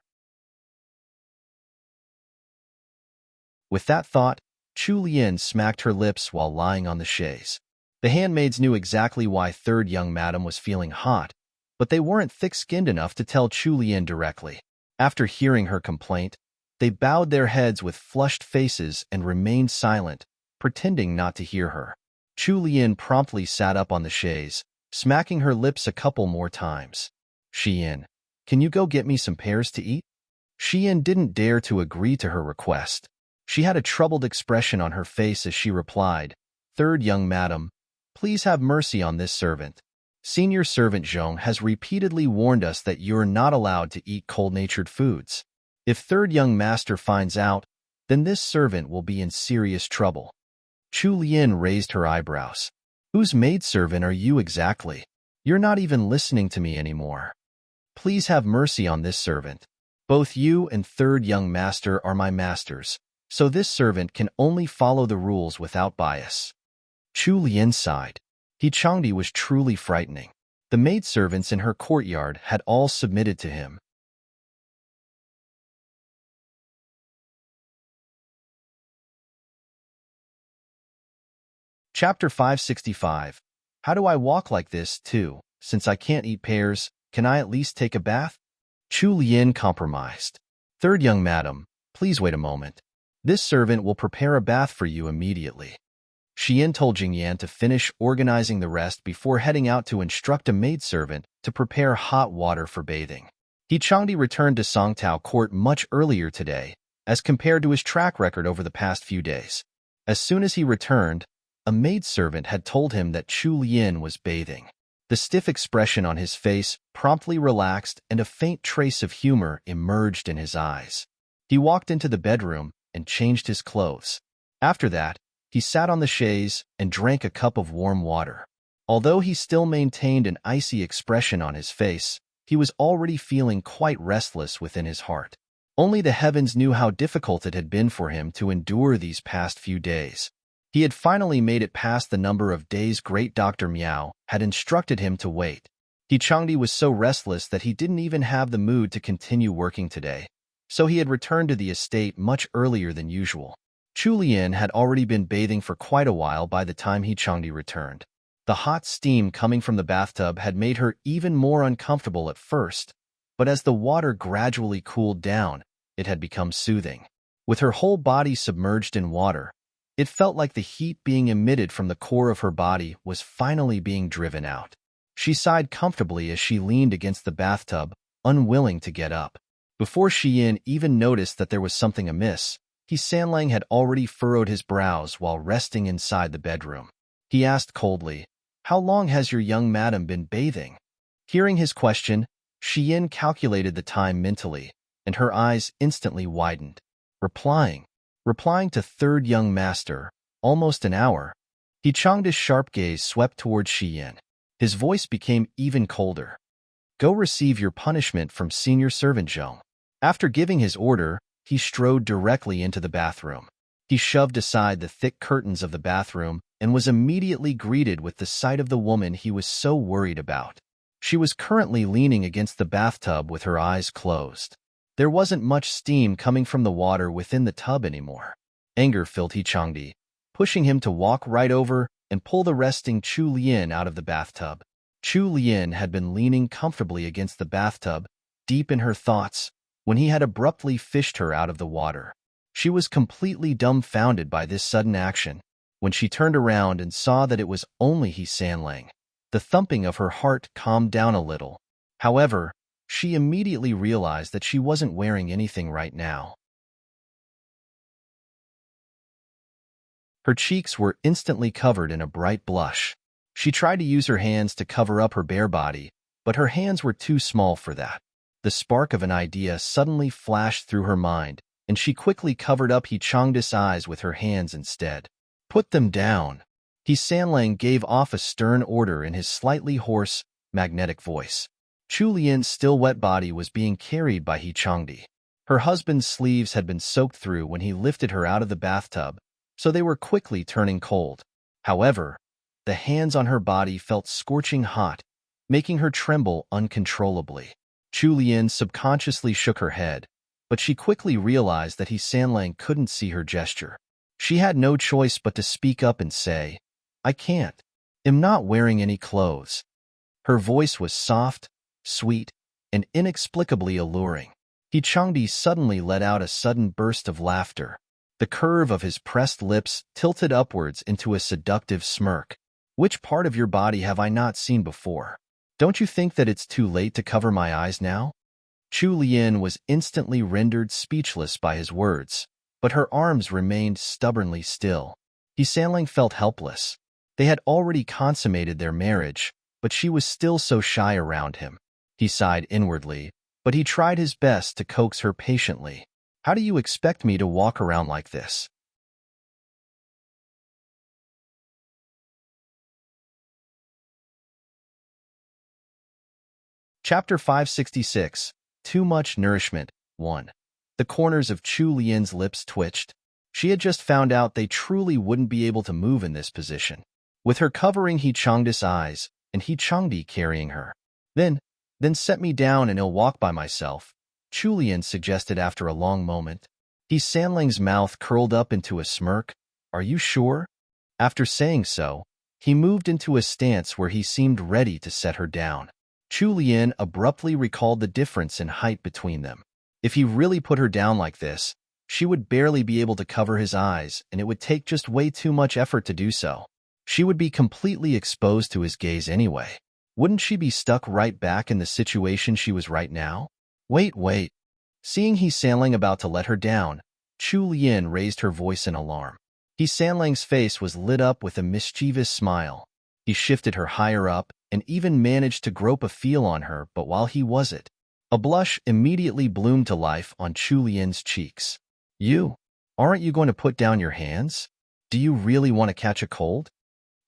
With that thought, Chu Lian smacked her lips while lying on the chaise. The handmaids knew exactly why third young madam was feeling hot, but they weren't thick-skinned enough to tell Chu Lian directly. After hearing her complaint, they bowed their heads with flushed faces and remained silent, pretending not to hear her. Chu Lian promptly sat up on the chaise, smacking her lips a couple more times. Xian, can you go get me some pears to eat? Xian didn't dare to agree to her request. She had a troubled expression on her face as she replied, Third young madam, please have mercy on this servant. Senior servant Zhong has repeatedly warned us that you're not allowed to eat cold-natured foods. If third young master finds out, then this servant will be in serious trouble. Chu Lian raised her eyebrows. Whose maidservant are you exactly? You're not even listening to me anymore. Please have mercy on this servant. Both you and third young master are my masters, so this servant can only follow the rules without bias. Chu Lian sighed. He Changdi was truly frightening. The maidservants in her courtyard had all submitted to him, Chapter 565. How do I walk like this, too? Since I can't eat pears, can I at least take a bath? Chu Lian compromised. Third young madam, please wait a moment. This servant will prepare a bath for you immediately. Xian told Jingyan to finish organizing the rest before heading out to instruct a maidservant to prepare hot water for bathing. He Changdi returned to Songtao Court much earlier today, as compared to his track record over the past few days. As soon as he returned, a maidservant had told him that Chu Lian was bathing. The stiff expression on his face promptly relaxed and a faint trace of humor emerged in his eyes. He walked into the bedroom and changed his clothes. After that, he sat on the chaise and drank a cup of warm water. Although he still maintained an icy expression on his face, he was already feeling quite restless within his heart. Only the heavens knew how difficult it had been for him to endure these past few days. He had finally made it past the number of days great Dr. Miao had instructed him to wait. He Changdi was so restless that he didn't even have the mood to continue working today, so he had returned to the estate much earlier than usual. Chu Lian had already been bathing for quite a while by the time he Changdi returned. The hot steam coming from the bathtub had made her even more uncomfortable at first, but as the water gradually cooled down, it had become soothing. With her whole body submerged in water, it felt like the heat being emitted from the core of her body was finally being driven out. She sighed comfortably as she leaned against the bathtub, unwilling to get up. Before Xian even noticed that there was something amiss, He Sanlang had already furrowed his brows while resting inside the bedroom. He asked coldly, "How long has your young madam been bathing?" Hearing his question, Xian calculated the time mentally, and her eyes instantly widened. Replying to third young master, almost an hour. He Changda's sharp gaze swept towards Xian. His voice became even colder. "Go receive your punishment from senior servant Zhong." After giving his order, he strode directly into the bathroom. He shoved aside the thick curtains of the bathroom and was immediately greeted with the sight of the woman he was so worried about. She was currently leaning against the bathtub with her eyes closed. There wasn't much steam coming from the water within the tub anymore. Anger filled He Changdi, pushing him to walk right over and pull the resting Chu Lian out of the bathtub. Chu Lian had been leaning comfortably against the bathtub, deep in her thoughts, when he had abruptly fished her out of the water. She was completely dumbfounded by this sudden action. When she turned around and saw that it was only He Sanlang, the thumping of her heart calmed down a little. However, she immediately realized that she wasn't wearing anything right now. Her cheeks were instantly covered in a bright blush. She tried to use her hands to cover up her bare body, but her hands were too small for that. The spark of an idea suddenly flashed through her mind, and she quickly covered up He Changda's eyes with her hands instead. "Put them down." He Sanlang gave off a stern order in his slightly hoarse, magnetic voice. Chu Lian's still wet body was being carried by He Changdi. Her husband's sleeves had been soaked through when he lifted her out of the bathtub, so they were quickly turning cold. However, the hands on her body felt scorching hot, making her tremble uncontrollably. Chu Lian subconsciously shook her head, but she quickly realized that He Sanlang couldn't see her gesture. She had no choice but to speak up and say, "I can't. I'm not wearing any clothes." Her voice was soft, sweet, and inexplicably alluring. He Changdi suddenly let out a sudden burst of laughter. The curve of his pressed lips tilted upwards into a seductive smirk. "Which part of your body have I not seen before? Don't you think that it's too late to cover my eyes now?" Chu Lian was instantly rendered speechless by his words, but her arms remained stubbornly still. He Sanlang felt helpless. They had already consummated their marriage, but she was still so shy around him. He sighed inwardly, but he tried his best to coax her patiently. "How do you expect me to walk around like this?" Chapter 566. Too Much Nourishment 1. The corners of Chu Lian's lips twitched. She had just found out they truly wouldn't be able to move in this position. With her covering He Changda's eyes, and He Changdi carrying her. Then set me down and I'll walk by myself," Chu Lian suggested after a long moment. He Sanlang's mouth curled up into a smirk. "Are you sure?" After saying so, he moved into a stance where he seemed ready to set her down. Chu Lian abruptly recalled the difference in height between them. If he really put her down like this, she would barely be able to cover his eyes, and it would take just way too much effort to do so. She would be completely exposed to his gaze anyway. Wouldn't she be stuck right back in the situation she was right now? Wait. Seeing He Sanlang about to let her down, Chu Lian raised her voice in alarm. He Sanlang's face was lit up with a mischievous smile. He shifted her higher up and even managed to grope a feel on her, but while he was it, a blush immediately bloomed to life on Chu Lian's cheeks. Aren't you going to put down your hands? Do you really want to catch a cold?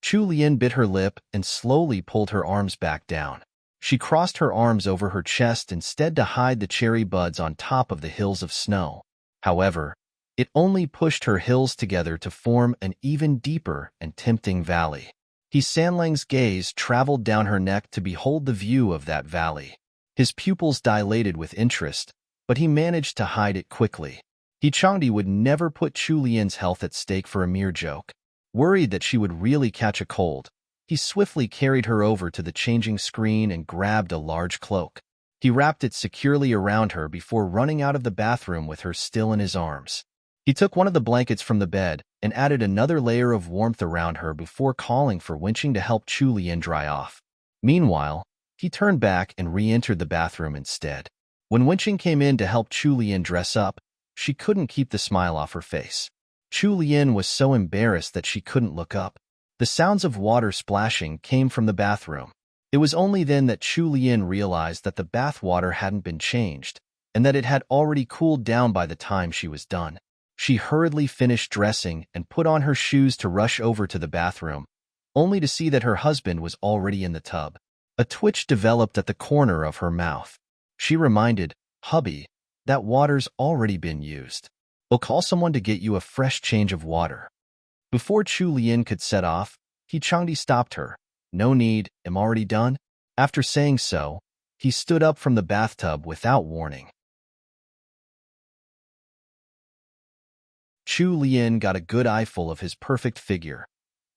Chu Lian bit her lip and slowly pulled her arms back down. She crossed her arms over her chest instead to hide the cherry buds on top of the hills of snow. However, it only pushed her hills together to form an even deeper and tempting valley. He Sanlang's gaze traveled down her neck to behold the view of that valley. His pupils dilated with interest, but he managed to hide it quickly. He Changdi would never put Chu Lian's health at stake for a mere joke. Worried that she would really catch a cold, he swiftly carried her over to the changing screen and grabbed a large cloak. He wrapped it securely around her before running out of the bathroom with her still in his arms. He took one of the blankets from the bed and added another layer of warmth around her before calling for Wenqing to help Chu Lian dry off. Meanwhile, he turned back and re-entered the bathroom instead. When Wenqing came in to help Chu Lian dress up, she couldn't keep the smile off her face. Chu Lian was so embarrassed that she couldn't look up. The sounds of water splashing came from the bathroom. It was only then that Chu Lian realized that the bath water hadn't been changed, and that it had already cooled down by the time she was done. She hurriedly finished dressing and put on her shoes to rush over to the bathroom, only to see that her husband was already in the tub. A twitch developed at the corner of her mouth. She reminded, "Hubby, that water's already been used. I'll call someone to get you a fresh change of water." Before Chu Lian could set off, He Changdi stopped her. "No need, I'm already done." After saying so, he stood up from the bathtub without warning. Chu Lian got a good eyeful of his perfect figure,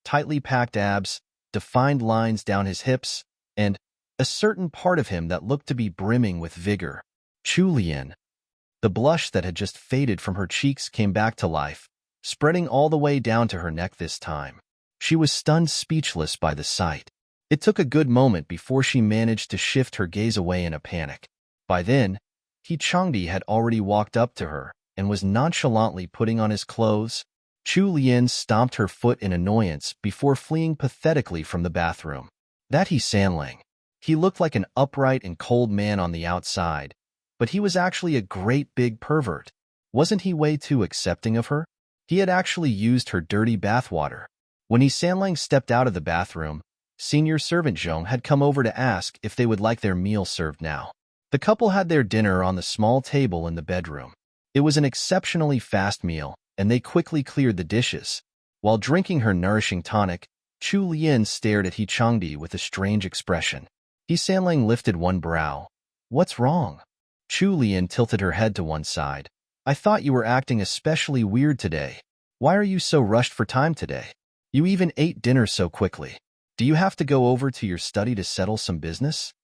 tightly packed abs, defined lines down his hips, and a certain part of him that looked to be brimming with vigor. Chu Lian. The blush that had just faded from her cheeks came back to life, spreading all the way down to her neck this time. She was stunned speechless by the sight. It took a good moment before she managed to shift her gaze away in a panic. By then, He Changdi had already walked up to her and was nonchalantly putting on his clothes. Chu Lian stomped her foot in annoyance before fleeing pathetically from the bathroom. That He Sanlang. He looked like an upright and cold man on the outside, but he was actually a great big pervert. Wasn't he way too accepting of her? He had actually used her dirty bathwater. When He Sanlang stepped out of the bathroom, senior servant Zhong had come over to ask if they would like their meal served now. The couple had their dinner on the small table in the bedroom. It was an exceptionally fast meal, and they quickly cleared the dishes. While drinking her nourishing tonic, Chu Lian stared at He Changdi with a strange expression. He Sanlang lifted one brow. "What's wrong?" Chu Lian tilted her head to one side. "I thought you were acting especially weird today. Why are you so rushed for time today? You even ate dinner so quickly. Do you have to go over to your study to settle some business?"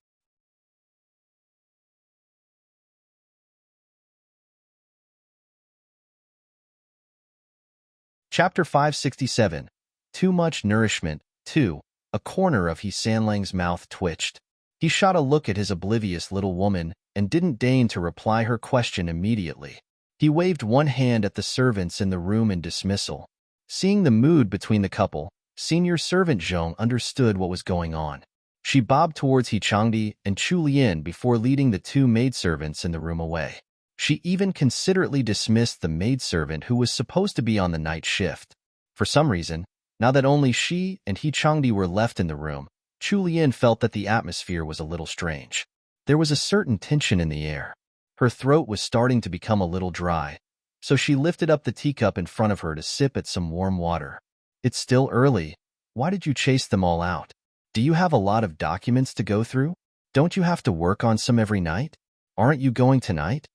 Chapter 567. Too Much Nourishment. 2. A corner of He Sanlang's mouth twitched. He shot a look at his oblivious little woman and didn't deign to reply her question immediately. He waved one hand at the servants in the room in dismissal. Seeing the mood between the couple, senior servant Zhong understood what was going on. She bobbed towards He Changdi and Chu Lian before leading the two maidservants in the room away. She even considerately dismissed the maidservant who was supposed to be on the night shift. For some reason, now that only she and He Changdi were left in the room, Chu Lian felt that the atmosphere was a little strange. There was a certain tension in the air. Her throat was starting to become a little dry, so she lifted up the teacup in front of her to sip at some warm water. "It's still early. Why did you chase them all out? Do you have a lot of documents to go through? Don't you have to work on some every night? Aren't you going tonight?"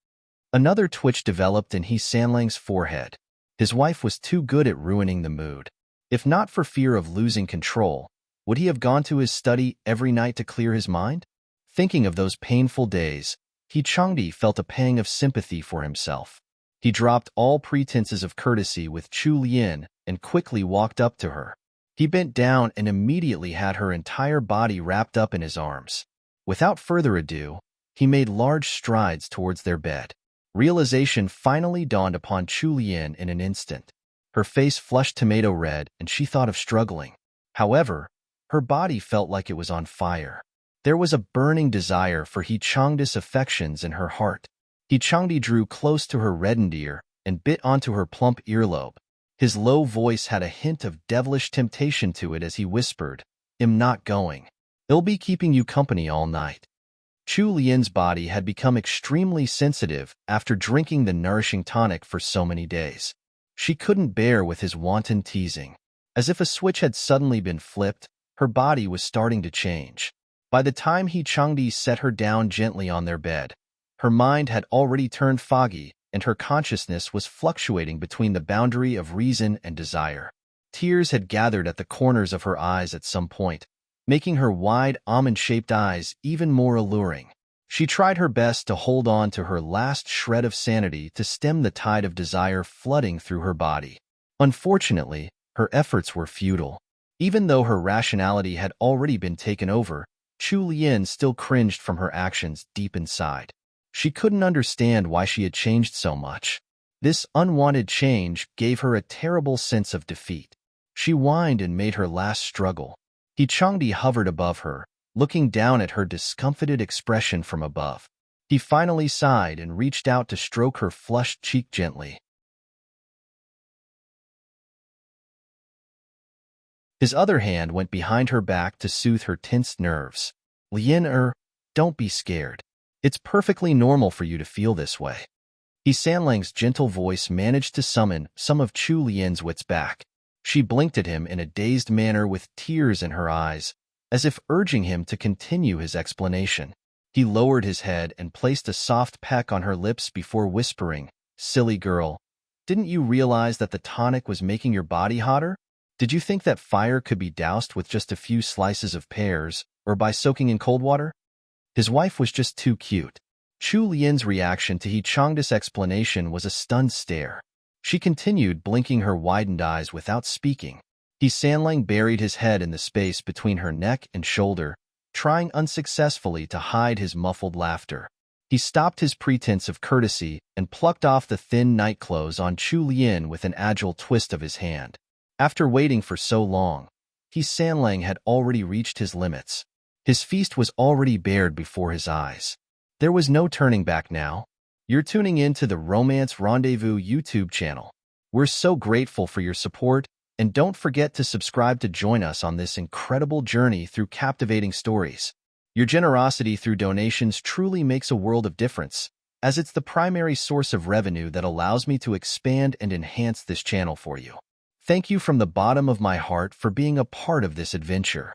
Another twitch developed in He Sanlang's forehead. His wife was too good at ruining the mood. If not for fear of losing control, would he have gone to his study every night to clear his mind? Thinking of those painful days, He Changdi felt a pang of sympathy for himself. He dropped all pretenses of courtesy with Chu Lian and quickly walked up to her. He bent down and immediately had her entire body wrapped up in his arms. Without further ado, he made large strides towards their bed. Realization finally dawned upon Chu Lian in an instant. Her face flushed tomato red and she thought of struggling. However, her body felt like it was on fire. There was a burning desire for He Changdi's affections in her heart. He Changdi drew close to her reddened ear and bit onto her plump earlobe. His low voice had a hint of devilish temptation to it as he whispered, "I'm not going. They'll be keeping you company all night." Chu Lian's body had become extremely sensitive after drinking the nourishing tonic for so many days. She couldn't bear with his wanton teasing. As if a switch had suddenly been flipped, her body was starting to change. By the time He Changdi set her down gently on their bed, her mind had already turned foggy and her consciousness was fluctuating between the boundary of reason and desire. Tears had gathered at the corners of her eyes at some point, making her wide, almond-shaped eyes even more alluring. She tried her best to hold on to her last shred of sanity to stem the tide of desire flooding through her body. Unfortunately, her efforts were futile. Even though her rationality had already been taken over, Chu Lian still cringed from her actions deep inside. She couldn't understand why she had changed so much. This unwanted change gave her a terrible sense of defeat. She whined and made her last struggle. He Changdi hovered above her, looking down at her discomfited expression from above. He finally sighed and reached out to stroke her flushed cheek gently. His other hand went behind her back to soothe her tensed nerves. "Lian, don't be scared. It's perfectly normal for you to feel this way." He Sanlang's gentle voice managed to summon some of Chu Lian's wits back. She blinked at him in a dazed manner with tears in her eyes, as if urging him to continue his explanation. He lowered his head and placed a soft peck on her lips before whispering, "Silly girl, didn't you realize that the tonic was making your body hotter? Did you think that fire could be doused with just a few slices of pears, or by soaking in cold water?" His wife was just too cute. Chu Lian's reaction to He Changdi's explanation was a stunned stare. She continued blinking her widened eyes without speaking. He Sanlang buried his head in the space between her neck and shoulder, trying unsuccessfully to hide his muffled laughter. He stopped his pretense of courtesy and plucked off the thin nightclothes on Chu Lian with an agile twist of his hand. After waiting for so long, He Sanlang had already reached his limits. His feast was already bared before his eyes. There was no turning back now. You're tuning in to the Romance Rendezvous YouTube channel. We're so grateful for your support, and don't forget to subscribe to join us on this incredible journey through captivating stories. Your generosity through donations truly makes a world of difference, as it's the primary source of revenue that allows me to expand and enhance this channel for you. Thank you from the bottom of my heart for being a part of this adventure.